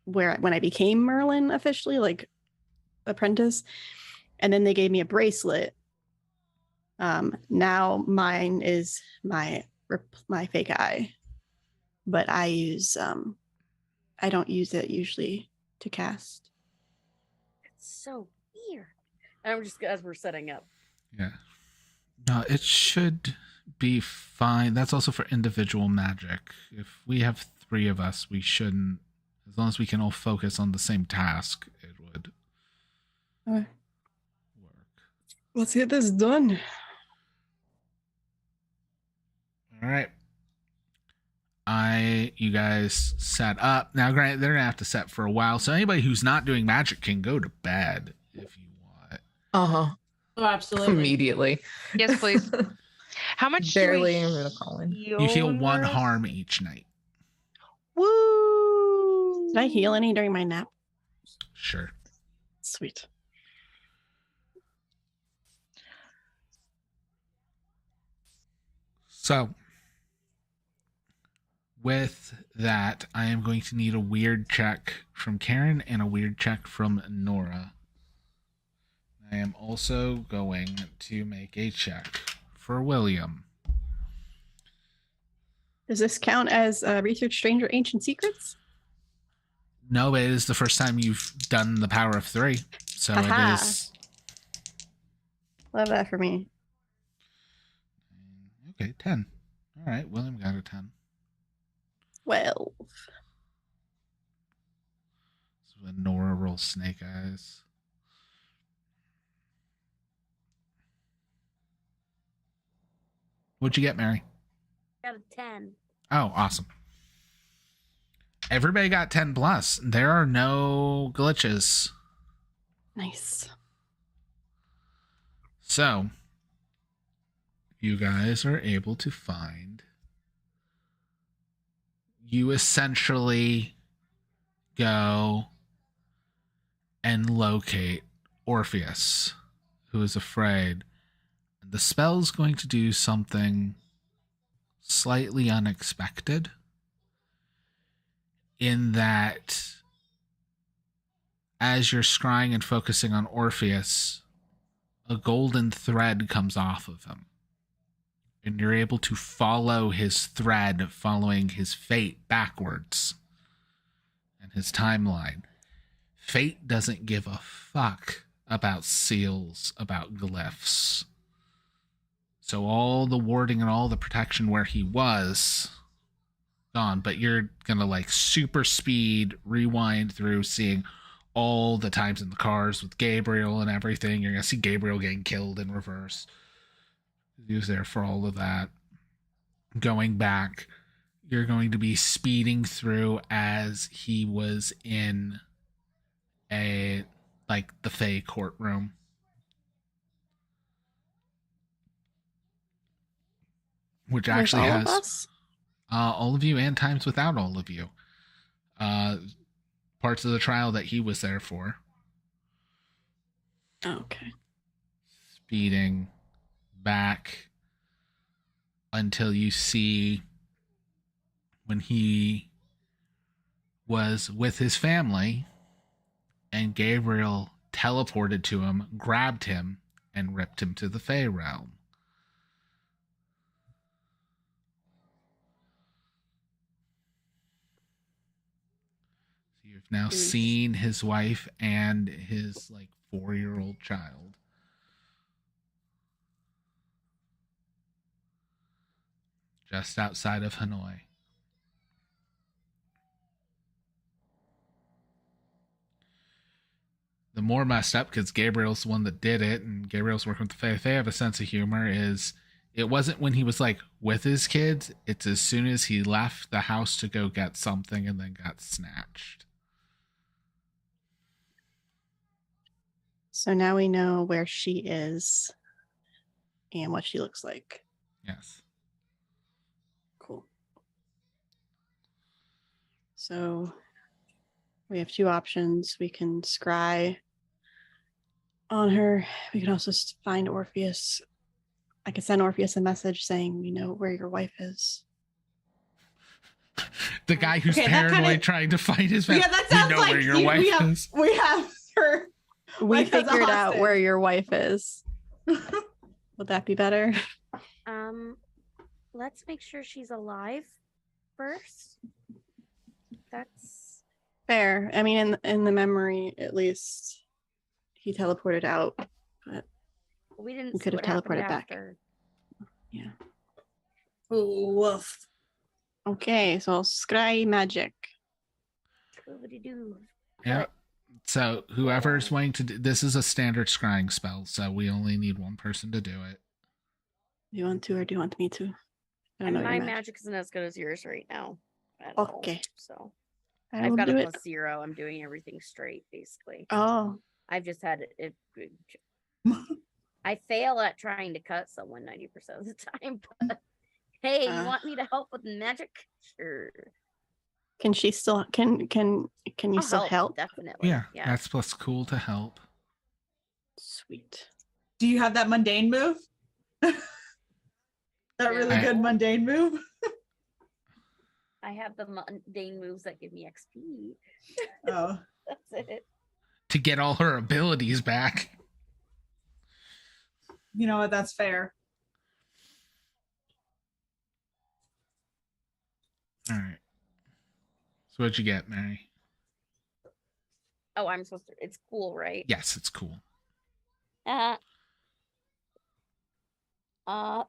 when I became Merlin officially, like apprentice, and then they gave me a bracelet. Now mine is my fake eye, but I don't use it usually to cast. It's so weird. And I'm just as we're setting up. Yeah. No, it should be fine. That's also for individual magic. If we have 3 of us, we shouldn't, as long as we can all focus on the same task, it would Okay. work. Let's get this done. All right. You guys set up. Now, granted, they're gonna have to set for a while, so anybody who's not doing magic can go to bed if you want. Uh-huh. Oh, absolutely. Immediately. Yes, please. How much Barely do even we gonna call in. You heal 1 Nora? harm each night. Woo! Did I heal any during my nap? Sure. Sweet. So, with that, I am going to need a weird check from Karen and a weird check from Nora. I am also going to make a check for William. Does this count as research stranger ancient secrets? No, but it is the first time you've done the power of 3. So Aha. it is. Love that for me. Okay, 10. All right, William got a 10. 12. This is when Nora rolls snake eyes. What'd you get, Mary? Got a 10. Oh, awesome. Everybody got 10 plus. There are no glitches. Nice. So, you guys are able to find. You essentially go and locate Orpheus, who is afraid. The spell's going to do something slightly unexpected, in that as you're scrying and focusing on Orpheus, a golden thread comes off of him. And you're able to follow his thread, following his fate backwards and his timeline. Fate doesn't give a fuck about seals, about glyphs. So all the warding and all the protection where he was gone, but you're gonna like super speed rewind through, seeing all the times in the cars with Gabriel and everything. You're gonna see Gabriel getting killed in reverse. He was there for all of that. Going back, you're going to be speeding through as he was in the Fae courtroom. Which actually has all of you and times without all of you. Parts of the trial that he was there for. Okay. Speeding back until you see when he was with his family and Gabriel teleported to him, grabbed him, and ripped him to the Fae realm. You've now seen his wife and his 4-year-old child. Just outside of Hanoi. The more messed up, because Gabriel's the one that did it, and Gabriel's working with the Fae. If they have a sense of humor, is it wasn't when he was with his kids, it's as soon as he left the house to go get something and then got snatched. So now we know where she is and what she looks like. Yes. Cool. So we have 2 options. We can scry on her. We can also find Orpheus. I could send Orpheus a message saying, we know where your wife is. The guy who's paranoid trying to find his family. Yeah, that sounds we know where your wife is. We have her. We figured out where your wife is. Would that be better? Let's make sure she's alive first. That's fair. I mean, in the memory, at least, he teleported out, but we didn't. We could have teleported back. Yeah. Woof. Okay, so scry magic. Yeah. So whoever's wanting to do this is a standard scrying spell, so we only need one person to do it. Do you want to, or do you want me to? I don't And know my your magic isn't as good as yours right now. at all, Okay. So I I've will got do a it. +0. I'm doing everything straight, basically. Oh. I've just had it. I fail at trying to cut someone 90% of the time, but hey, you want me to help with magic? Sure. Can she still can you still help? Definitely. Yeah, that's plus cool to help. Sweet. Do you have that mundane move? That really I- good mundane move. I have the mundane moves that give me XP. Oh. That's it. To get all her abilities back. You know what? That's fair. All right. So what'd you get, Mary? Oh, I'm supposed to. It's cool, right? Yes, it's cool. Oh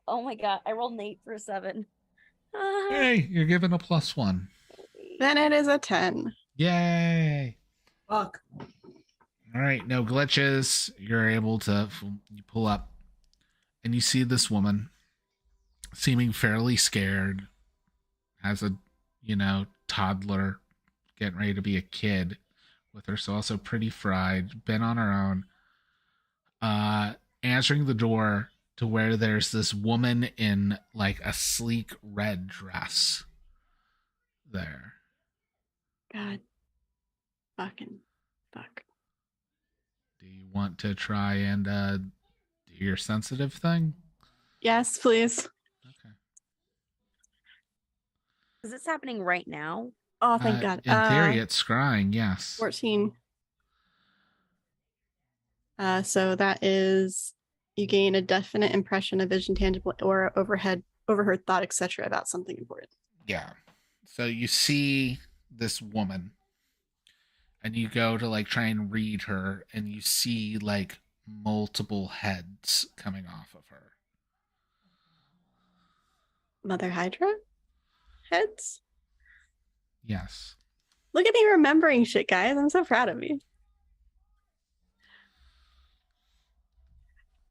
my god, I rolled an 8 for a 7. Hey, you're given a +1. Then it is a 10. Yay. Fuck. All right, no glitches. You're able to you pull up and you see this woman seeming fairly scared, has a, toddler getting ready to be a kid with her, so also pretty fried, been on her own. Answering the door to where there's this woman in like a sleek red dress there. God. Fucking fuck. Do you want to try and do your sensitive thing? Yes, please. Is this happening right now? Oh, thank God. In theory, it's scrying, yes. 14. So that is, you gain a definite impression, a vision, tangible, or overheard thought, etc. about something important. Yeah. So you see this woman and you go to like try and read her and you see like multiple heads coming off of her. Mother Hydra? Heads? Yes. Look at me remembering shit, guys. I'm so proud of me.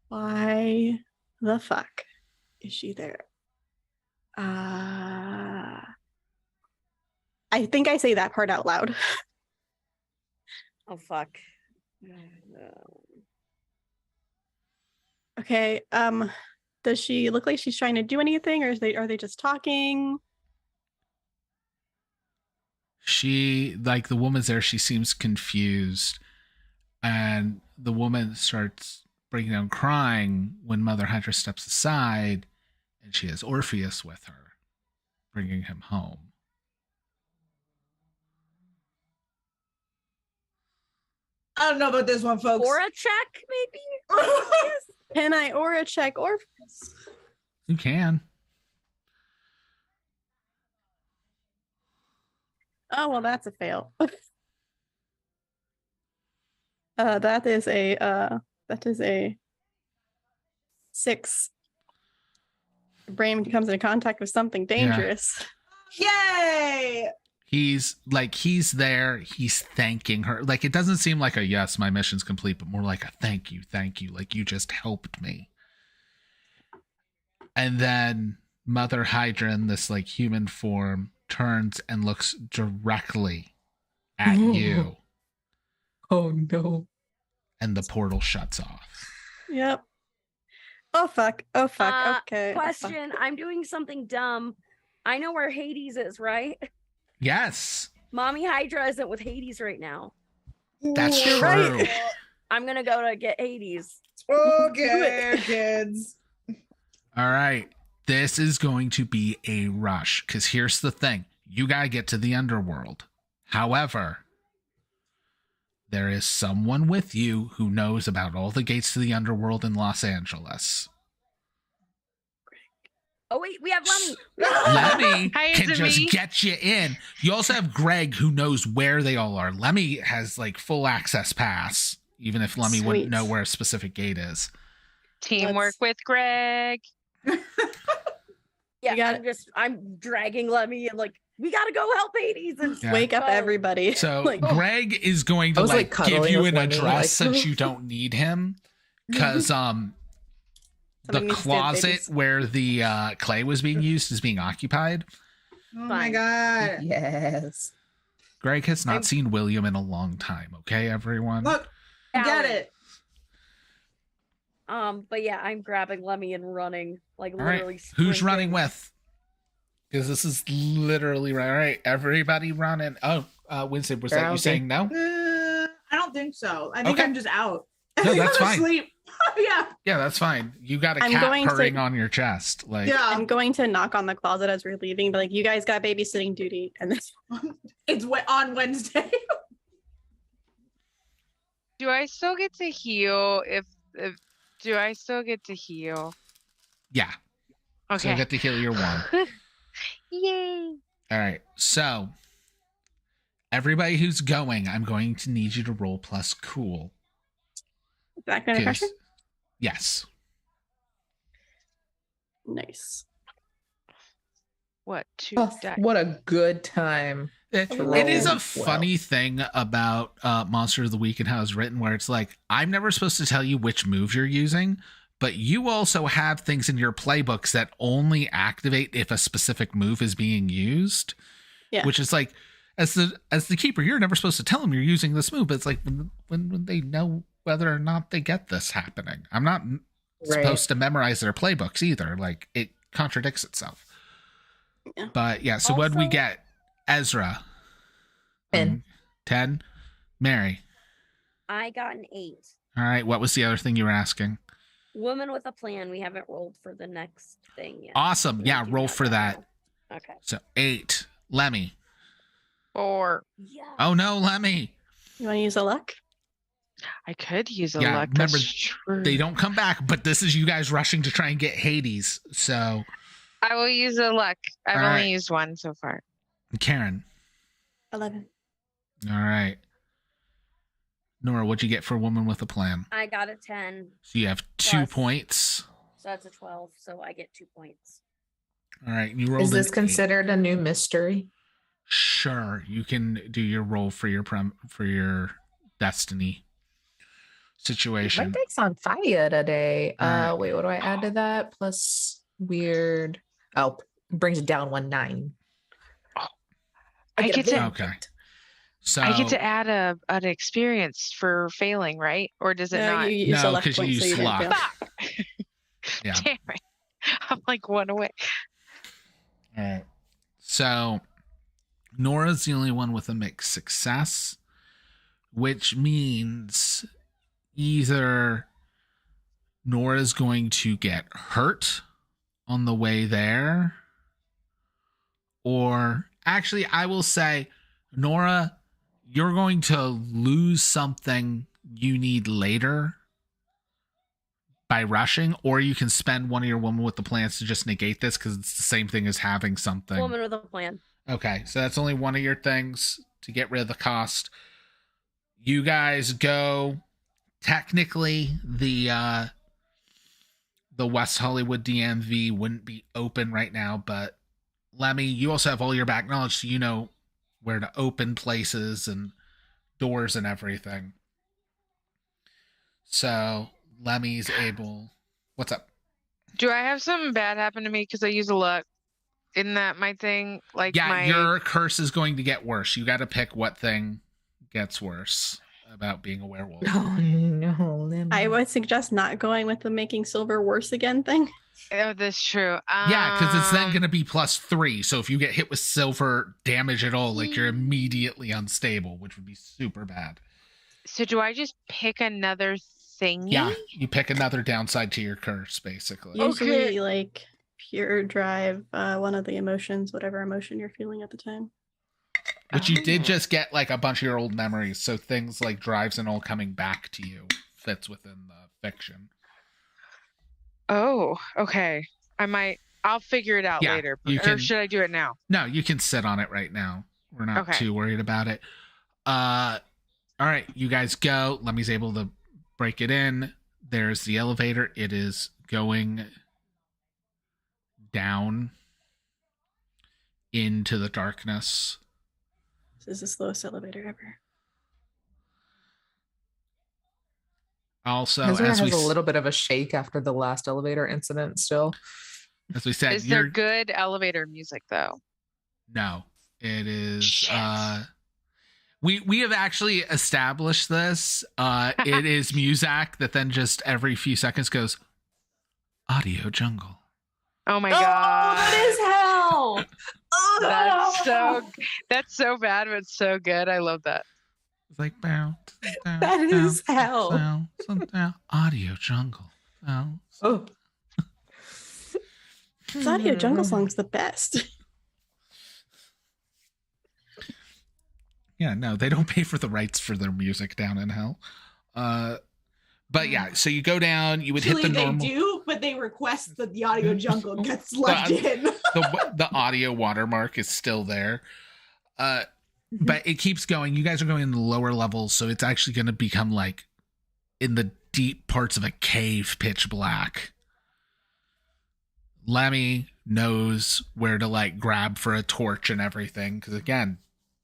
Why the fuck is she there? I think I say that part out loud. Oh fuck. Okay. Does she look like she's trying to do anything, or are they just talking? She, like, the woman's there, she seems confused, and the woman starts breaking down crying when Mother Hydra steps aside, and she has Orpheus with her, bringing him home. I don't know about this one, folks. Aura check, maybe? Can I aura check Orpheus? You can. Oh, well, that's a fail. That is a 6. Brain comes into contact with something dangerous. Yay! He's there, he's thanking her. Like, it doesn't seem like a yes, my mission's complete, but more like a thank you. Like, you just helped me. And then Mother Hydra in this like human form turns and looks directly at you. Oh no. And the portal shuts off. Yep. Oh fuck. Okay. Question. I'm doing something dumb. I know where Hades is, right? Yes. Mommy Hydra isn't with Hades right now. That's You're true. right. I'm gonna go to get Hades. Okay, kids. All right. This is going to be a rush because here's the thing. You got to get to the underworld. However, there is someone with you who knows about all the gates to the underworld in Los Angeles. Oh wait, we have Lemmy. Lemmy Hi, can is it just me? get you in. You also have Greg who knows where they all are. Lemmy has like full access pass, even if Lemmy wouldn't Sweet. know where a specific gate is. Teamwork with Greg. Yeah, You got I'm dragging Lemmy and like, we gotta go help Hades and Yeah. Wake up go. everybody. So Like, Greg is going to I was, like give cuddling you with an Lemmy, address like, since you don't need him. Because the Somebody needs to stand closet babies. where the clay was being used is being occupied. Oh my Fine. god. Yes. Greg has not I'm- seen William in a long time. Okay, everyone. Look, I get it. But yeah, I'm grabbing Lemmy and running, like All right, literally. who's running sprinting. with? Because this is literally right. All right, everybody running. Oh, Winston, was that you Drowsy. saying no? I don't think so. I think Okay. I'm just out. No, that's Go to fine. sleep. Yeah. Yeah, that's fine. You got a I'm cat going to- purring on your chest. Like, Yeah. I'm going to knock on the closet as we're leaving, but like, you guys got babysitting duty, and this It's on Wednesday. Do I still get to heal if do I still get to heal? yeah. So Okay. you get to heal your one. Yay. All right. So everybody who's going, I'm going to need you to roll plus cool. is that kind of 'Cause- pressure. Yes. Nice. What? Two Oh, die. what a good time. It is a funny thing about Monster of the Week and how it's written, where it's like, I'm never supposed to tell you which move you're using, but you also have things in your playbooks that only activate if a specific move is being used. Yeah. Which is like, as the keeper, you're never supposed to tell them you're using this move, but it's like when they know whether or not they get this happening. I'm not supposed to memorize their playbooks either. Like, it contradicts itself. Yeah. But yeah, so what did we get? Ezra. 10. 10. Mary. I got an 8. All right. What was the other thing you were asking? Woman with a plan. We haven't rolled for the next thing yet. Awesome. We Yeah, do roll have for that. roll. Okay. So 8. Lemmy. 4. Yeah. Oh no, Lemmy. You want to use a luck? I could use a Yeah, luck. remember, That's true. They don't come back, but this is you guys rushing to try and get Hades. So, I will use a luck. I've All only right. used one so far. Karen. 11. All right. Nora, what'd you get for Woman with a Plan? I got a 10. So you have 2 Plus. points. So that's a 12. So I get 2 points. All right. You rolled Is this an 8. considered a new mystery? Sure, you can do your roll for your destiny My situation. deck's on fire today. All right. Wait, what do I add to that? Plus weird. Oh, brings it down 1/9. I get to Okay. So I get to add an experience for failing, right? Or does it No, not? you use a No, luck 'cause you point, so use you didn't luck. fail. Yeah. Damn it. I'm like one away. All right. So Nora's the only one with a mixed success, which means either Nora's going to get hurt on the way there, or actually, I will say, Nora, you're going to lose something you need later by rushing, or you can spend one of your Woman with the Plans to just negate this because it's the same thing as having something. Woman with a plan. Okay, so that's only one of your things to get rid of the cost. You guys go. Technically, the West Hollywood DMV wouldn't be open right now, but Lemmy, you also have all your back knowledge, so you know where to open places and doors and everything. So Lemmy's able. What's up? Do I have something bad happen to me because I use a luck? Isn't that my thing? Like Yeah, your curse is going to get worse. You got to pick what thing gets worse about being a werewolf. Oh no, Lemmy. I would suggest not going with the making silver worse again thing. Oh, that's true. Yeah, because it's then going to be +3. So if you get hit with silver damage at all, like you're immediately unstable, which would be super bad. So do I just pick another thingy? Yeah, you pick another downside to your curse, basically. Usually, like pure drive, one of the emotions, whatever emotion you're feeling at the time. Which you did just get like a bunch of your old memories. So things like drives and all coming back to you fits within the fiction. Oh, okay. I'll figure it out Yeah, later. you Or can- should I do it now? No, you can sit on it right now. We're not Okay. too worried about it. All right, you guys go. Lemmy's able to break it in. There's the elevator. It is going down into the darkness. This is the slowest elevator ever. Also, Ezra as has we, a little bit of a shake after the last elevator incident still. as we said, Is there you're good elevator music though? no. It is. Shit. We have actually established this. It is Muzak that then just every few seconds goes Audio Jungle. Oh my Oh, god. that is hell. That's so bad, but so good. I love that. It's like bow. That is hell. Audio jungle. Oh. This Audio Jungle song's the best. Yeah, no, they don't pay for the rights for their music down in hell. But yeah, so you go down, you would Actually, hit the normal. they do, but they request that the Audio Jungle gets left in. the audio watermark is still there. But it keeps going. You guys are going in the lower levels, so it's actually going to become like in the deep parts of a cave, pitch black. Lemmy knows where to like grab for a torch and everything, because again,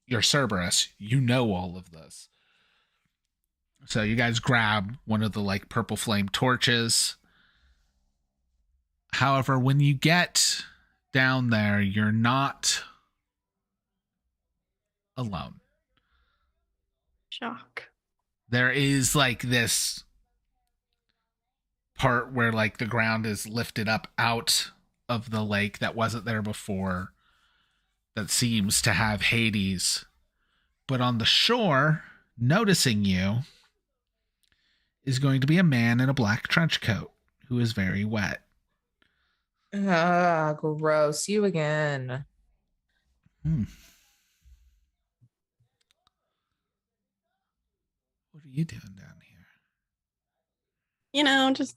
you're Cerberus. You know all of this. So you guys grab one of the like purple flame torches. However, when you get down there, you're not alone. Shock. There is like this part where like the ground is lifted up out of the lake that wasn't there before, that seems to have Hades. But on the shore, noticing you, is going to be a man in a black trench coat who is very wet. Ah, gross. You again. What are you doing down here? You know, just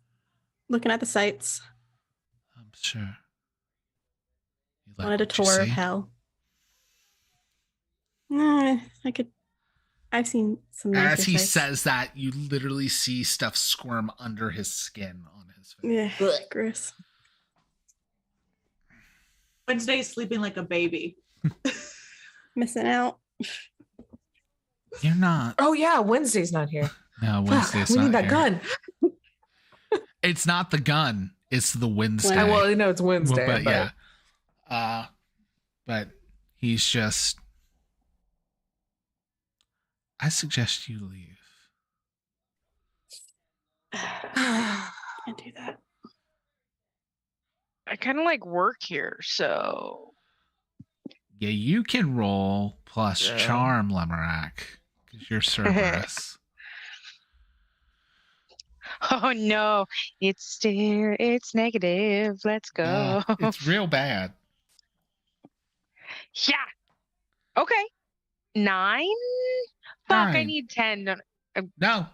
looking at the sights. I'm sure. You like Wanted a what you tour of see? hell. I've seen some nicer As he sights. says that, you literally see stuff squirm under his skin on his face. Yeah, gross. Wednesday's sleeping like a baby. Missing out. You're not. Oh yeah, Wednesday's not here. No, Wednesday's we not need that here. gun. It's not the gun. It's the Wednesday. Well, you know it's Wednesday. But yeah. But he's just... I suggest you leave. Can't do that. I kind of like work here, so Yeah, you can roll plus Yeah. charm, Lemerack, because you're Cerberus. oh no, it's negative. Let's go. It's real bad. Yeah. Okay. 9? Fuck, I 9. need 10. No.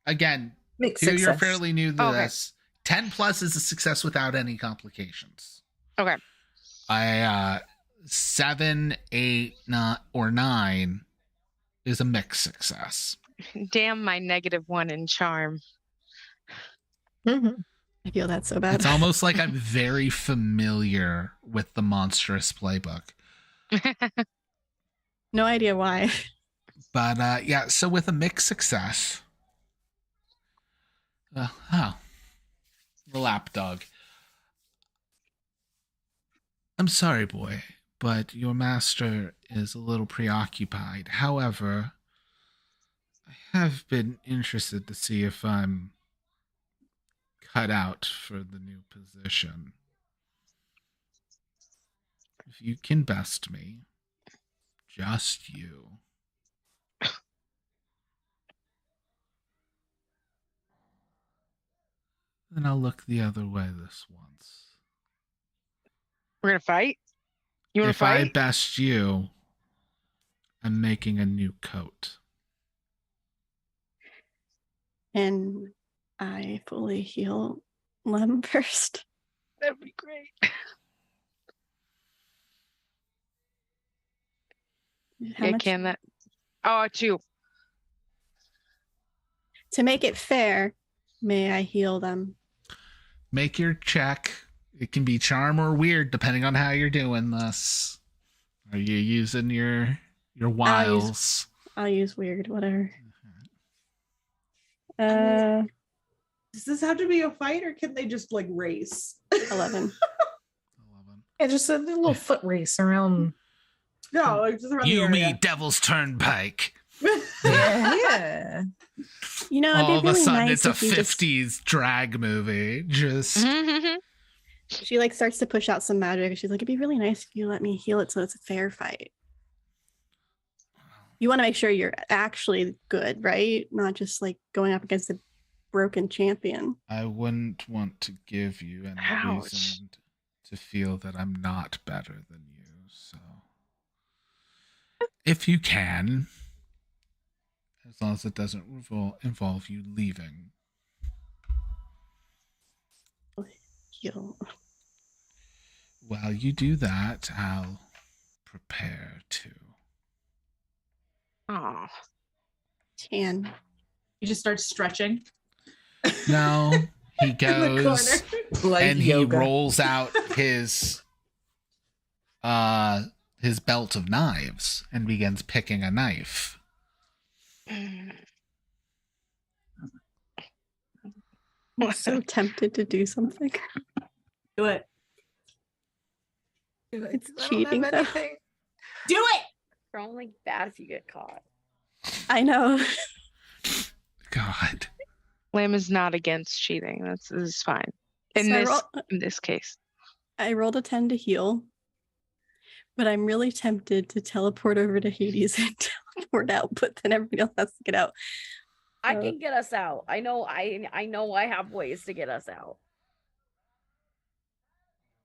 Again, Mixed you're success. fairly new to Okay. this. 10 plus is a success without any complications. Okay. 7, 8, 9 is a mixed success. Damn my -1 in charm. I feel that so bad. It's almost like I'm very familiar with the monstrous playbook. No idea why. But yeah, so with a mixed success, the lapdog. I'm sorry, boy, but your master is a little preoccupied. However, I have been interested to see if I'm cut out for the new position. If you can best me, just you. Then I'll look the other way this once. We're gonna fight? You wanna If I fight? best you, I'm making a new coat. And I fully heal Lem first. That'd be great. How Yeah, much? can that? Oh, 2. To make it fair, may I heal them? Make your check. It can be charm or weird, depending on how you're doing this. Are you using your wiles? I'll use weird, whatever. Does this have to be a fight or can they just like race? 11. Yeah, just a little foot race around. No, like just around the You area. me, Devil's Turnpike. Yeah. You know, it'd All of be really a sudden, nice it's a if you just- 50s drag movie. Just She like starts to push out some magic. She's like, it'd be really nice if you let me heal it so it's a fair fight. You want to make sure you're actually good, right? Not just like going up against a broken champion. I wouldn't want to give you any Ouch. reason to feel that I'm not better than you. So, if you can, as long as it doesn't involve you leaving. Heal. While you do that, I'll prepare to. Oh, Tan. You just start stretching. No, he In the goes corner. Like and yoga. he rolls out his belt of knives and begins picking a knife. I'm so tempted to do something. Do it. It's cheating though. Do it. It's only bad if you get caught. I know. God. Lamb is not against cheating. This is fine. In So this case. I rolled a 10 to heal, but I'm really tempted to teleport over to Hades and teleport out, but then everybody else has to get out. I can get us out. I know I have ways to get us out.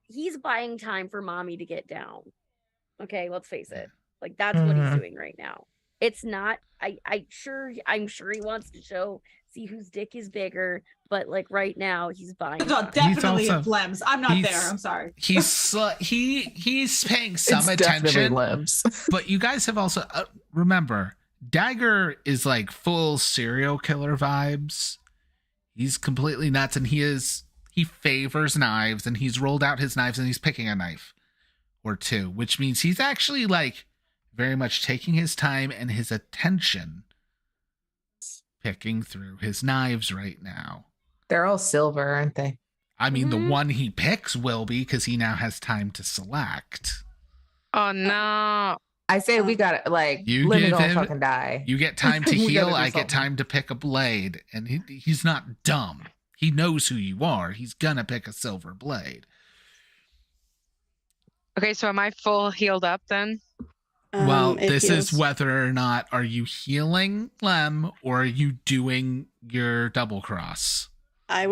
He's buying time for mommy to get down. Okay, let's face it. Like that's what he's doing right now. It's not I'm sure he wants to see whose dick is bigger, but like right now he's buying time. Definitely Lems. I'm not there. I'm sorry. He's paying some It's definitely attention. Lems. But you guys have also remember, Dagger is like full serial killer vibes. He's completely nuts, and he favors knives, and he's rolled out his knives and he's picking a knife or two, which means he's actually like very much taking his time and his attention picking through his knives right now. They're all silver, aren't they? I mean, the one he picks will be, because he now has time to select. Oh no. I say we got like You Lemon give gonna him, fucking die. You get time to We gotta heal. do I get something. time to pick a blade, and he's not dumb. He knows who you are. He's gonna pick a silver blade. Okay, so am I full healed up then? Well, It this heals. is whether or not are you healing Lem or are you doing your double cross. I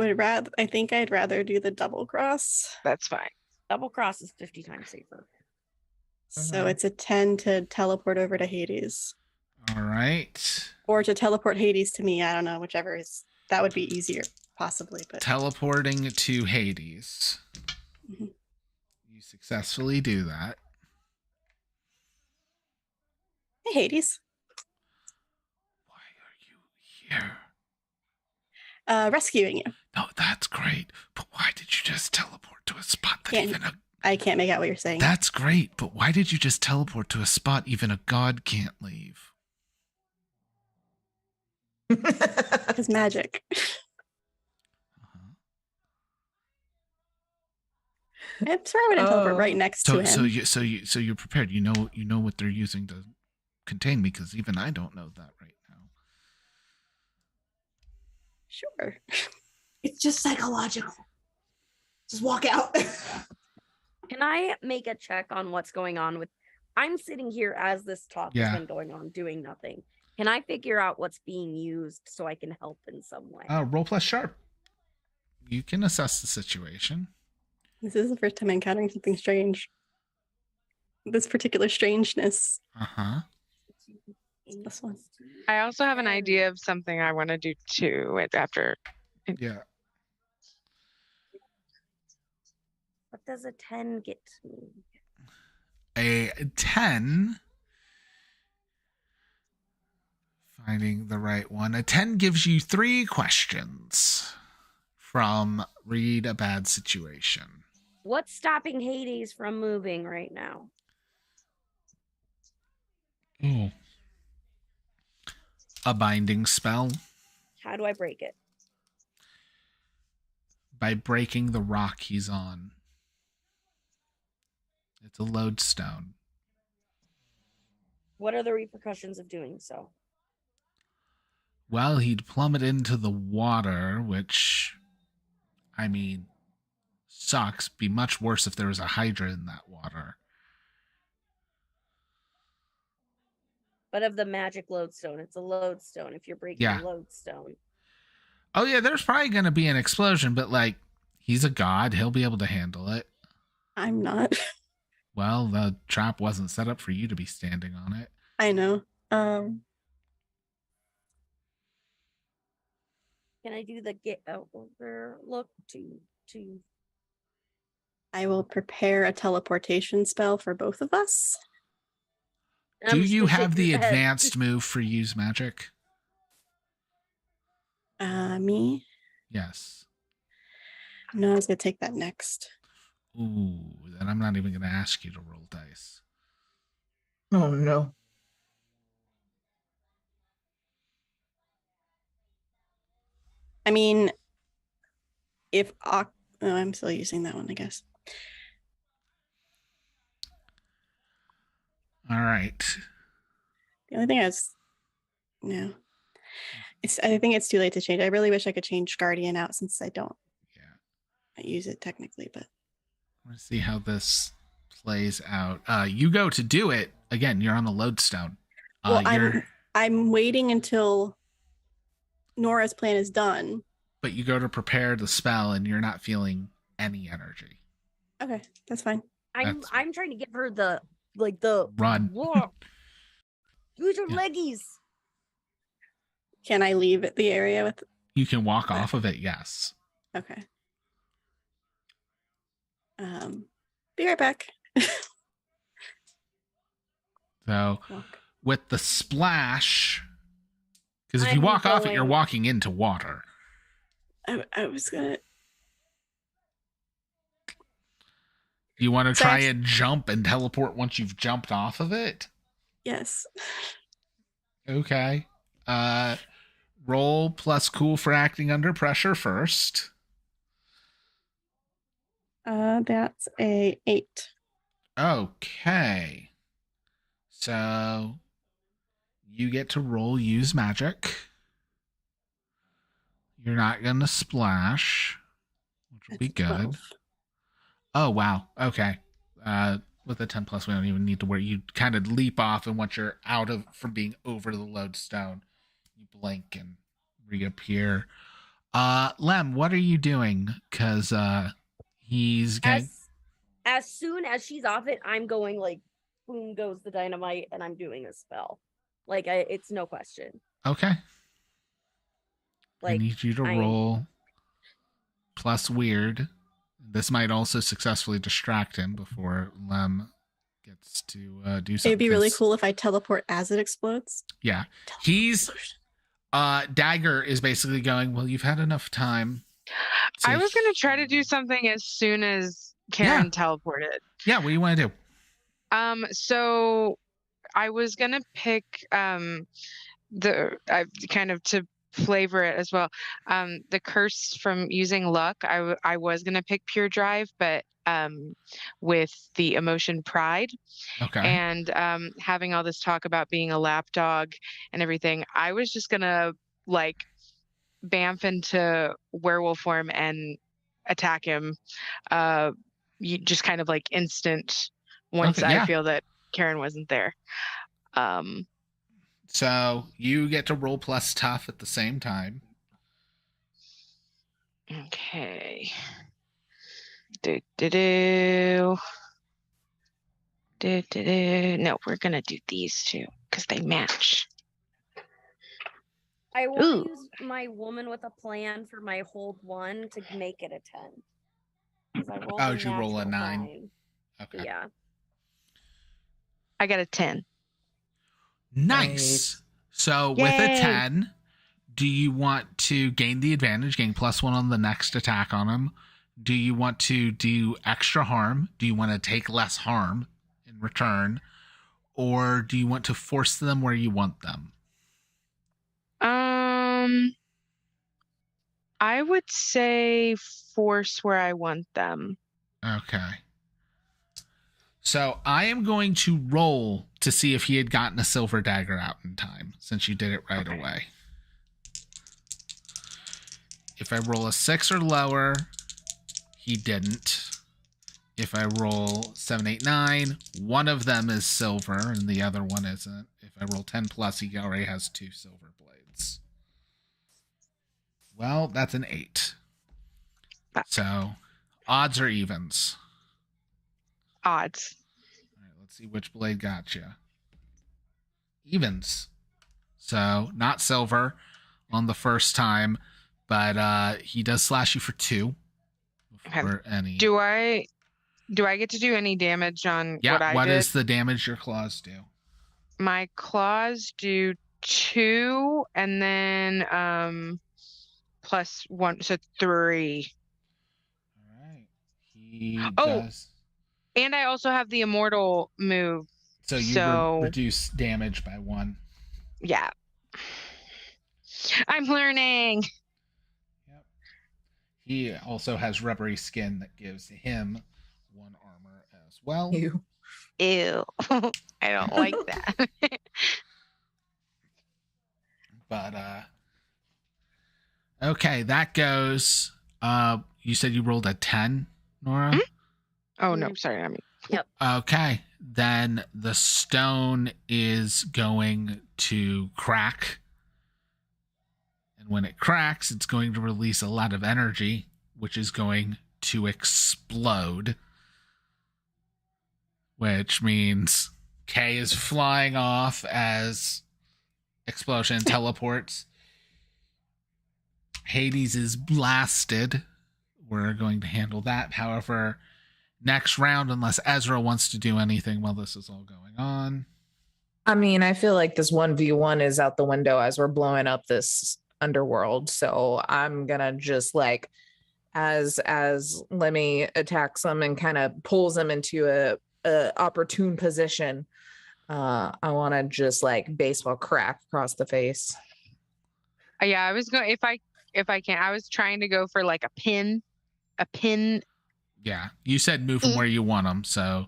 think I'd rather do the double cross. That's fine. Double cross is 50 times safer. So it's a 10 to teleport over to Hades. All right. Or to teleport Hades to me. I don't know, whichever is that would be easier, possibly. But Teleporting to Hades. Mhm. You successfully do that. Hey Hades. Why are you here? Rescuing you. No, that's great. But why did you just teleport to a spot that I can't make out what you're saying. That's great, but why did you just teleport to a spot even a god can't leave? Because magic. I'm sorry I didn't teleport right next to him. So you're prepared. You know what they're using to contain me, because even I don't know that right now. Sure. It's just psychological. Just walk out. Can I make a check on what's going on with? I'm sitting here as this talk Yeah. has been going on, doing nothing. Can I figure out what's being used so I can help in some way? Roll plus sharp. You can assess the situation. This is the first time encountering something strange. This particular strangeness. Uh-huh. This one. I also have an idea of something I want to do too after. Yeah. What does a 10 get me? A 10. Finding the right one. A 10 gives you 3 questions from read a bad situation. What's stopping Hades from moving right now? Oh. A binding spell. How do I break it? By breaking the rock he's on. It's a lodestone. What are the repercussions of doing so? Well, he'd plummet into the water, which, I mean, sucks. Be much worse if there was a hydra in that water. But of the magic lodestone, it's a lodestone if you're breaking Yeah. a lodestone. Oh yeah, there's probably going to be an explosion, but like he's a god, he'll be able to handle it. I'm not. Well, the trap wasn't set up for you to be standing on it. I know. Can I do the get over look to I will prepare a teleportation spell for both of us. Do you have the advanced move for use magic? Me? Yes. No, I was gonna take that next. Ooh, then I'm not even going to ask you to roll dice. Oh no. I mean, if I'm still using that one, I guess. All right. The only thing I think it's too late to change. I really wish I could change Guardian out since I don't. I use it technically, but Let's see how this plays out. You go to do it again. You're on the lodestone. well, I'm waiting until Nora's plan is done. But you go to prepare the spell, and you're not feeling any energy. Okay, that's fine. I'm trying to give her the Run. Whoa. Use your leggies. Can I leave the area with? You can walk off of it. Yes. Okay. Be right back. So, with the splash, because if you walk off it, you're walking into water. I was gonna. You want to try and jump and teleport once you've jumped off of it? Yes. Okay. Roll plus cool for acting under pressure first. That's a 8. Okay. So you get to roll use magic. You're not going to splash, which will be good. 12. Oh, wow. Okay. With a 10 plus, we don't even need to worry. You kind of leap off, and once you're out of from being over the lodestone, you blink and reappear. Lem, what are you doing? Because he's getting... As soon as she's off it, I'm going like, boom goes the dynamite, and I'm doing a spell. Like, it's no question. Okay. Like, I need you to roll plus weird. This might also successfully distract him before Lem gets to do something. It'd be really cool if I teleport as it explodes. Yeah. He's... Dagger is basically going, well, you've had enough time. I was going to try to do something as soon as Karen teleported. Yeah, what do you want to do? So I was going to pick kind of to flavor it as well. The curse from using luck, I was going to pick pure drive, but with the emotion pride. Okay. And having all this talk about being a lapdog and everything, I was just going to like bamf into werewolf form and attack him. You just kind of like instant once I feel that Karen wasn't there. So you get to roll plus tough at the same time. Okay. No, we're gonna do these two because they match. I want to use my woman with a plan for my hold 1 to make it a 10. Oh, did you roll a 9? 9. Okay. Yeah. I got a 10. Nice. So Yay. with a 10, do you want to gain the advantage, gain +1 on the next attack on him? Do you want to do extra harm? Do you want to take less harm in return? Or do you want to force them where you want them? I would say force where I want them. Okay. So I am going to roll to see if he had gotten a silver dagger out in time, since you did it right away. If I roll a 6 or lower, he didn't. If I roll 7, 8, 9, one of them is silver and the other one isn't. If I roll 10 plus, he already has 2 silver blades. Well, that's an 8. So, odds or evens? Odds. All right, let's see which blade got you. Evens. So, not silver on the first time, but he does slash you for 2. Before any. Do I get to do any damage on what I did? What is the damage your claws do? My claws do 2 and then plus 1, so 3. All right. He Oh, does. and I also have the immortal move. So you reduce damage by 1. Yeah. I'm learning. Yep. He also has rubbery skin that gives him 1 armor as well. Ew. I don't like that. But okay, that goes. You said you rolled a 10, Nora? Oh no, sorry, I mean. Yep. Okay, then the stone is going to crack. And when it cracks, it's going to release a lot of energy, which is going to explode. Which means Kay is flying off as explosion teleports. Hades is blasted. We're going to handle that. However, next round, unless Ezra wants to do anything while this is all going on. I mean, I feel like this 1v1 is out the window as we're blowing up this underworld. So I'm gonna just like, as Lemmy attacks him and kind of pulls him into a opportune position, I want to just like baseball crack across the face. Yeah, I was going if I can. I was trying to go for like a pin. Yeah, you said move from where you want them, so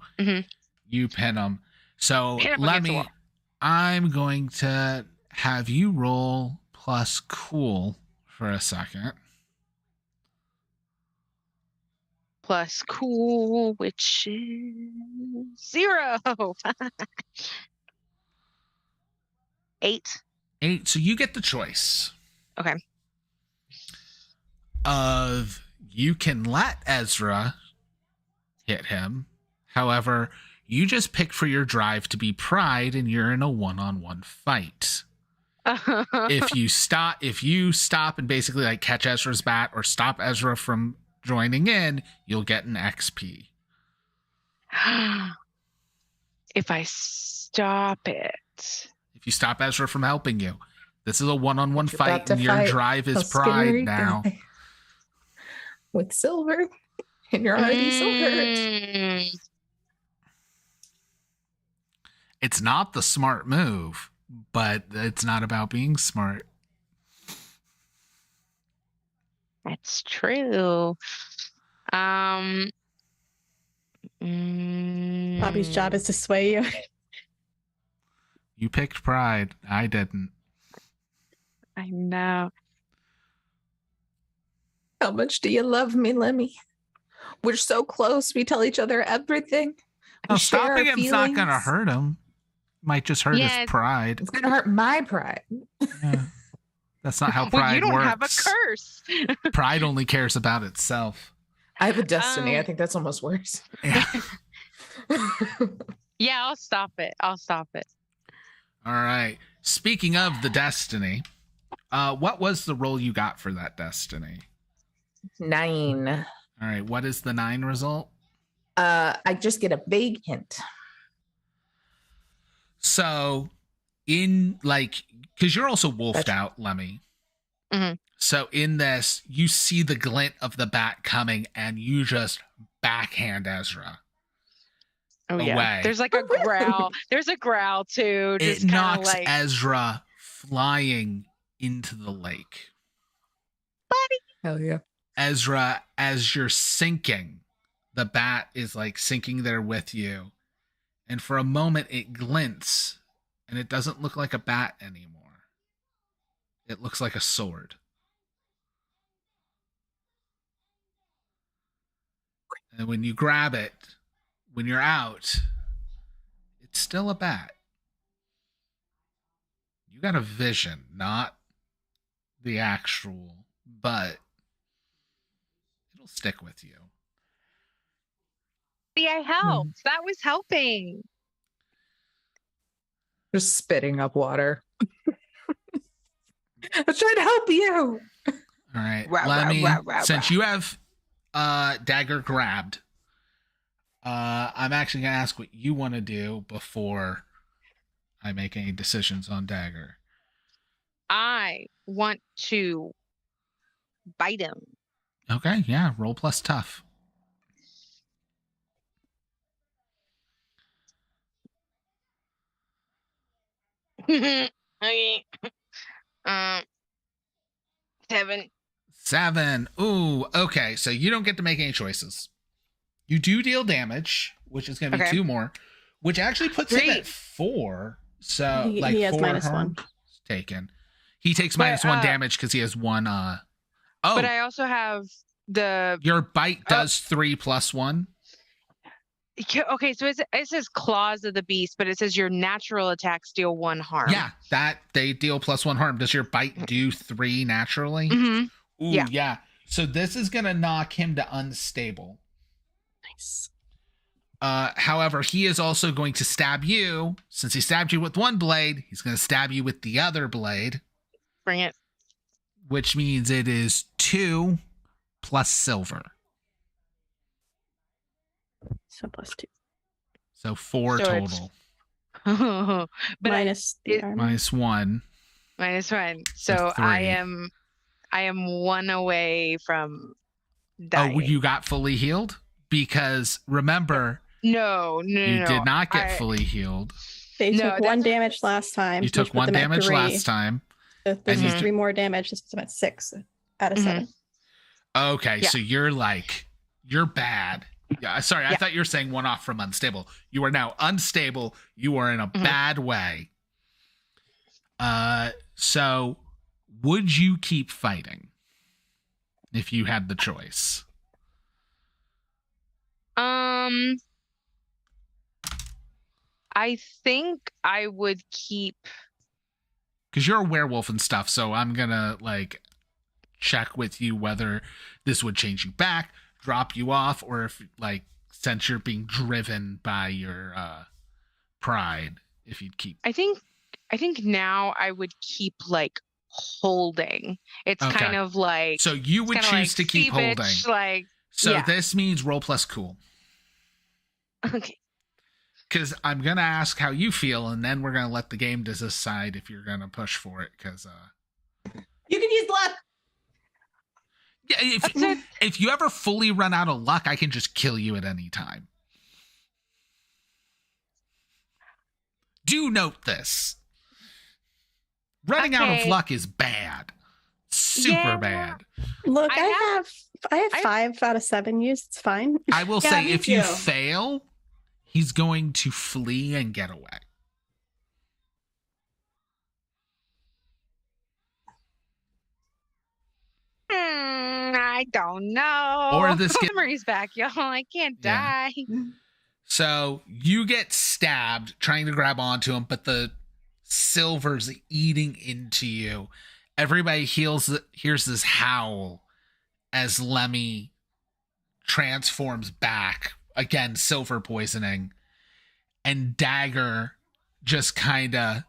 you pin them. So let me. I'm going to have you roll plus cool for a second. Plus cool, which is 0. 8. 8. So you get the choice. Okay. Of you can let Ezra hit him. However, you just picked for your drive to be pride and you're in a one-on-one fight. If you stop and basically like catch Ezra's bat or stop Ezra from joining in, you'll get an XP. If I stop it. If you stop Ezra from helping you. This is a one-on-one fight and your drive is pride now. With silver, and you're already so hurt. It's not the smart move, but it's not about being smart. That's true. Bobby's job is to sway you. You picked pride. I didn't. I know. How much do you love me, Lemmy? We're so close. We tell each other everything. No, stopping him's not going to hurt him. Might just hurt his pride. It's going to hurt my pride. Yeah. That's not how pride works. You don't have a curse. Pride only cares about itself. I have a destiny. I think that's almost worse. Yeah. Yeah, I'll stop it. All right. Speaking of the destiny, what was the roll you got for that destiny? 9. All right. What is the 9 result? I just get a vague hint. So, because you're also wolfed out, Lemmy. Mm-hmm. So in this, you see the glint of the bat coming, and you just backhand Ezra. Oh away. Yeah, there's like a growl. There's a growl too. Just it knocks like... Ezra flying into the lake. Buddy. Hell yeah. Ezra, as you're sinking, the bat is like sinking there with you. And for a moment it glints and it doesn't look like a bat anymore. It looks like a sword. And when you grab it, when you're out, it's still a bat. You got a vision, not the actual, but it'll stick with you. See, I helped. That was helping. Just spitting up water. I'm trying to help you. All right. Rah, Since you have dagger grabbed, I'm actually going to ask what you want to do before I make any decisions on dagger. I want to bite him. Okay, yeah. Roll plus tough. Okay. 7. 7. Ooh, okay. So you don't get to make any choices. You do deal damage, which is going to be 2 more, which actually puts him at 4. So he has 4 -1 harm taken. He takes -1 damage because he has 1. But I also have the. Your bite does 3 + 1. Okay, so it says claws of the beast, but it says your natural attacks deal 1 harm. Yeah, that they deal +1 harm. Does your bite do 3 naturally? Mm-hmm. Ooh, yeah. So this is gonna knock him to unstable. Nice. However, he is also going to stab you. Since he stabbed you with 1 blade, he's going to stab you with the other blade. Bring it. Which means it is 2 plus silver. So +2. So 4 total. But minus the armor. -1. -1. So I am 1 away from dying. Oh, you got fully healed? Because remember, no, you did not get fully healed. They took 1 damage last time. You took 1 damage last time. So this is 3 more damage. This puts them at 6 out of 7. Okay, so you're bad. Yeah, sorry, I thought you were saying 1 off from unstable. You are now unstable. You are in a bad way. So would you keep fighting if you had the choice? I think I would keep, because you're a werewolf and stuff, so I'm gonna check with you whether this would change you back, drop you off, or if since you're being driven by your pride, if you'd keep. I think now I would keep holding. It's kind of like, so you would choose to keep holding. Bitch, so this means roll plus cool. Okay. Because I'm gonna ask how you feel, and then we're gonna let the game decide if you're gonna push for it. Because you can use luck. Yeah, if you ever fully run out of luck, I can just kill you at any time. Do note this. Running out of luck is bad. Super bad. Look, I have 5 out of 7 used. It's fine. I will say if you fail, he's going to flee and get away. I don't know. Or this memory's back, y'all. I can't die. So you get stabbed trying to grab onto him, but the silver's eating into you. Everybody hears this howl as Lemmy transforms back. Again, silver poisoning. And Dagger just kind of,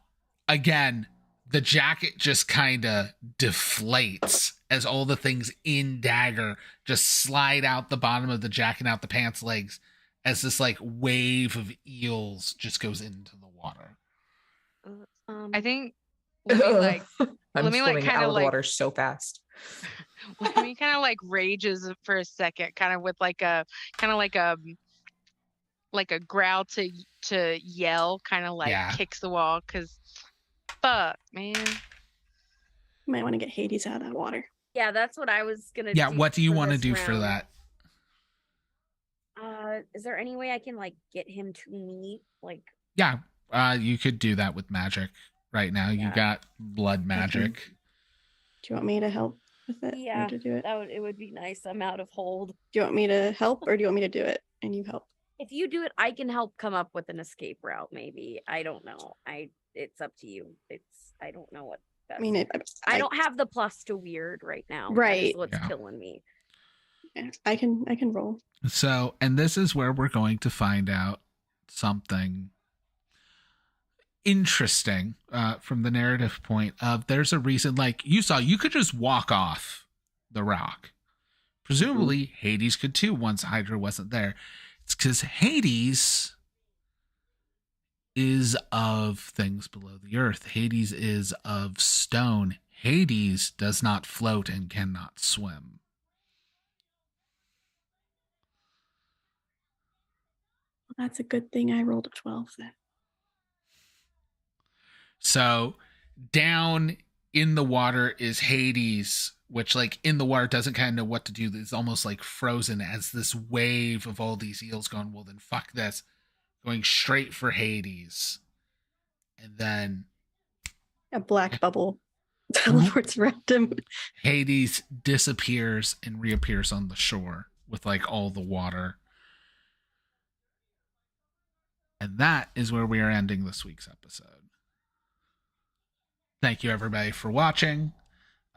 again, the jacket just kind of deflates as all the things in Dagger just slide out the bottom of the jacket, out the pants legs, as this wave of eels just goes into the water. I think let me swimming out of the water so fast. Let me kind of rages for a second, kind of with a growl to yell, kind of kicks the wall, because fuck, man. Might want to get Hades out of that water. Yeah, that's what I was gonna do. Yeah, what do you want to do round. for that? Is there any way I can get him to me? Yeah, you could do that with magic right now. You got blood magic. Do you want me to help with it? Yeah, Or to do it? it would be nice. I'm out of hold. Do you want me to help or do you want me to do it and you help? If you do it, I can help come up with an escape route. Maybe I don't know. It's up to you. I don't know what. I mean, I don't have the plus to weird right now. That Right. is what's Yeah. killing me. Yeah, I can roll. So, and this is where we're going to find out something interesting from the narrative point of there's a reason, like you saw, you could just walk off the rock. Presumably Hades could too once Hydra wasn't there. It's because Hades is of things below the earth. Hades is of stone. Hades does not float and cannot swim. Well, that's a good thing I rolled a 12 then. So down in the water is Hades, which like in the water doesn't kind of know what to do. It's almost like frozen as this wave of all these eels going, well then fuck this, going straight for Hades. And then a black bubble teleports around him. Hades disappears and reappears on the shore with like all the water. And that is where we are ending this week's episode. Thank you everybody for watching,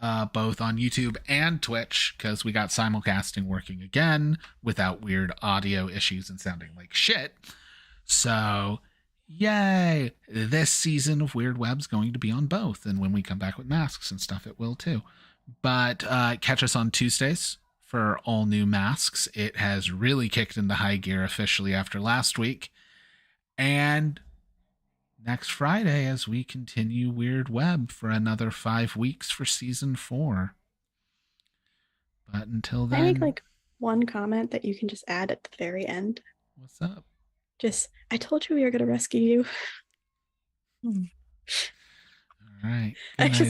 both on YouTube and Twitch, because we got simulcasting working again without weird audio issues and sounding like shit. So, yay! This season of Weird Web's going to be on both, and when we come back with masks and stuff, it will too. But catch us on Tuesdays for all new masks. It has really kicked into high gear officially after last week. And next Friday as we continue Weird Web for another 5 weeks for season 4. But until then, I make like one comment that you can just add at the very end. What's up? Just, I told you we were going to rescue you. All right. I Good just night.